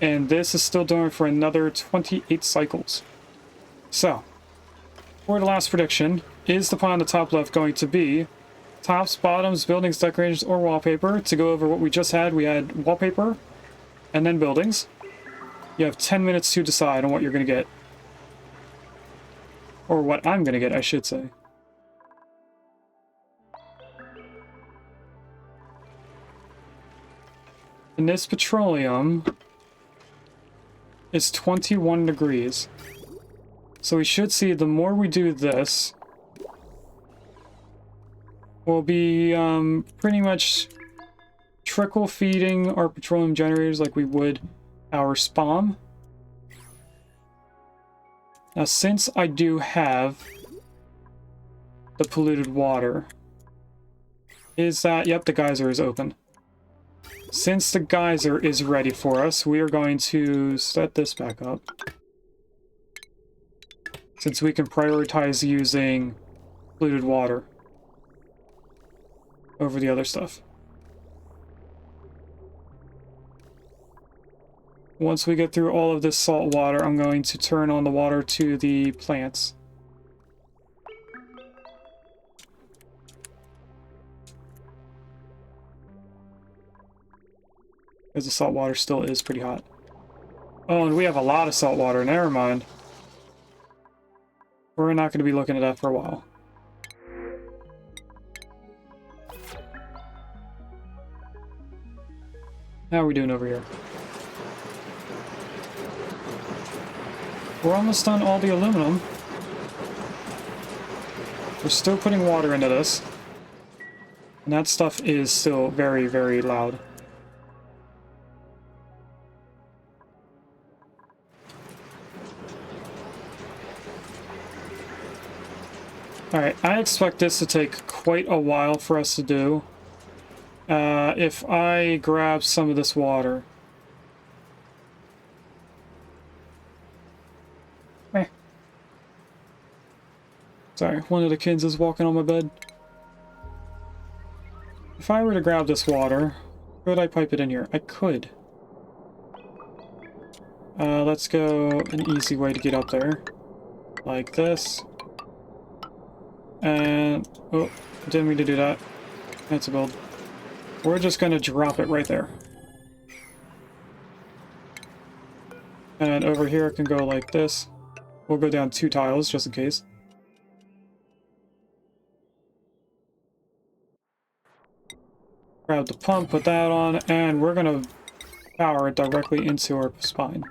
and this is still doing for another 28 cycles. So, for the last prediction, is the pond on the top left going to be tops, bottoms, buildings, decorations, or wallpaper? To go over what we just had, we had wallpaper and then buildings. You have 10 minutes to decide on what you're going to get. Or what I'm going to get, I should say. And this petroleum is 21 degrees. So we should see the more we do this, we'll be pretty much trickle feeding our petroleum generators like we would our spawn. Now, since I do have the polluted water, is that, yep, the geyser is open. Since the geyser is ready for us, we are going to set this back up. Since we can prioritize using polluted water over the other stuff. Once we get through all of this salt water, I'm going to turn on the water to the plants. Because the salt water still is pretty hot. Oh, and we have a lot of salt water. Never mind. We're not going to be looking at that for a while. How are we doing over here? We're almost done all the aluminum. We're still putting water into this. And that stuff is still very, very loud. Alright, I expect this to take quite a while for us to do. If I grab some of this water. Sorry, one of the kids is walking on my bed. If I were to grab this water, could I pipe it in here? I could. Let's go an easy way to get up there. Like this. And... oh, didn't mean to do that. That's a build. We're just gonna drop it right there. And over here it can go like this. We'll go down 2 tiles just in case. Grab the pump, put that on, and we're gonna power it directly into our spine.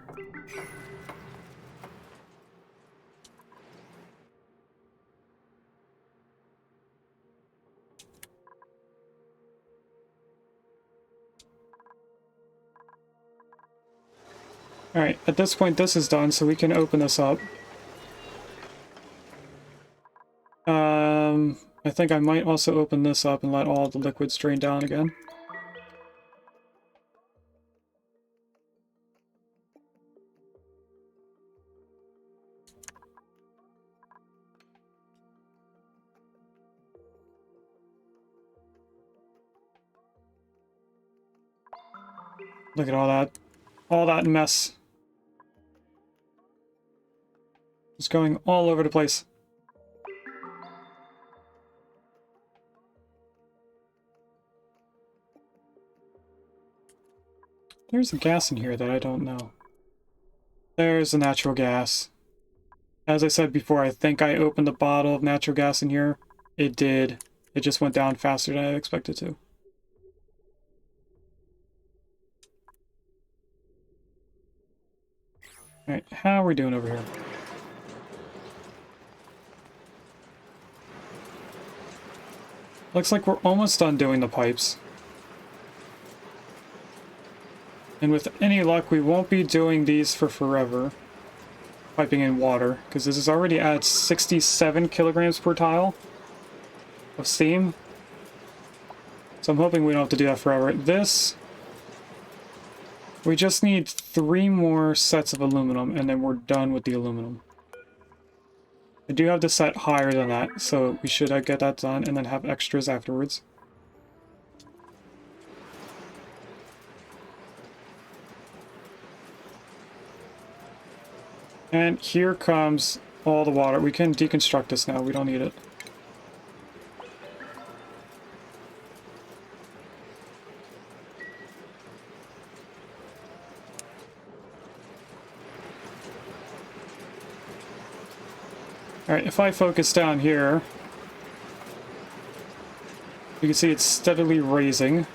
Alright, at this point this is done, so we can open this up. I think I might also open this up and let all the liquids drain down again. Look at all that mess. It's going all over the place. There's a gas in here that I don't know. There's the natural gas. As I said before, I think I opened a bottle of natural gas in here. It did. It just went down faster than I expected to. Alright, how are we doing over here? Looks like we're almost done doing the pipes. And with any luck, we won't be doing these for forever. Piping in water, because this is already at 67 kilograms per tile of steam. So I'm hoping we don't have to do that forever. This, we just need 3 more sets of aluminum, and then we're done with the aluminum. I do have to set higher than that, so we should get that done, and then have extras afterwards. And here comes all the water. We can deconstruct this now. We don't need it. Alright, if I focus down here, you can see it's steadily raising.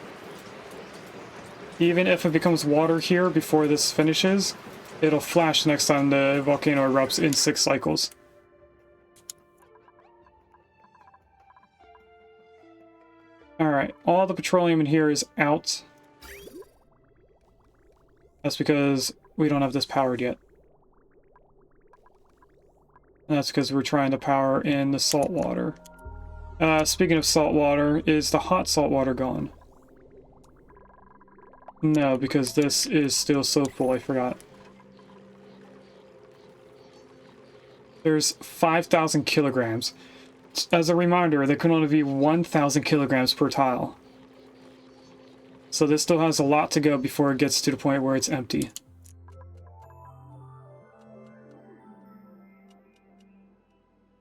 Even if it becomes water here before this finishes, it'll flash next time the volcano erupts in 6 cycles. Alright, all the petroleum in here is out. That's because we don't have this powered yet. And that's because we're trying to power in the salt water. Speaking of salt water, is the hot salt water gone? No, because this is still so full, I forgot. There's 5,000 kilograms. As a reminder, there can only be 1,000 kilograms per tile. So this still has a lot to go before it gets to the point where it's empty.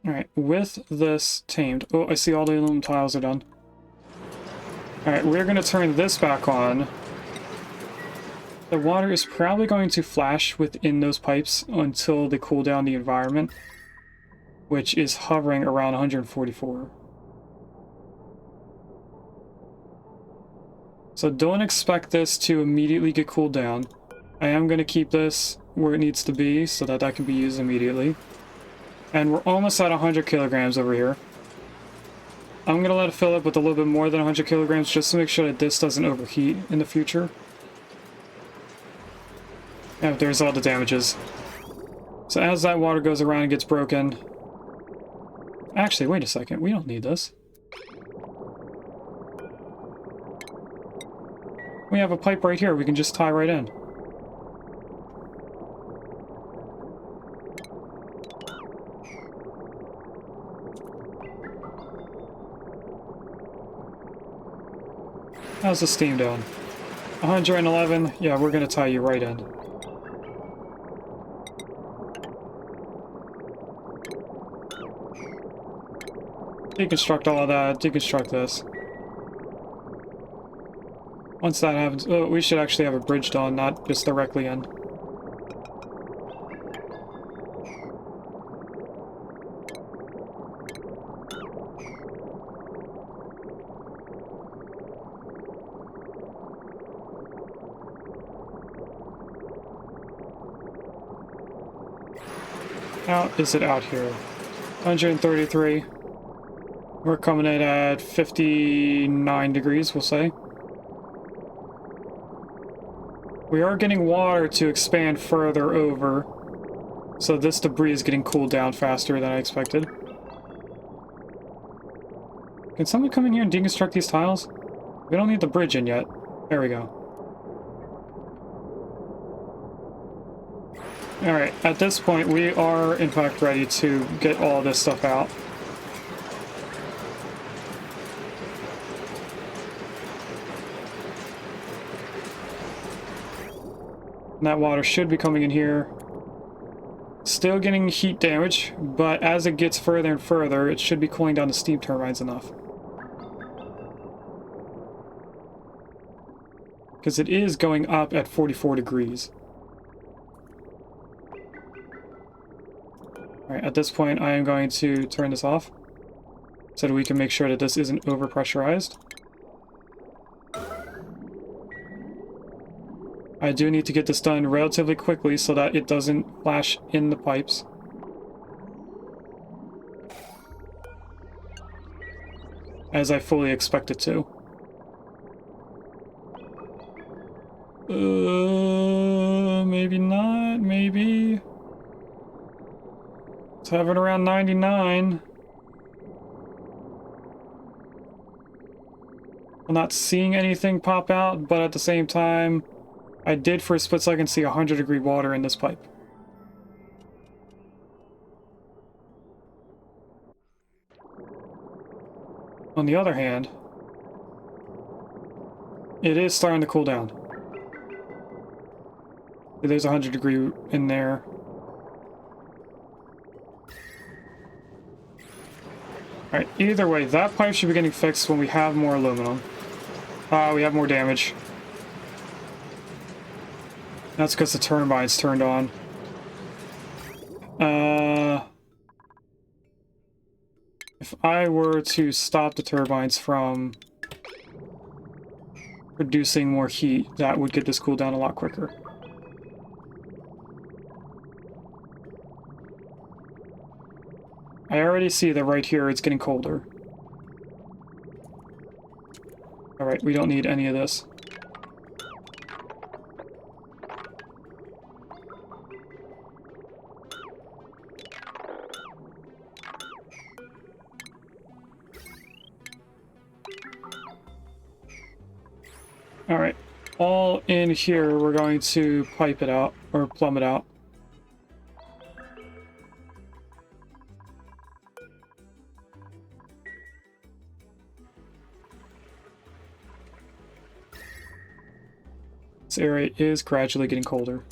Alright, with this tamed... Oh, I see all the aluminum tiles are done. Alright, we're going to turn this back on. The water is probably going to flash within those pipes until they cool down the environment, which is hovering around 144. So don't expect this to immediately get cooled down. I am going to keep this where it needs to be so that that can be used immediately. And we're almost at 100 kilograms over here. I'm going to let it fill up with a little bit more than 100 kilograms just to make sure that this doesn't overheat in the future. Yeah, there's all the damages. So as that water goes around and gets broken... Actually, wait a second. We don't need this. We have a pipe right here we can just tie right in. How's the steam doing? 111? Yeah, we're gonna tie you right in. Deconstruct all of that, deconstruct this. Once that happens, oh, we should actually have a bridge done, not just directly in. How is it out here? 133. We're coming in at 59 degrees, we'll say. We are getting water to expand further over, so this debris is getting cooled down faster than I expected. Can someone come in here and deconstruct these tiles? We don't need the bridge in yet. There we go. Alright, at this point we are in fact ready to get all this stuff out. And that water should be coming in here. Still getting heat damage, but as it gets further and further, it should be cooling down the steam turbines enough. Because it is going up at 44 degrees. Alright, at this point I am going to turn this off so that we can make sure that this isn't over-pressurized. I do need to get this done relatively quickly so that it doesn't flash in the pipes. As I fully expect it to. Maybe not, maybe. Let's have it around 99. I'm not seeing anything pop out, but at the same time, I did for a split second see 100-degree water in this pipe. On the other hand, it is starting to cool down. There's 100-degree in there. Alright, either way, that pipe should be getting fixed when we have more aluminum. We have more damage. That's because the turbine's turned on. If I were to stop the turbines from producing more heat, that would get this cooled down a lot quicker. I already see that right here it's getting colder. Alright, we don't need any of this. Alright. All in here, we're going to pipe it out, or plumb it out. This area is gradually getting colder.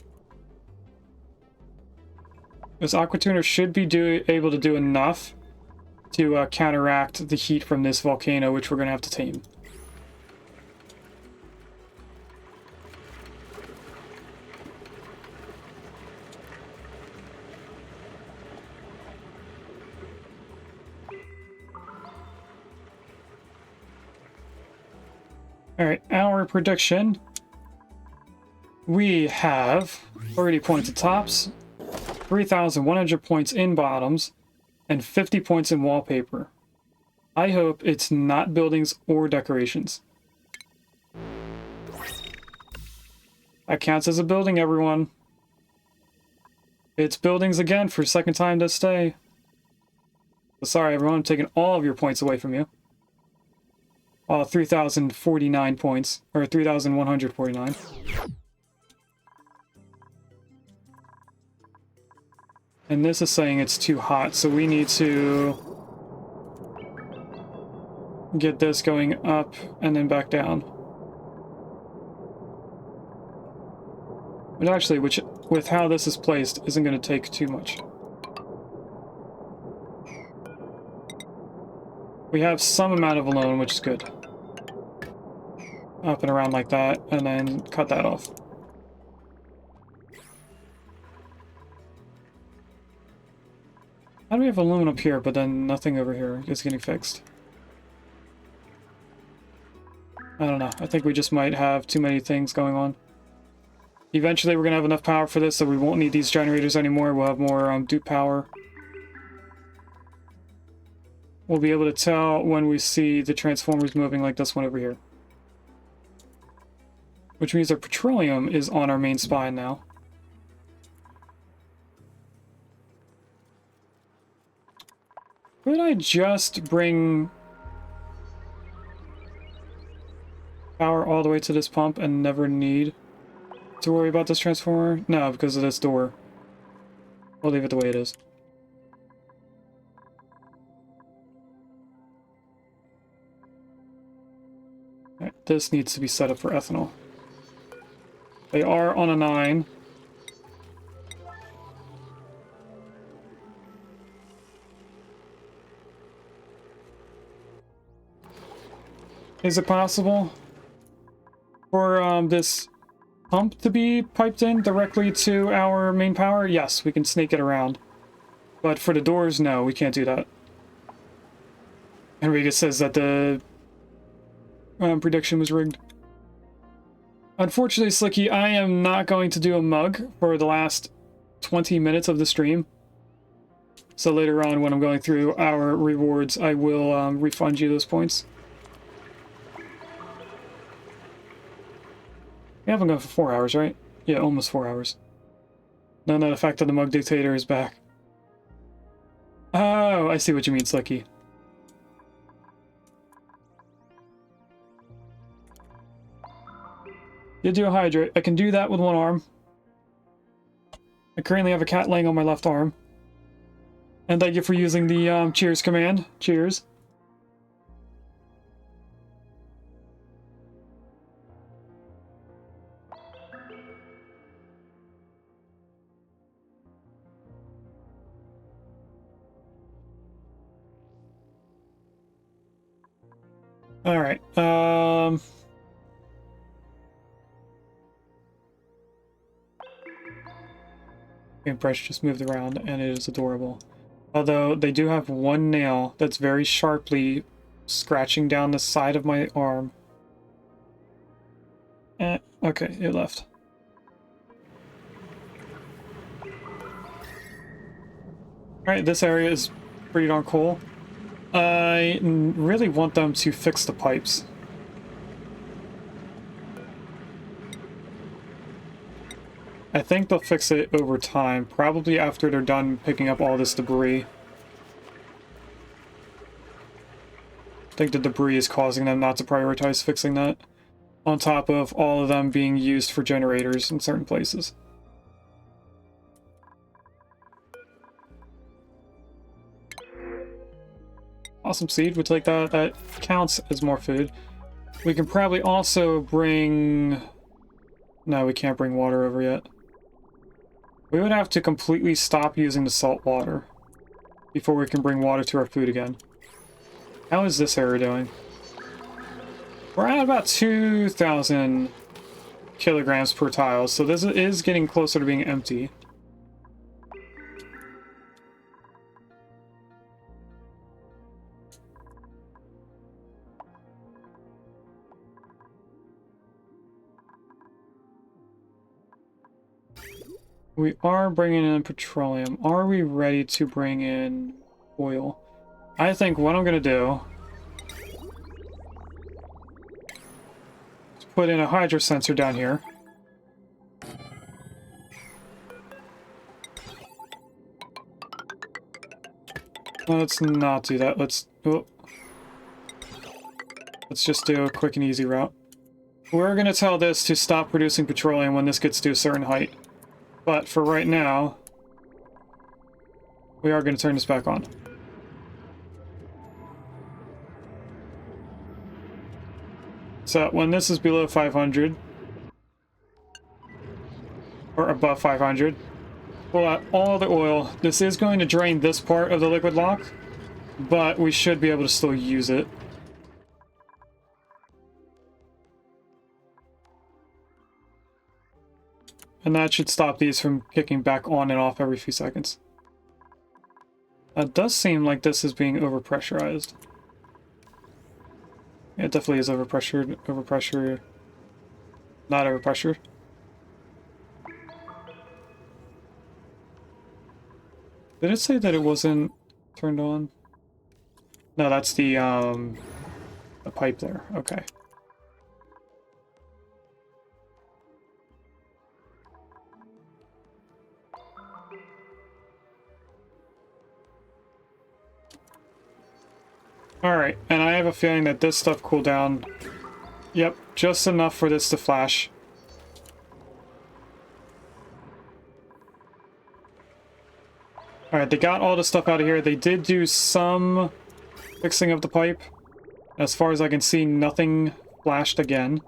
This aqua tuner should be able to do enough to counteract the heat from this volcano, which we're going to have to tame. Alright, our prediction. We have 30 points at tops, 3,100 points in bottoms, and 50 points in wallpaper. I hope it's not buildings or decorations. That counts as a building, everyone. It's buildings again for second time this day. Sorry, everyone, I'm taking all of your points away from you. 3,049 points, or 3,149. And this is saying it's too hot, so we need to get this going up and then back down. But actually, with how this is placed, isn't going to take too much. We have some amount of alone, which is good. Up and around like that, and then cut that off. How do we have aluminum up here, but then nothing over here is getting fixed? I don't know. I think we just might have too many things going on. Eventually, we're going to have enough power for this, so we won't need these generators anymore. We'll have more dupe power. We'll be able to tell when we see the transformers moving like this one over here. Which means our petroleum is on our main spine now. Could I just bring power all the way to this pump and never need to worry about this transformer? No, because of this door. We'll leave it the way it is. Alright, this needs to be set up for ethanol. They are on a 9. Is it possible for this pump to be piped in directly to our main power? Yes, we can snake it around. But for the doors, no, we can't do that. Enriquez says that the prediction was rigged. Unfortunately, Slicky, I am not going to do a mug for the last 20 minutes of the stream. So later on, when I'm going through our rewards, I will refund you those points. We haven't gone for 4 hours, right? Yeah, almost 4 hours. No, the fact that the mug dictator is back. Oh, I see what you mean, Slicky. You do hydrate. I can do that with one arm. I currently have a cat laying on my left arm. And thank you for using the cheers command. Cheers. All right. Paintbrush just moved around, and it is adorable. Although they do have one nail that's very sharply scratching down the side of my arm. Okay, it left. Alright, this area is pretty darn cool. I really want them to fix the pipes. I think they'll fix it over time, probably after they're done picking up all this debris. I think the debris is causing them not to prioritize fixing that. on top of all of them being used for generators in certain places. Awesome seed, we'll take that. That counts as more food. We can probably also bring... No, we can't bring water over yet. We would have to completely stop using the salt water before we can bring water to our food again. How is this area doing? We're at about 2,000 kilograms per tile, so this is getting closer to being empty. We are bringing in petroleum. Are we ready to bring in oil? I think what I'm going to do is put in a hydro sensor down here. Let's not do that. Let's just do a quick and easy route. We're going to tell this to stop producing petroleum when this gets to a certain height. But for right now, we are going to turn this back on. So when this is below 500, or above 500, pull out all the oil. This is going to drain this part of the liquid lock, but we should be able to still use it. And that should stop these from kicking back on and off every few seconds. It does seem like this is being overpressurized. Yeah, it definitely is overpressured. Overpressure. Not overpressured. Did it say that it wasn't turned on? No, that's the pipe there. Okay. Alright, and I have a feeling that this stuff cooled down. Yep, just enough for this to flash. Alright, they got all the stuff out of here. They did do some fixing of the pipe. As far as I can see, nothing flashed again.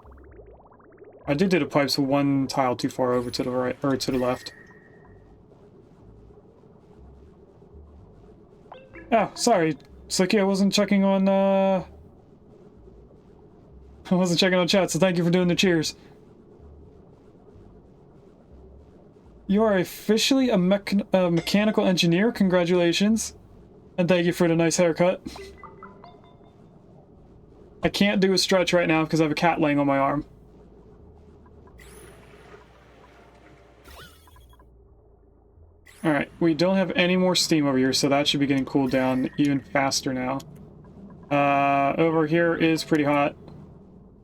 I did do the pipes one tile too far over to the right, or to the left. Oh, sorry. Slicky, I wasn't checking on, I wasn't checking on chat, so thank you for doing the cheers. You are officially a mechanical engineer. Congratulations. And thank you for the nice haircut. I can't do a stretch right now because I have a cat laying on my arm. Alright, we don't have any more steam over here, so that should be getting cooled down even faster now. Over here is pretty hot.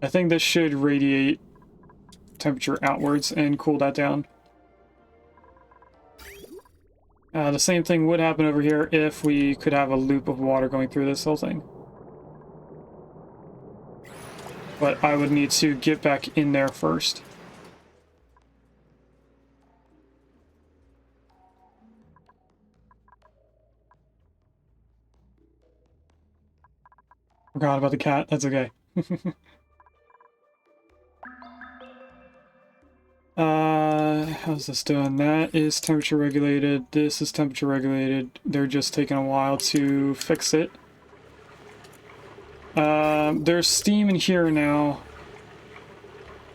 I think this should radiate temperature outwards and cool that down. The same thing would happen over here if we could have a loop of water going through this whole thing. But I would need to get back in there first. Forgot about the cat. That's okay. How's this doing? That is temperature regulated. This is temperature regulated. They're just taking a while to fix it. There's steam in here now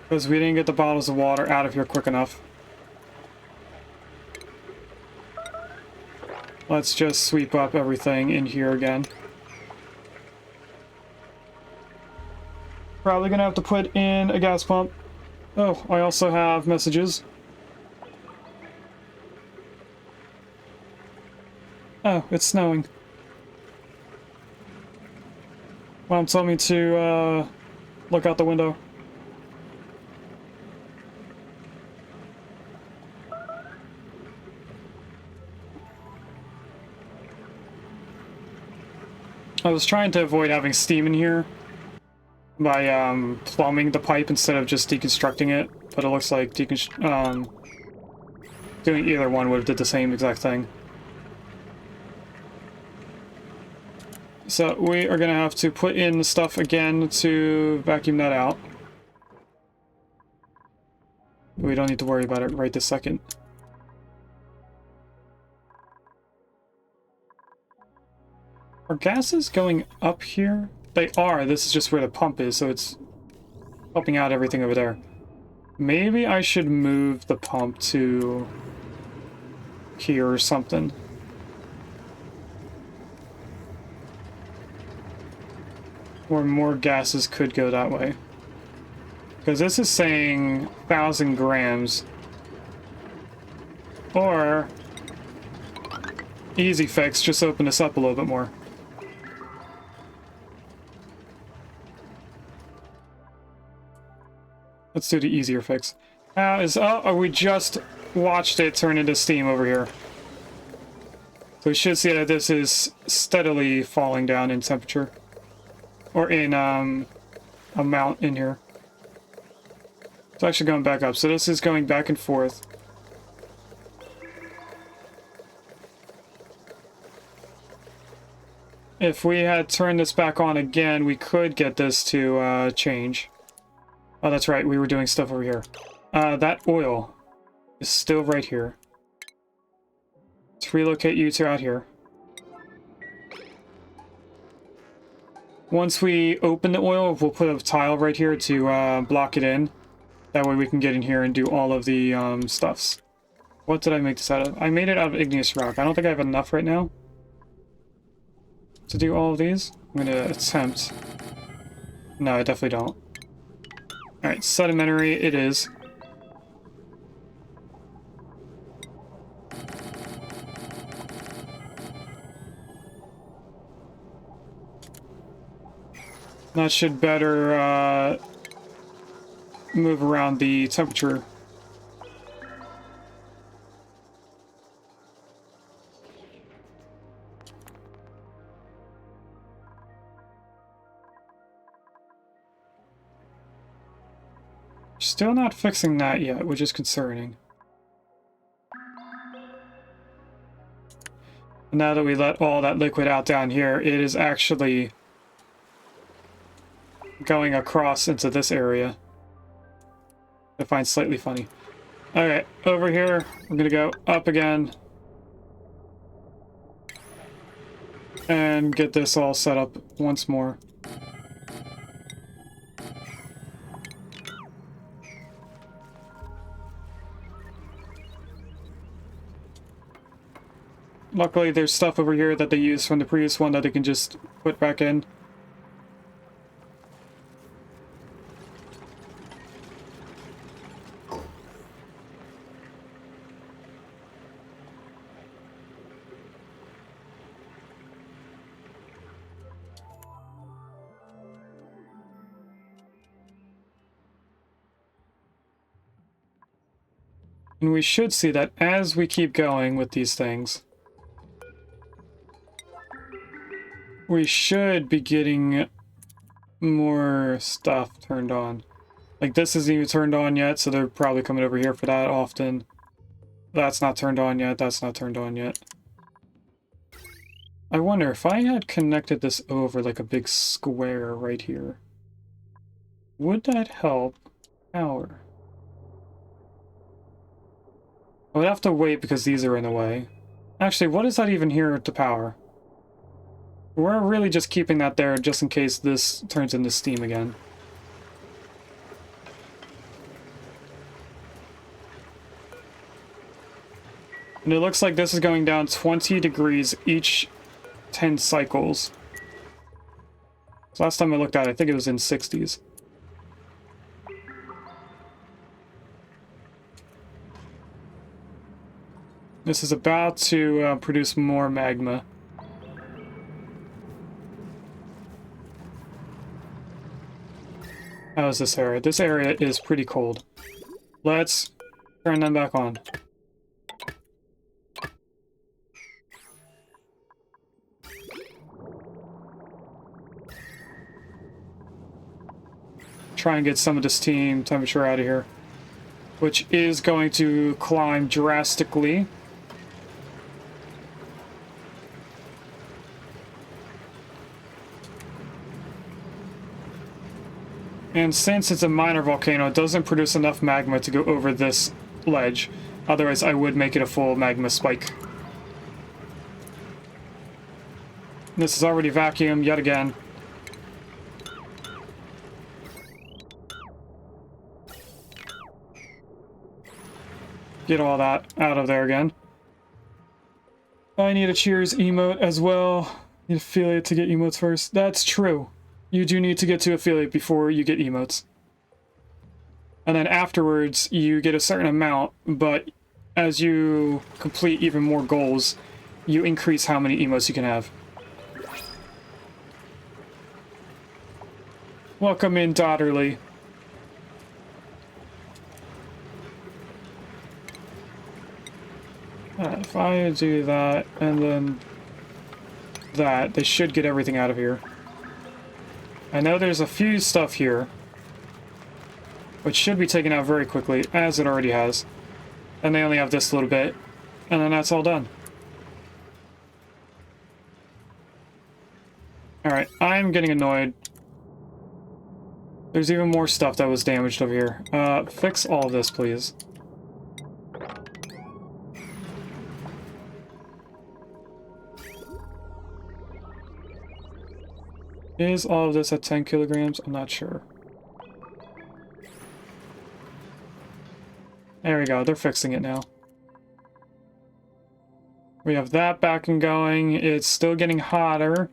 because we didn't get the bottles of water out of here quick enough. Let's just sweep up everything in here again. Probably gonna have to put in a gas pump. Oh, I also have messages. Oh, it's snowing. Mom told me to look out the window. I was trying to avoid having steam in here. by plumbing the pipe instead of just deconstructing it, but it looks like doing either one would have did the same exact thing. So we are going to have to put in the stuff again to vacuum that out. We don't need to worry about it right this second. Are gases going up here? They are. This is just where the pump is, so it's helping out everything over there. Maybe I should move the pump to here or something. Or more gases could go that way. Because this is saying 1,000 grams. Or easy fix, just open this up a little bit more. Let's do the easier fix. Oh, we just watched it turn into steam over here. So we should see that this is steadily falling down in temperature. Or in amount in here. It's actually going back up. So this is going back and forth. If we had turned this back on again, we could get this to change. Oh, that's right. We were doing stuff over here. That oil is still right here. Let's relocate you to out here. Once we open the oil, we'll put a tile right here to block it in. That way we can get in here and do all of the stuffs. What did I make this out of? I made it out of igneous rock. I don't think I have enough right now to do all of these. I'm going to attempt. No, I definitely don't. Alright, sedimentary it is. That should better move around the temperature. Still not fixing that yet, which is concerning. Now that we let all that liquid out down here, it is actually going across into this area. I find slightly funny. Okay, over here, we're gonna go up again. And get this all set up once more. Luckily, there's stuff over here that they used from the previous one that they can just put back in. And we should see that as we keep going with these things, we should be getting more stuff turned on. Like this isn't even turned on yet, so they're probably coming over here for that often. That's not turned on yet, that's not turned on yet. I wonder if I had connected this over like a big square right here, would that help power? I would have to wait because these are in the way. Actually, what is that even here to power? We're really just keeping that there just in case this turns into steam again. And it looks like this is going down 20 degrees each 10 cycles. So last time I looked at it, I think it was in 60s. This is about to produce more magma. How is this area? This area is pretty cold. Let's turn them back on. try and get some of this team temperature out of here, which is going to climb drastically. And since it's a minor volcano, it doesn't produce enough magma to go over this ledge. Otherwise, I would make it a full magma spike. This is already vacuum yet again. Get all that out of there again. I need a cheers emote as well. Need affiliate to get emotes first. That's true. You do need to get to affiliate before you get emotes. And then afterwards, you get a certain amount, but as you complete even more goals, you increase how many emotes you can have. Welcome in, Dotterly. If I do that, and then that, they should get everything out of here. I know there's a few stuff here, which should be taken out very quickly, as it already has. And they only have this little bit, and then that's all done. Alright, I'm getting annoyed. There's even more stuff that was damaged over here. Fix all of this, please. Is all of this at 10 kilograms? I'm not sure. There we go, they're fixing it now. We have that back and going. It's still getting hotter.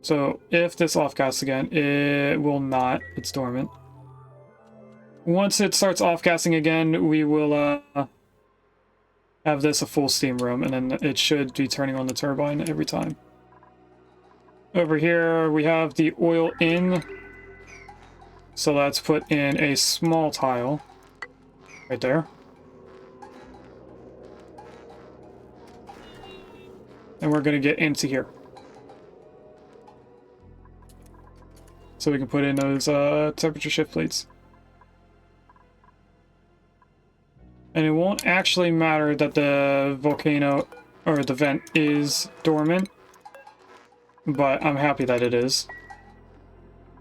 So if this off-gas again, it will not. It's dormant. Once it starts off-gassing again, we will have this a full steam room, and then it should be turning on the turbine every time. Over here, we have the oil in. So let's put in a small tile right there. And we're going to get into here. So we can put in those temperature shift plates. And it won't actually matter that the volcano, or the vent, is dormant. But I'm happy that it is.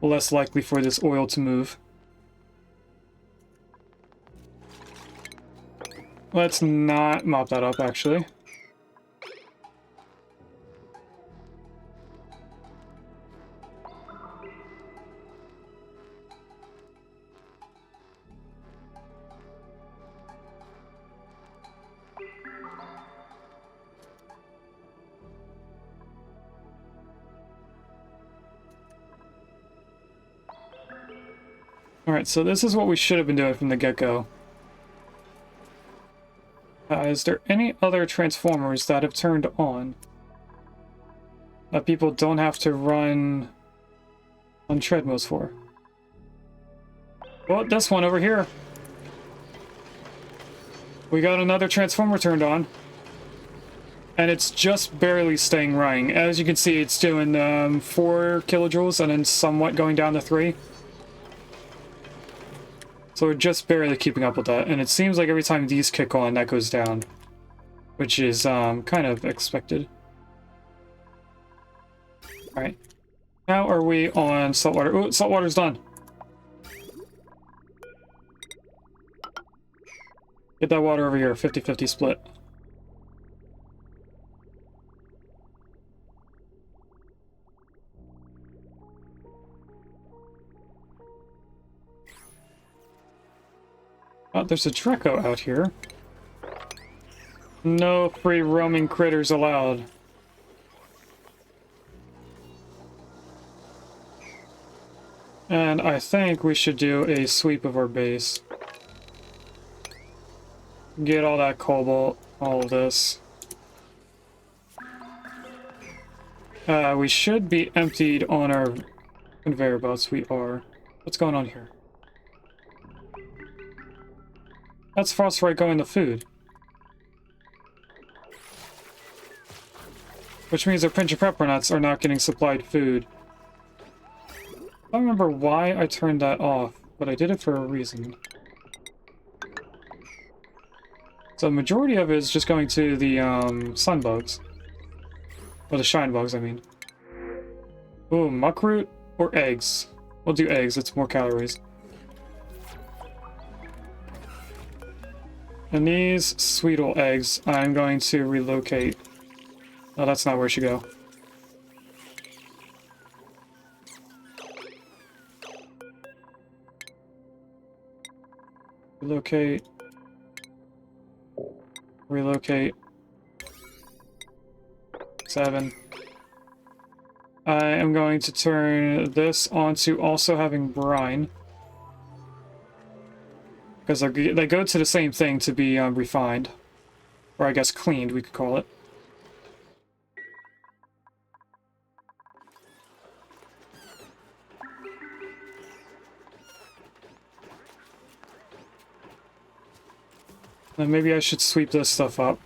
Less likely for this oil to move. Let's not mop that up, actually. Alright, so this is what we should have been doing from the get-go. Is there any other transformers that have turned on? That people don't have to run on treadmills for? Well, this one over here. We got another transformer turned on. And it's just barely staying running. As you can see, it's doing 4 kilojoules and then somewhat going down to 3. So we're just barely keeping up with that, and it seems like every time these kick on, that goes down. Which is kind of expected. Alright. Now are we on saltwater? Oh, saltwater's done. Get that water over here, 50-50 split. Oh, there's a Dreco out here. No free roaming critters allowed. And I think we should do a sweep of our base. Get all that cobalt, all of this. We should be emptied on our conveyor belts. We are. What's going on here? That's phosphorite going to food. Which means our pinch of pepper nuts are not getting supplied food. I don't remember why I turned that off, but I did it for a reason. So the majority of it is just going to the sun bugs. Or the shine bugs, I mean. Ooh, muckroot or eggs? We'll do eggs, it's more calories. And these Sweetle eggs, I'm going to relocate. Oh, that's not where it should go. Relocate. Relocate. 7. I am going to turn this onto also having brine. Because they go to the same thing to be refined. Or I guess cleaned, we could call it. Then maybe I should sweep this stuff up.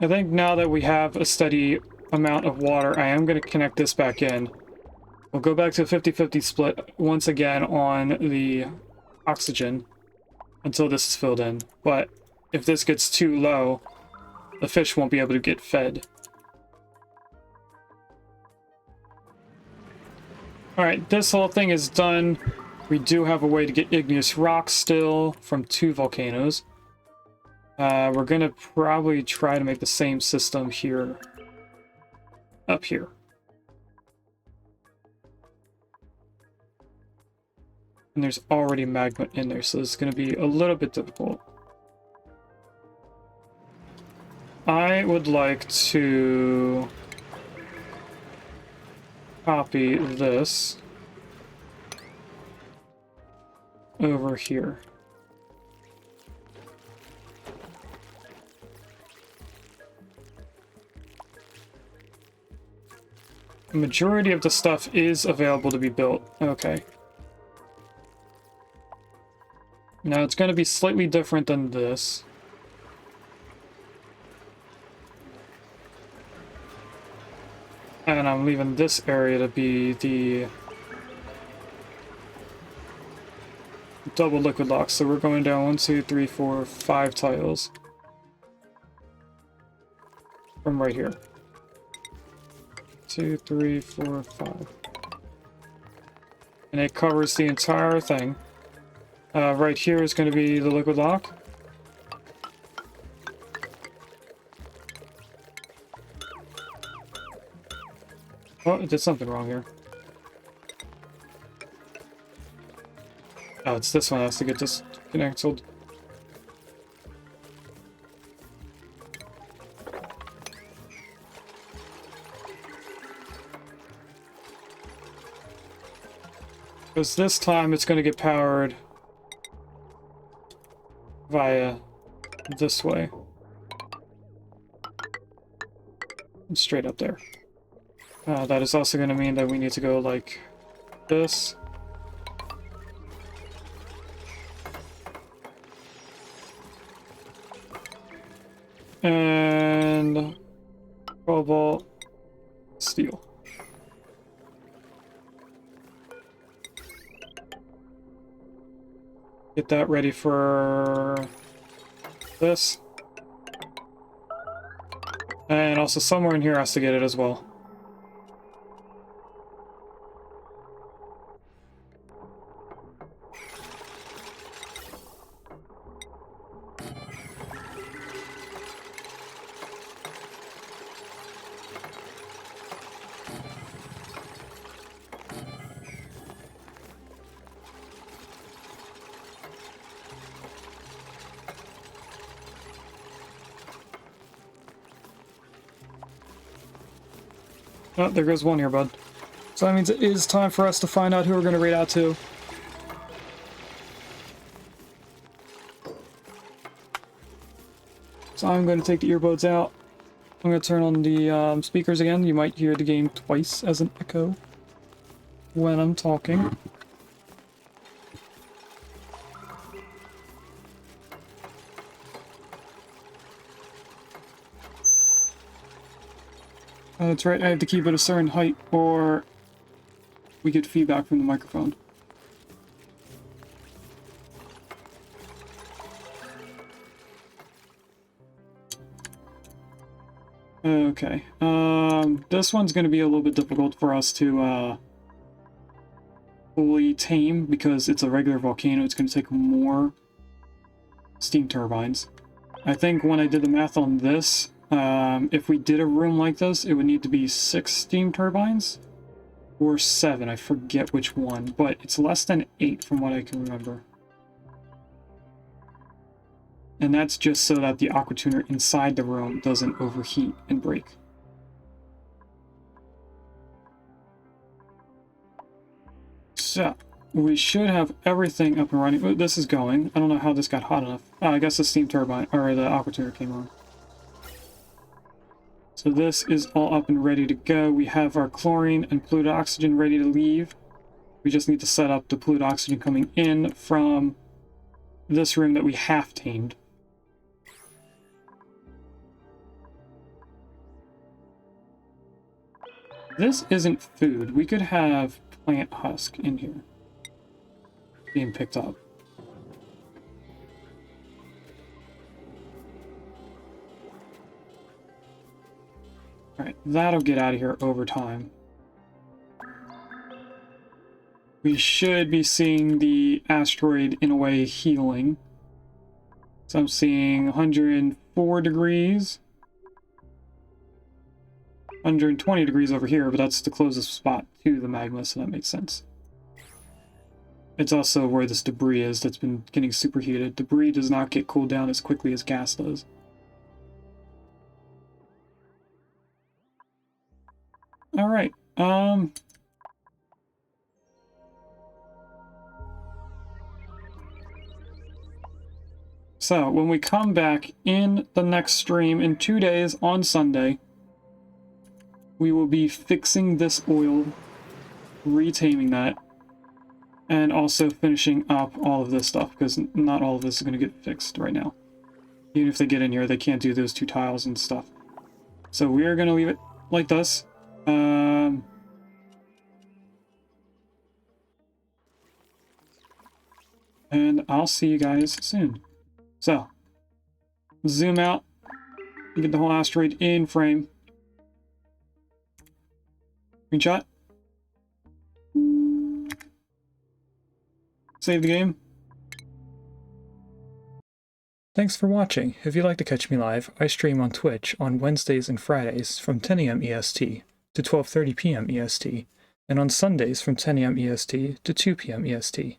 I think now that we have a steady amount of water, I am going to connect this back in. We'll go back to a 50-50 split once again on the oxygen until this is filled in. But if this gets too low, the fish won't be able to get fed. Alright, this whole thing is done. We do have a way to get igneous rock still from 2 volcanoes. We're gonna probably try to make the same system here. Up here. And there's already magma in there, so it's gonna be a little bit difficult. I would like to copy this over here. The majority of the stuff is available to be built. Okay. Now it's going to be slightly different than this. And I'm leaving this area to be the double liquid lock. So we're going down 1, 2, 3, 4, 5 tiles. From right here. 2, 3, 4, 5. And it covers the entire thing. Right here is going to be the liquid lock. Oh, it did something wrong here. Oh, it's this one that has to get disconnected. Because this time it's going to get powered via this way. And straight up there. That is also going to mean that we need to go like this. And cobalt steel. Get that ready for this. And also somewhere in here has to get it as well. Oh, there goes one here, bud. So that means it is time for us to find out who we're going to raid out to. So I'm going to take the earbuds out. I'm going to turn on the speakers again. You might hear the game twice as an echo when I'm talking. That's right, I have to keep it a certain height or we get feedback from the microphone. Okay, this one's going to be a little bit difficult for us to fully tame because it's a regular volcano. It's going to take more steam turbines. I think when I did the math on this, if we did a room like this, it would need to be 6 steam turbines or 7. I forget which one, but it's less than 8 from what I can remember. And that's just so that the aqua tuner inside the room doesn't overheat and break. So, we should have everything up and running. Oh, this is going. I don't know how this got hot enough. Oh, I guess the steam turbine, or the aqua tuner came on. So this is all up and ready to go. We have our chlorine and polluted oxygen ready to leave. We just need to set up the polluted oxygen coming in from this room that we half tamed. This isn't food. We could have plant husk in here being picked up. Alright, that'll get out of here over time. We should be seeing the asteroid in a way healing. So I'm seeing 104 degrees. 120 degrees over here, but that's the closest spot to the magma, so that makes sense. It's also where this debris is that's been getting superheated. Debris does not get cooled down as quickly as gas does. Alright, so when we come back in the next stream in 2 days on Sunday, we will be fixing this oil, retaming that, and also finishing up all of this stuff, because not all of this is going to get fixed right now. Even if they get in here, they can't do those 2 tiles and stuff. So we are going to leave it like this. And I'll see you guys soon. So, zoom out, get the whole asteroid in frame. Screenshot. Save the game. Thanks for watching. If you'd like to catch me live, I stream on Twitch on Wednesdays and Fridays from 10 AM EST to 12:30 PM EST, and on Sundays from 10 AM EST to 2 PM EST.